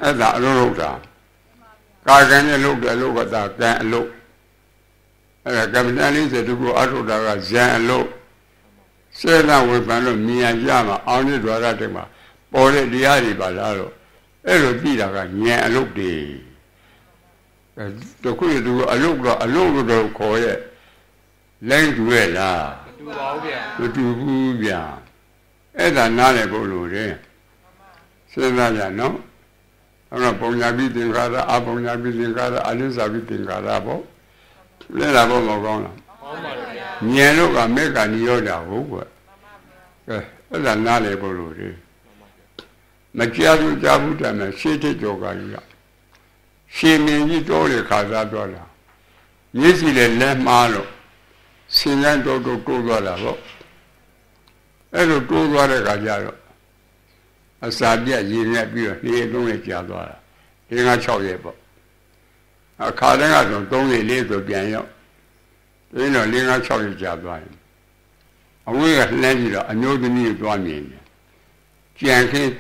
အဲ့ဒါအလုပ်လုပ်တာကာကံနဲ့လုပ်တယ်လို့ကတာကံအလုပ်အဲ့ဒါကမ္မဋ္ဌာန်း40ခုအထုတ်တာကဇံအလုပ်စေတဝိပ္ပံလို့မြင်ရမှာအောင်းရဒွါရတိတ်မှာပေါ်တဲ့တရားတွေပါလားတော့အဲ့လိုသိတာကဉာဏ်အလုပ်တွေတခုတည်းအလုပ်တော့ခေါ်ရဲ့လိုင်းတူရဲ့လားမတူပါဘူးဗျာမတူဘူးဗျာအဲ့ဒါနားလည်ဖို့လိုတယ်စဉ်းစားကြနော်အဲ့တော့ပုံညာပြီးသင်္ခါရအပုံညာပြီးသင်္ခါရအနိစ္စပြီးသင်္ခါရပေါ့လဲလာဖို့မကောင်းလားကောင်းပါလေဗျာဉာဏ်တို့ကမေကနိရောဓဟုတ်ကွကဲအဲ့ဒါနားလည်ဖို့လိုတယ်မကြားဘူးကြားဘူးတည်းနဲ့ရှေ့ထကြောကကြီးကရှင်မင်းကြီးတော်လေခါစားတော့လားမျက်စိလည်းလက်မှားလို့ဆင်းရဲတော့တိုးသွားတာပေါ့အဲ့လိုတိုးသွားတဲ့ခါကျတော့အစာပြတ်ရည်နဲ့ပြီးတော့နေ့လုံးနဲ့ကြာသွားတာဒီက6ရက်ပေါ့အခါတိုင်းကတော့3ရက်4ဆိုပြန်ရောက်ဒီတော့5 6ရက်ကြာသွားရင်အဝိကလှမ်းကြည့်တော့အမျိုးသမီးကိုသွားမြင်တယ်ကြံခင်း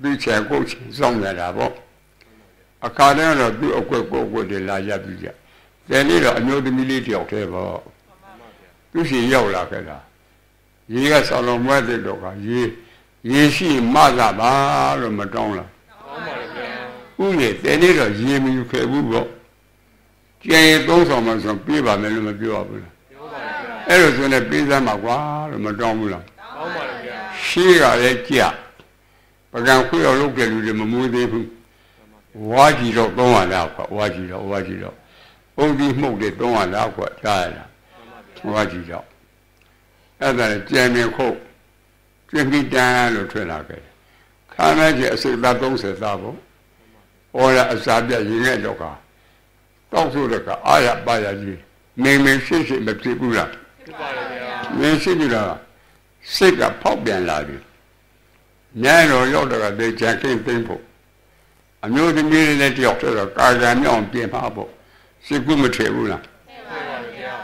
သူ့ချေကိုစောင့်နေတာပေါ့အခါတိုင်းကတော့သူ့အကွက်ကိုအကွက်တွေလာရပြီးကြတယ်နေ့တော့အမျိုးသမီးလေးတယောက်တည်းပေါ့သူ့ရှိရောက်လာခဲ့တာရေကဆောင်းလုံးမွဲတဲ့တော့ကရေရှိမလာပါလို့မတောင်းလားတောင်းပါလေဗျာဥလေတဲ့နေ့တော့ရေမယူခဲ့ဘူးပေါ့ကျန်ရင်သုံးဆောင်မှဆိုပြေးပါမယ်လို့မပြောဘူးလားပြောပါလေဗျာအဲ့လိုဆိုနေပြေးစမ်းပါကွာလို့မတောင်းဘူးလားတောင်းပါလေဗျာရှေးကလည်းကြပကံခွေရောက်လုပ်တဲ့လူတွေမမွေးသေးဘူးဝါကြီးတော့300လောက်ကွာဝါကြီးတော့အုံဒီမှုတ်တွေ300လောက်ကွာကြားရတာဝါကြီးတော့အဲ့ဒါကြံမြင်ခုတ်ကျွင်းပြီးတန်းလို့ထွက်လာခဲ့ခါမဲကြီးအစိတ်သား30သားပေါ့ဟောရအစာပြရင်ခဲ့တော့ကတောက်ဆိုတဲ့ကအာရပါရကြီးမင်းရှိမဖြစ်ဘူးလားဖြစ်ပါလေဗျာမင်းရှိပြီလားစိတ်ကဖောက်ပြန်လာပြီညံတော်ရောက်တော့ကကြံခင်းသိမ့်ဖို့အမျိုးသမီးလေးတယောက်တော့ကာကံမြောင်ပြင်ပါပေါ့စိတ်ကူးမထည့်ဘူးလားထည့်ပါဗျာ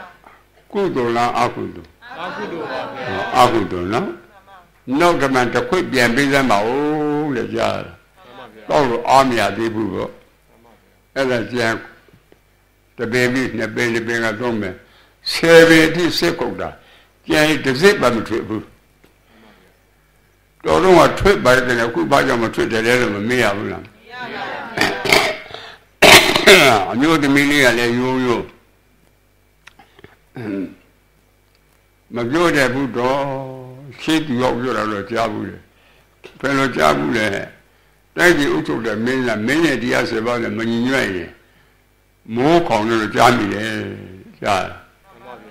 ကုသိုလ်လားအကုသိုလ်အကုသိုလ်ပါဗျာအကုသိုလ်နော်နောက်တမန်တစ်ခွင့်ပြန်ပေးစမ်းပါဦးလေကြားတော့လို့အားမရသေးဘူးပေါ့အဲ့ဒါကြံတပင်ပြီးနှစ်ပင်လေးပင်ကတော့မယ်10ပင်အထိစစ်ကုန်တာကြံတစ်စစ်မှမထွက်ဘူးတော်တော့ထွက်ပါတယ်အခုဘာကြောင့်မထွက်တယ်လဲလို့မမေးရဘူးလားအမျိုးသမီးလေးကလည်းရိုးမပြောတဲ့ဘူးတော့ရှေ့သူရောက်ပြောတာတော့ကြားဘူးလေဘယ်လိုကြားဘူးလဲတိုက်ကြီးဥထုတ်တဲ့မင်းရဲ့တရားစေပါနဲ့မညီညွတ်ရင်မိုးခေါင်လို့ကြားမိတယ်ကြား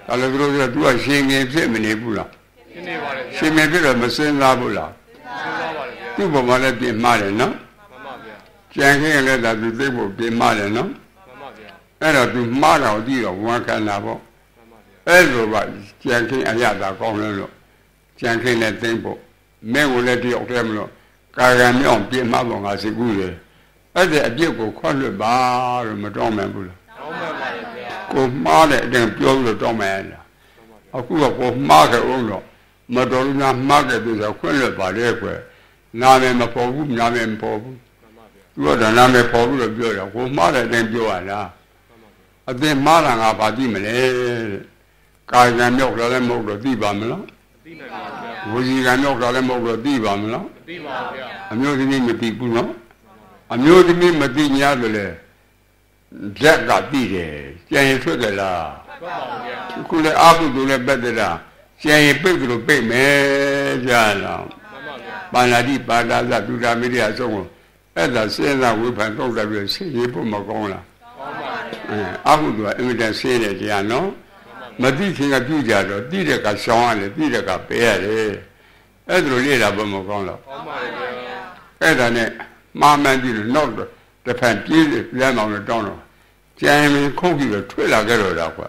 ဒါလည်းတို့ကသူကရှင်ငယ်ဖြစ်မနေဘူးလားဖြစ်နေပါလေရှင်ငယ်ဖြစ်တော့မစင်စားဘူးလားစဉ်းစားပါလေသူ့ဘုံမှာလည်းပြင်မှားတယ်နော်မှန်ပါဗျာကြံခင်းလည်းဒါသူသိဖို့ပြင်မှားတယ်နော်မှန်ပါဗျာအဲ့တော့သူမှားတော့ကြည့်တော့ဝန်ခံတာပေါ့မှန်ပါဗျာအဲ့လိုပါကြံခင်းအရသာကောင်းလို့ကြံခင်းနဲ့သိဖို့ မဲကိုလည်းတယောက်တည်းမလို့ကာယံမြောင်ပြင်းမှပေါ်ငါစိတ်ကူးတယ်အဲ့ဒီအပြစ်ကိုခွန့်လွတ်ပါလို့မတောင်းမှန်ဘူးလားတောင်းမှန်ပါဗျာကိုမှားတဲ့အတိုင်းပြောလို့တောင်းမှန်လားအခုကကိုမှားခဲ့အောင်တော့မတော်လို့များမှားခဲ့ပြီဆိုခွန့်လွတ်ပါလေကွယ်နာမည်မပေါ်ဘူးနာမည်မပေါ်ဘူးသူကနာမည်ပေါ်ဘူးလို့ပြောတယ်ကိုမှားတဲ့အတိုင်းပြောရလားအသင်မှားတာငါဘာသိမလဲကာယံမြောက်လည်းမဟုတ်တော့သိပါမလားသိနိုင်ပါဗျာဝစီကံမြောက်လည်းမဟုတ်တော့သိပါမလားသိပါဗျာအမျိုးသမီးမသိဘူးနော်အမျိုးသမီးမသိ냐လို့လေဇက်ကသိတယ်ကျန်ရင်ထွက်ကြလားထွက်ပါဗျာခုလေအာဟုသူလည်းပတ်တယ်လားကျန်ရင်ပိတ်လို့ပိတ်မယ်ကြားလားပါဏာတိပါဒသဒုရာမိရိယအဆုံးကိုအဲ့ဒါစဉ်းစားဝိပန်တော့တယ်ပြီးဆင်းရဲဖို့မကောင်းလားကောင်းပါဗျာအာဟုသူကအင်မတန်ဆင်းရဲတရားနော်မသိခင်ကပြုကြတော့တိတဲ့ကရှောင်းရတယ်တိတဲ့ကပဲရတယ်အဲ့ဒါလိုလေ့လာဖို့မကောင်းလားကောင်းပါဗျာအဲ့ဒါနဲ့မှားမှန်းကြည့်လို့နောက်တော့တစ်ဖန်ပြေးပြန်အောင်လို့တောင်းတော့ကျန်ရင်ခုတ်ပြီးတော့ထွက်လာခဲ့တော့တာကွာ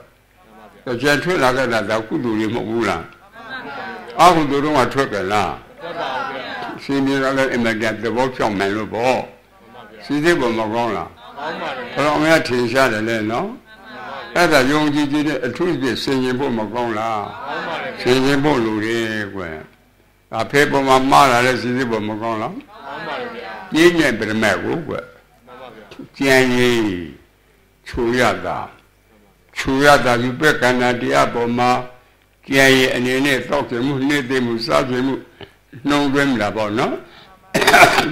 ကျန်ထွက်လာခဲ့တာကကုသိုလ်ကြီးမဟုတ်ဘူးလားအာဟုသူတို့ကထွက်ကြလားထွက်ပါဗျာရှင်ပြလည်းအင်မတန်သဘောဖြောင်းမှန်လို့ပေါ့စီစစ်ဖို့မကောင်းလားကောင်းပါတယ်ဘယ်တော့မှထင်ရှားတယ်လေနော်အဲ့ဒါယုံကြည်ကြည်တဲ့အထူးဖြစ်ဆင်ခြင်ဖို့မကောင်းလားကောင်းပါတယ်ဆင်ခြင်ဖို့လူတွေကွယ်ဒါဖေးပေါ်မှာမှားလာတဲ့စီစစ်ဖို့မကောင်းလားကောင်းပါတယ်ဗျာပြင်းညက်ပြမဲ့ကိုကွယ်မှန်ပါဗျာကြံရည်ခြူရတာယူပက်ကန္နာတရားပေါ်မှာကြံရည်အနေနဲ့သောက်ကြမှုနှိမ့်သိမှုစားကြမှုနှုံးသွင်းလာပေါ့နော်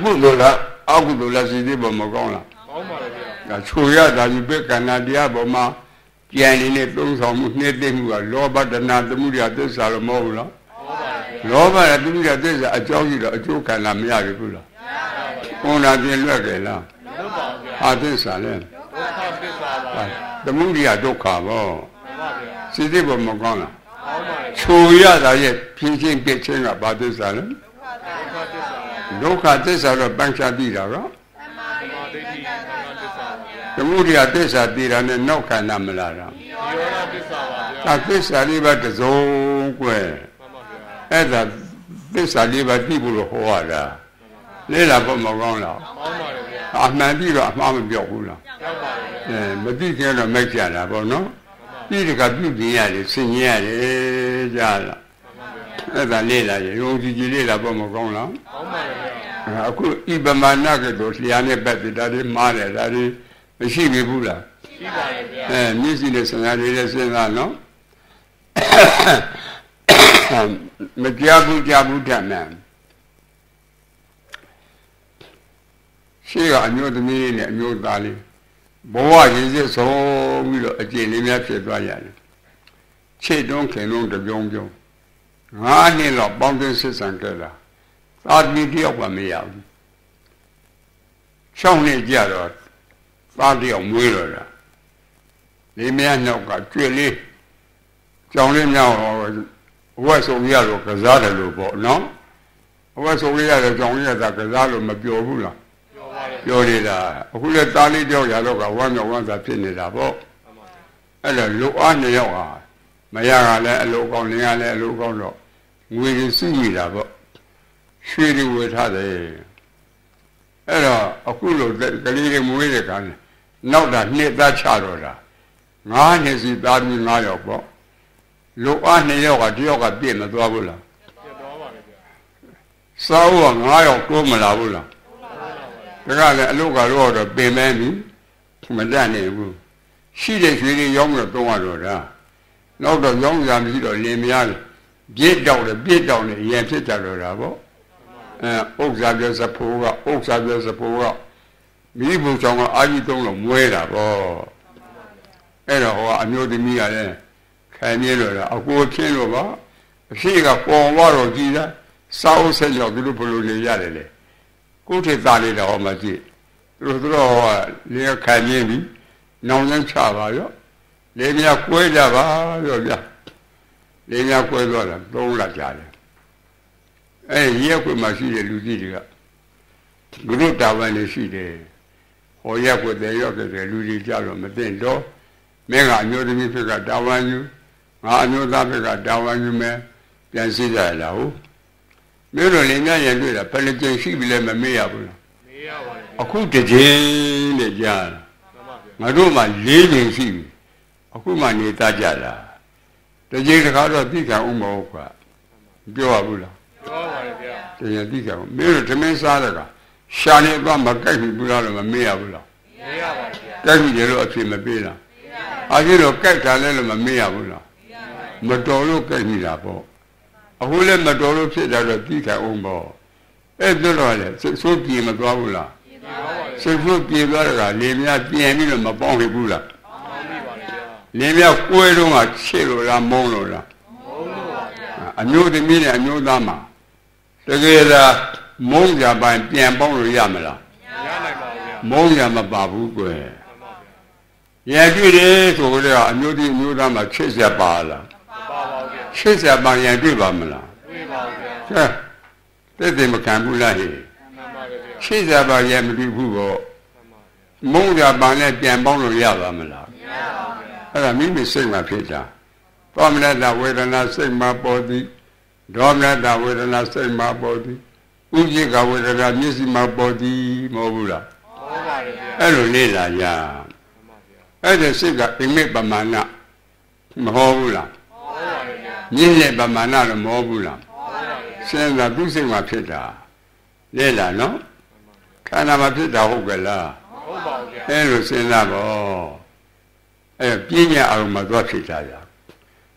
ကုသိုလ်လားအကုသိုလ်လားစီစစ်ဖို့မကောင်းလားကောင်းပါတယ်ဗျာဒါခြူရတာယူပက်ကန္နာတရားပေါ်မှာကြံရည်နဲ့သုံးဆောင်မှုနှိမ့်သိမှုကလောဘတဏသမုဒယသစ္စာလို့မဟုတ်ဘူးလားလောဘနဲ့သမုဒယသစ္စာအကြောင်းရှိတော့အကျိုးခံလာမရဘူးလားမရပါဘူးဘုရားပြင်လွတ်ကြလားလွတ်ပါဗျာအာသစ္စာလဲဒုက္ခသစ္စာပါသမုဒယဒုက္ခပေါ့မှန်ပါဗျာစိတ်ပေါ်မကောင်းလားကောင်းပါရဲ့ခြုံရတာရဲ့ဖြင်းချင်းပြည့်ချင်းကဘာသစ္စာလဲဒုက္ခသစ္စာတော့ပန်းချပြီးတာတော့သမုဒယသစ္စာတည်တာနဲ့နောက်ခန္ဓာမလာတာနိရောဓသစ္စာပါဗျာသစ္စာလေးပါးတစ်စုံကွယ်မှန်ပါဗျာအဲ့ဒါသစ္စာလေးပါးသိဖို့လို့ဟောရတာလဲလာဖို့မကောင်းလားကောင်းပါရဲ့ဗျာအမှန်ပြီးတော့အမှားမပြောက်ဘူးလားပြောက်ပါရဲ့မသိခင်တော့မိုက်ကြတာပေါ့နော်ပြီးတကပြုပြင်ရတယ်ဆင်ញရတယ်ကြားလားအဲ့ဒါလေ့လာရင်ယုံကြည်ကြည်လေ့လာဖို့မကောင်းလားကောင်းပါရဲ့ဗျာအခုဣပမာနကတော့လျာနဲ့ပတ်သက်တာတွေမှားတယ်ဒါတွေမရှိပြီဘူးလားရှိပါရဲ့ဗျာမျက်စိနဲ့ဆင်ញရတဲ့စဉ်းစားနော်မကြားဘူးတတ်မှန်ရှိကအမျိုးသမီးနဲ့အမျိုးသားလေးဘဝရည်စစ်ဆုံးပြီးတော့အကျင့်လေးများဖြစ်သွားရတယ်ခြေတုံးခင်လုံးတပြုံး9 နှစ်လောက်ပေါင်းသင်းစစ်ဆန်ခဲ့တာသာသမီတယောက်မှမရဘူး6 နှစ်ကြာတော့သားတယောက်မွေးတော့တာလေးများနောက်ကကျွေလေးကြောင်လေးများဝက်ဆုံးရတော့ကစားတယ်လို့ပေါ့နော်ဝက်ဆုံးရတော့ကြောင်လေးရတာကစားလို့မပြောဘူးလားပြောနေတာအခုလည်းသားလေးတယောက်ရတော့ကဝမ်းမြောက်ဝမ်းသာဖြစ်နေတာပေါ့အဲ့တော့လူအား2ယောက်ဟာမရကလည်းအလိုကောင်းလင်းကလည်းအလိုကောင်းတော့ငွေတွေစုမိတာပေါ့ရွှေတွေဝယ်ထားတယ်အဲ့တော့အခုလိုကလေးတွေမွေးတဲ့ကံနောက်တာနှစ်သားချတော့တာ9 နှစ်စီသားပြီး9ယောက်ပေါ့လူအား2ယောက်ကတယောက်ကပြည့်မသွားဘူးလားပြည့်သွားပါလေဗျာစားဦးက9ယောက်တိုးမလာဘူးလားဒါကလည်းအလုပ်ကတော့ပင်မဲပြီမတတ်နိုင်ဘူးရှိတဲ့ရွှေတွေရောင်းတော့သုံးရတော့တာနောက်တော့ရောင်းရမရှိတော့လင်မယားပြည့်တောက်တယ်ပြည့်တောက်နေရင်ဖြစ်ကြတော့တာပေါ့ဥစ္စာပြစဖိုးကမိဘဆောင်ကအာကြီးသုံးလို့မွဲတာပေါ့အဲ့တော့ဟောအမျိုးသမီးကလည်းခံနေလို့အကိုချင်းလို့ပါအရှိကပေါ်သွားတော့ကြည်လားစာအုပ်ဆက်ရောက်သူတို့ဘလို့နေရတယ်လေကိုယ့်ထေသားလေးတော့မှကြည့်သူတို့လေခံနေပြီနောင်ရင်ချပါရောလေမြကွဲကြပါရောဗျာလေမြကွဲသွားတာ3 လကြာတယ်အဲ့ရက်ကွမှာရှိတဲ့လူကြီးတွေကဘုရုတာဝန်တွေရှိတယ်ဟောရက်ကွတဲ့ရောက်တဲ့လူကြီးကြတော့မသိတော့မင်းကအမျိုးသမီးဖြစ်ကတာဝန်ယူငါအမျိုးသားဖြစ်ကတာဝန်ယူမယ်ပြန်စီကြရလားဟုတ် Mero Lina Yandura, Pelican Shibile Mea Bula. A Kuta Jane Jan. Maduma living sea. A Kuma Nita Jala. The Jane Kara Dika Umoka. Joabula. The Yadika. Mero Temen Sadaka. Shani Bamba Kaki Bula Mea Bula. Kaki Yellow Timabila. I did a Kaka Mea Bula. Madolo Kaki Lapo. A whole Madolo said that a Dika Umbo. So came a Gavula. So came a Lemia Piamino Mabongi Bula. Lemia Quero, Chelo, La Monola. I know the meaning, I know Dama. Together, Monga by Piambo Yamala. Monga Mababu. Yadu over there, I know the new Dama, Chesia Bala. Chesia by Yadu Bamala. Let them a Cambula here. She's about Yamabu. Monga Banet Piambo Yamala. I mean, we sing my pizza. Domina that way and I sing my body. Domina that way and I sing my body. Ujiga way and I miss my body, Mobula. Hello, Lila, ya. I just say that they make Bamana. Mobula. Nile Bamana, Mobula. Send that do sing my pizza. Lila, no? Can I have a pizza? Hogala. Hello, Senabo. Pinya Arumadwachitaya.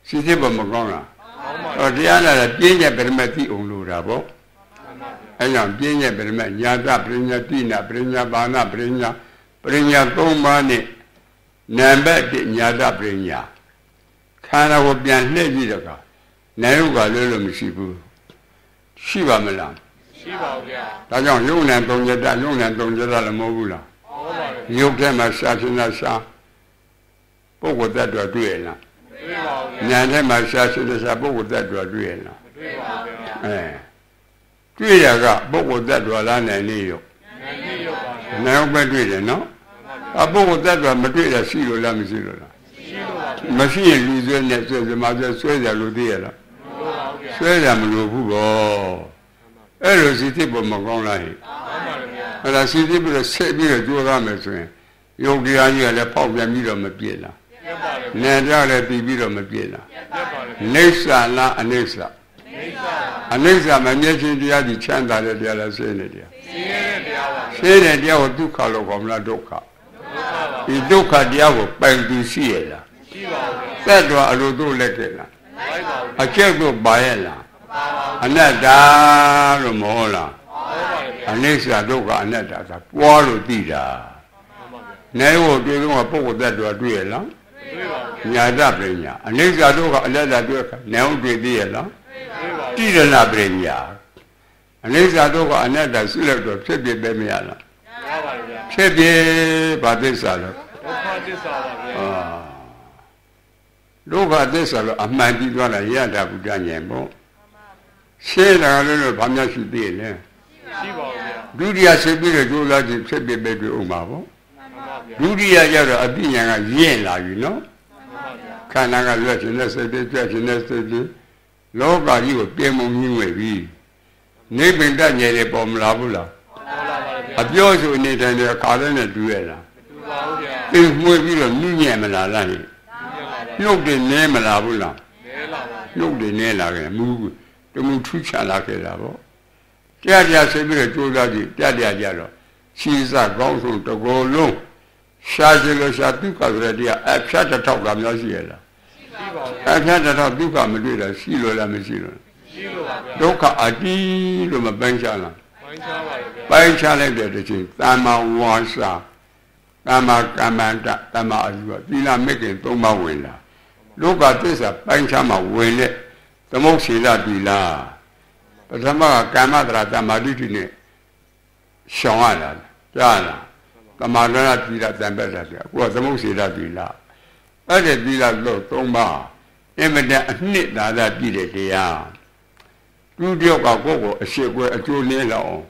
Sisiba Magona. Or Diana, Pinya Bermati Ulurabo. And I'm Pinya Bermet, Yada, Prinya Tina, Prinya Bana, Prinya Tomani, Nambet, Yada, Prinya. Kana would be an Nedaka. Naruga Lulum Shibu. Shiva Milan. Tajon, Yunan Tonjata, Yunan Tonjata, Mobula. You came as Satinasa. What that was doing now. Nana Sasha is a book that was doing now. 3 years ago, book that was and New Now, Madrid, no? A book that was Madrid, a seal, Lamizilla. Machine losing that says the mother Sweda Ludiela. Sweda Mulubu. Eros is tip of Magona. And I see people that say me a Jorametry. Yogi and the Pop Yamida Mapilla. Nandra Bibiro Mapilla. Nexa la Anexa. Anexa, my nation, the other chanda de la Senadia. Senadia or Duca of La Doca. I Duca Diavo, Bandu Siela. Pedro Aludo Lecena. A Chergo Baela. Anada Romola. Anexa Doca Aneta, Wall Dida. Never do a poke that was real. Yada Brenya. Anexa Doca Aneta Doca, now Grediela. Tida La Brenya. Anexa Doca Aneta Silver of Chebi Bemiala. Chebi Badesala. Loga Desala, a man did one a Yada Budanyambo. Say a little Pamashi Dale. Dudia Sebira do like the Chebi Baby Umabo. Dudia Yara Abina Yela, you know. Kanaga Latin, yesterday. Loga, you came on you a bee. Neighbor Daniel Bom Labula. A Bioso in it and a Carolina Duella. If more will Nuyamala. Look the name of Labula. Look the name of move. The Mutucha like a lavo. Tiadia Sebira told Tiadia Yellow. She is a gone to go low. Shazilla Shatuka Redia, a shatter top of Naziela. I had a top Duca Madrid, Silo La Messilo. Doca Adi Luma Benchana. Benchana did the thing. Tama Wansa. Tama Kamanta, Tama Azua. Dina making Toma Winner. Look at this, a Benchama Winner. The most she that be la. But Tama Kamadra Tamaditine. Shawana. Jana. Tamadana Tila Tambeta. Was the most she that be la. But it be like low Toma. Evident knit that did it here. Do the Ogo, a ship where a two nail on.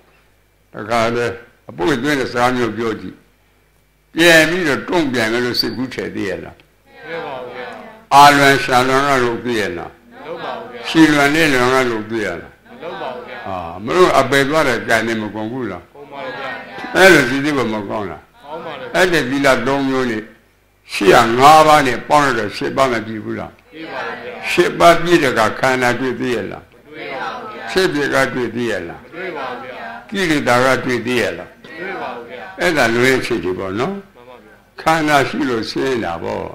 A car, a boy doing a sound of beauty. Yeah, me the tongue being a little good idea. Alwan Shalona Rubiana. She ran in on Rubiana. မလို့အပေသွားတဲ့ကြံနေမကုန်ဘူးလားကုန်ပါဗျာအဲ့လိုစီသေးဘမကောင်းလားကောင်းပါလေအဲ့ဒီသီလ3မျိုးနဲ့ရှိရ5ပါးနဲ့ပေါင်းရတော့10ပါးမပြည့်ဘူးလားပြည့်ပါဗျာ10ပါးပြည့်တဲ့ကခန္ဓာတွေ့သေးရဲ့လားမတွေ့ပါဘူးဗျာဖြစ်ပြကတွေ့သေးရဲ့လားမတွေ့ပါဘူးဗျာကိလေသာကတွေ့သေးရဲ့လားမတွေ့ပါဘူးဗျာအဲ့ဒါလွဲဖြစ်တယ်ပေါ့နော်မှန်ပါဗျာခန္ဓာရှိလို့ရှင်းတာပေါ့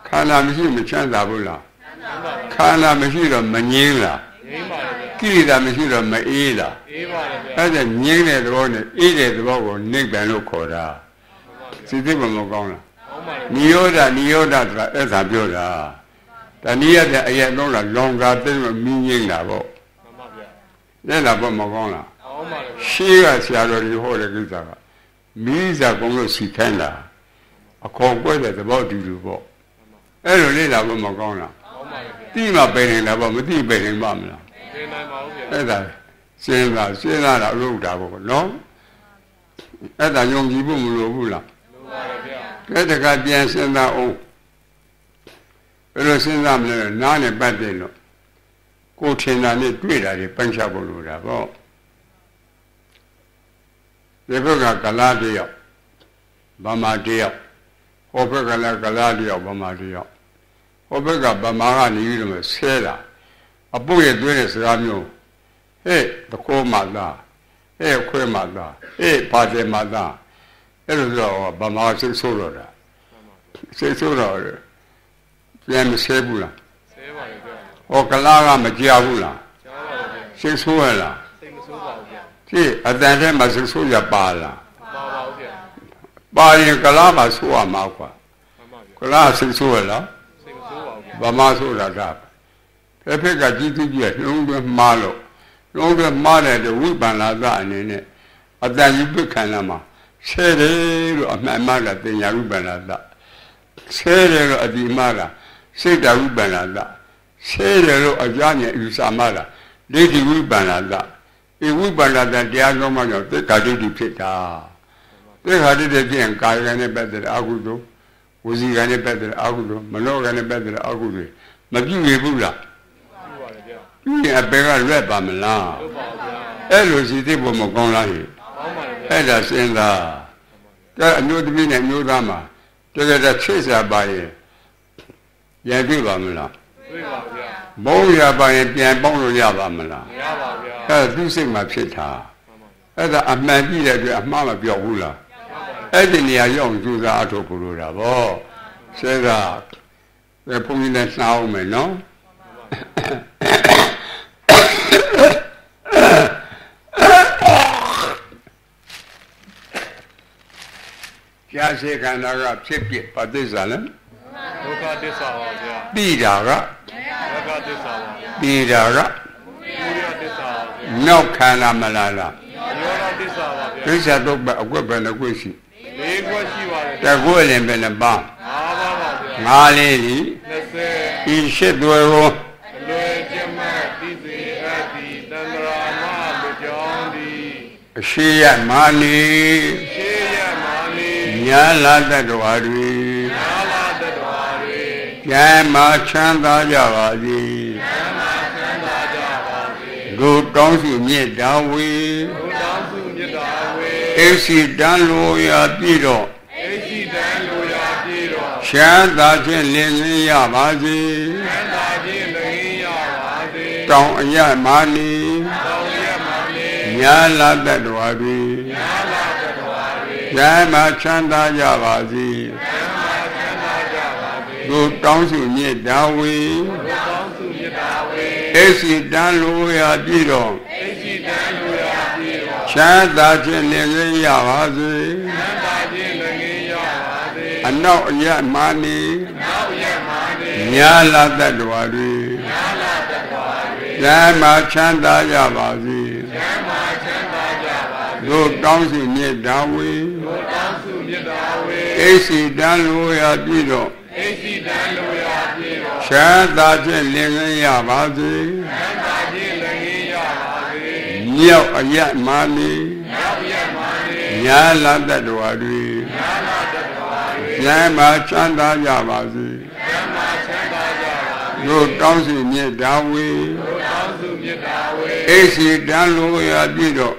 ခန္ဓာမရှိမချမ်းသာဘူးလားခန္ဓာမရှိတော့မငြင်းလားငြင်းပါလေကိလေသာမရှိတော့မအေးလားအေးပါလေဗျာအဲ့ဒါငြင်းတဲ့သဘောနဲ့အေးတဲ့သဘောကိုနိဗ္ဗာန်လို့ခေါ်တာစိတ်သိမကောင်းလားနိရောဓဆိုတာအဲ့ဒါပြောတာတဏှိရတဲ့အရက်လုံးလားလောင်ကားသိလို့မြင်းငိမ့်တာပေါ့မှန်ပါဗျာလက်လာပေါ့မကောင်းလားကောင်းပါလေရှေးကဆရာတော်ကြီးဟောတဲ့ကိစ္စကမိစားကုံလို့စီခိုင်းတာအခေါ်ကွဲတဲ့သဘောတူတူပေါ့အဲ့လိုလေးလာပေါ့မကောင်းလားကောင်းပါလေတိမှပယ်နေတာပေါ့မတိပယ်နေပါမလားပယ်နိုင်ပါဘူးဗျာအဲ့ဒါစဉ်းစားတာအလုပ်တာပေါ့နော်အဲ့ဒါယုံကြည်ဖို့မလိုဘူးလားလိုပါရဲ့ဗျာအဲ့ဒါကပြန်စဉ်းစားအောင်ဘယ်လိုစဉ်းစားမလဲနားနဲ့ပတ်တယ်လို့ကိုထင်တာနဲ့တွေ့တာတွေပိုင်းခြားဖို့လိုတာပေါ့ဒီဘက်ကကလားတယောက်ဗမာတယောက်ဟောဘက်ကလည်းကလားတယောက်ဗမာတယောက်ဟောဘက်ကဗမာကနေပြီးတော့ဆဲတာအပုတ်ရဲ့သွေးတဲ့စကားမျိုးဟဲ့တခိုးမှသာဟဲ့ခွဲမှသာဟဲ့ပါတယ်မှသာအဲ့လိုဆိုဗမာစိတ်ဆိုးတော့တာစိတ်ဆိုးတော့ပြန်မဆဲဘူးလားဆဲပါလေဗျာဟောကလားကမကြောက်ဘူးလားကြောက်ပါလေဗျာစိတ်ဆိုးရလားစိတ်မဆိုးပါဘူးဗျာကြည့်အတန်ထဲမှာစိတ်ဆိုးရပါလားပါပါဘူးဗျာပါရင်ကလားမှာဆိုးရမှာကွာကလားစိတ်ဆိုးရလားစိတ်မဆိုးပါဘူးဗျာဗမာဆိုးတာကဖက်ကကြီးသူကြီးကလုံးဝမှားလို့လုံးဝမှားတဲ့ဝိပန္နာသအနေနဲ့အတန်ယူပခန္ဓာမှာဆဲတယ်လို့အမှန်မှန်ကတင်ညာဝိပန္နာသဆဲတယ်လို့အဒီမှကစိတ်တဝိပန္နာသဆဲတယ်လို့အကြဉာဏ်ဥစာမလားဒိဋ္ဌိဝိပန္နာသဒီဝိပန္နာသတရားလုံးမှကြောင့်သိက္ခာဒိဋ္ဌိဖြစ်တာသိက္ခာဒိဋ္ဌိဖြစ်ရင်ကာယကံနဲ့ပတ်သက်တဲ့အကုသိုလ်ဝစီကံနဲ့ပတ်သက်တဲ့အကုသိုလ်မနောကံနဲ့ပတ်သက်တဲ့အကုသိုလ်မပြုရဘူးလားပြုရင်အပေကလွတ်ပါမလားအဲ့လိုစီသိဖို့မကောင်းလားဟဲ့အဲ့ဒါစဉ်းစားအမျိုးသမီးနဲ့အမျိုးသားမှာတကယ်တော့ချစ်စားပါရင်ပြန်ပြပါမလားပြပါဗျာဘုံရပါရင်ပြန်ပေါင်းလို့ရပါမလားမရပါဗျာအဲ့ဒါသူစိတ်မှာဖြစ်တာအဲ့ဒါအမှန်ကြည့်တဲ့အတွက်အမှားမပြောဘူးလားအဲ့ဒီနေရာရောက်ကြိုးစားအထောက်ကိုလိုတာဗောဆဲကဘယ်ဘုန်းကြီးနဲ့နှားအောင်မယ်နော်ကြာစေခန္ဓာကဖြစ်ဖြစ်ပါသစ္စာလဲဒုက္ခသစ္စာပါဗျာပြီးတာကဒုက္ခသစ္စာပါပြီးတာကဘုရားသစ္စာပါဗျာနောက်ခန္ဓာမလားလားယောဂသစ္စာပါဗျာသစ္စာတော့အကွက်ပဲနှစ်ကွက်ရှိ၄ကွက်ရှိပါတယ်တကွက်လည်းပဲနှစ်ပါး၅ပါးပါဗျာ၅လေးကြီး20ဤရှစ်သွဲကိုအလွယ်ကျမသိစေအပ်သည်တန္တရာမလူကြောင်းသည်အရှိယမာနီညာလာတ္တဝါတွေညာလာတ္တဝါတွေကျမ်းမာချမ်းသာကြပါစေကျမ်းမာချမ်းသာကြပါစေလူတောင်းစုမြတ်တာဝေလူတောင်းစုမြတ်တာဝေအိစီတန်လိုရာပြည့်တော့အိစီတန်လိုရာပြည့်တော့ချမ်းသာခြင်းလင်းလင်းရပါစေချမ်းသာခြင်းလင်းလင်းရပါစေတောင်းအယမာနီတောင်းအယမာနီညာလာတ္တဝါတွေညာလာကျမ်းမာချမ်းသာကြပါစေကျမ်းမာချမ်းသာကြပါစေလူတောင်းစုမြတ်တာဝေလူတောင်းစုမြတ်တာဝေအိစီတန်လိုရာပြည့်တော်အိစီတန်လိုရာပြည့်တော်ချမ်းသာခြင်းလည်းရပါစေချမ်းသာခြင်းလည်းရပါစေအနောက်အယမာနီအနောက်အယမာနီညာလာတ္တဝါတွေညာလာတ္တဝါတွေကျမ်းမာချမ်းသာကြပါစေကျမ်းမာချမ်းသာကြပါစေလူတောင်းစုမြတ်တာဝေအိစီတန်လိုရာပြည့်တော့အိစီတန်လိုရာပြည့်တော့ချမ်းသာခြင်းလင်းလင်းရပါစေချမ်းသာခြင်းလင်းလင်းရပါစေမြောက်အယမာနီမြောက်အယမာနီညာလာတ္တဝါတွေညာလာတ္တဝါတွေကျမ်းမာချမ်းသာကြပါစေကျမ်းမာချမ်းသာကြပါစေလူတောင်းစုမြတ်တာဝေလူတောင်းစုမြတ်တာဝေ အိစီတန်လိုရာပြည့်တော့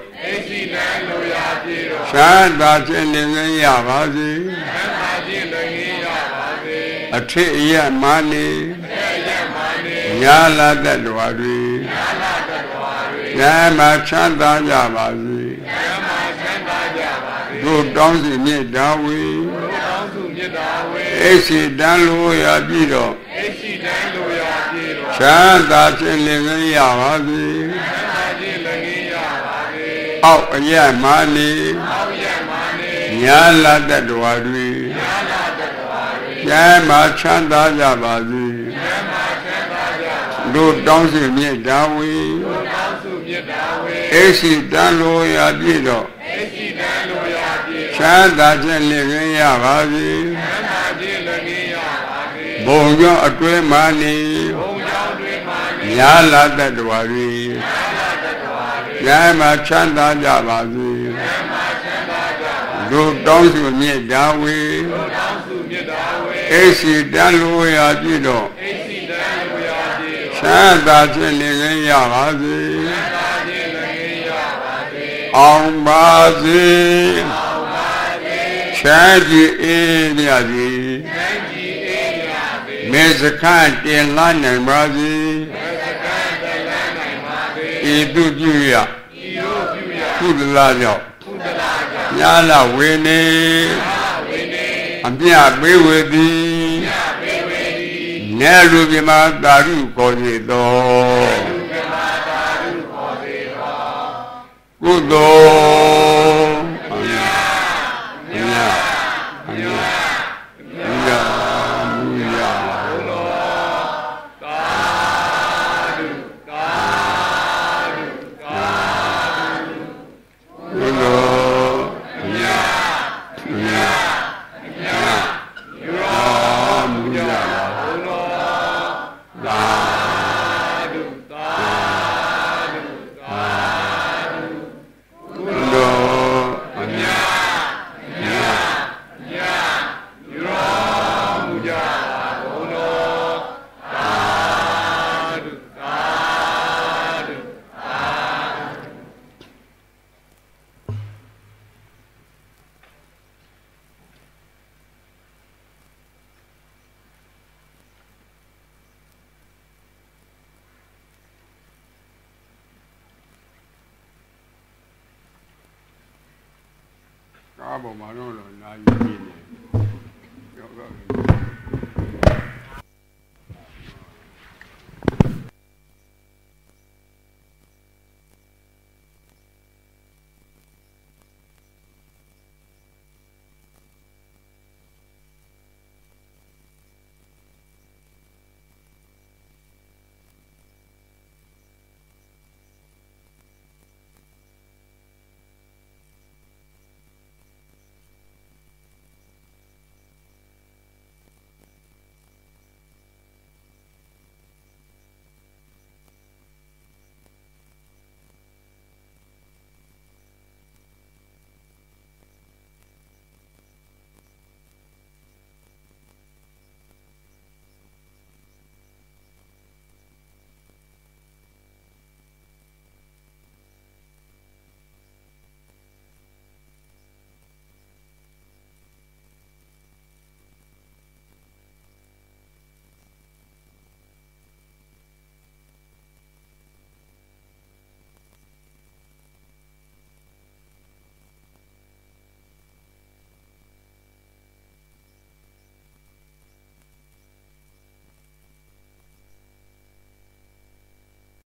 ချမ်းသာခြင်းလင်ငင်းရပါစေအထစ်အယမာနေညာလာတတ်တော်တွေဉာဏ်မှာချမ်းသာကြပါစေတို့တောင်းစီမြတ်တာဝေအိစီတန်လိုရာပြည့်တော့ချမ်းသာခြင်းလင်ငင်းရပါစေအောက်အယမာနေညာလာတတ်တော်တွေဉာဏ်မှာချမ်းသာကြပါစေတို့တောင်းစီမြတ်တာဝေအိစီတန်လိုရာပြည့်တော့ချမ်းသာခြင်းလင်ငင်းရပါစေဘုံကြောင့်အတွဲမှနေညာလာတတ်တော်တွေဉာဏ်မှာချမ်းသာကြပါစေတို့တောင်းစီမြတ်တာဝေအိစီတန်လိုရာပြည့်တော့ချမ်းသာခြင်းလင်ငင်းရပါစေအောင်ပါစေချမ်းကြည်အေးမြတ်စေမေစခန့်တင်လာနိုင်ပါစေဤသူပြုရကုသလကြောင့်ညာလဝေနေအမြပေးဝေသည်နဲလူပြမသာရုခေါ်စေသောကုသိုလ်အမြကားပေါ်မှာတော့နာယူနေ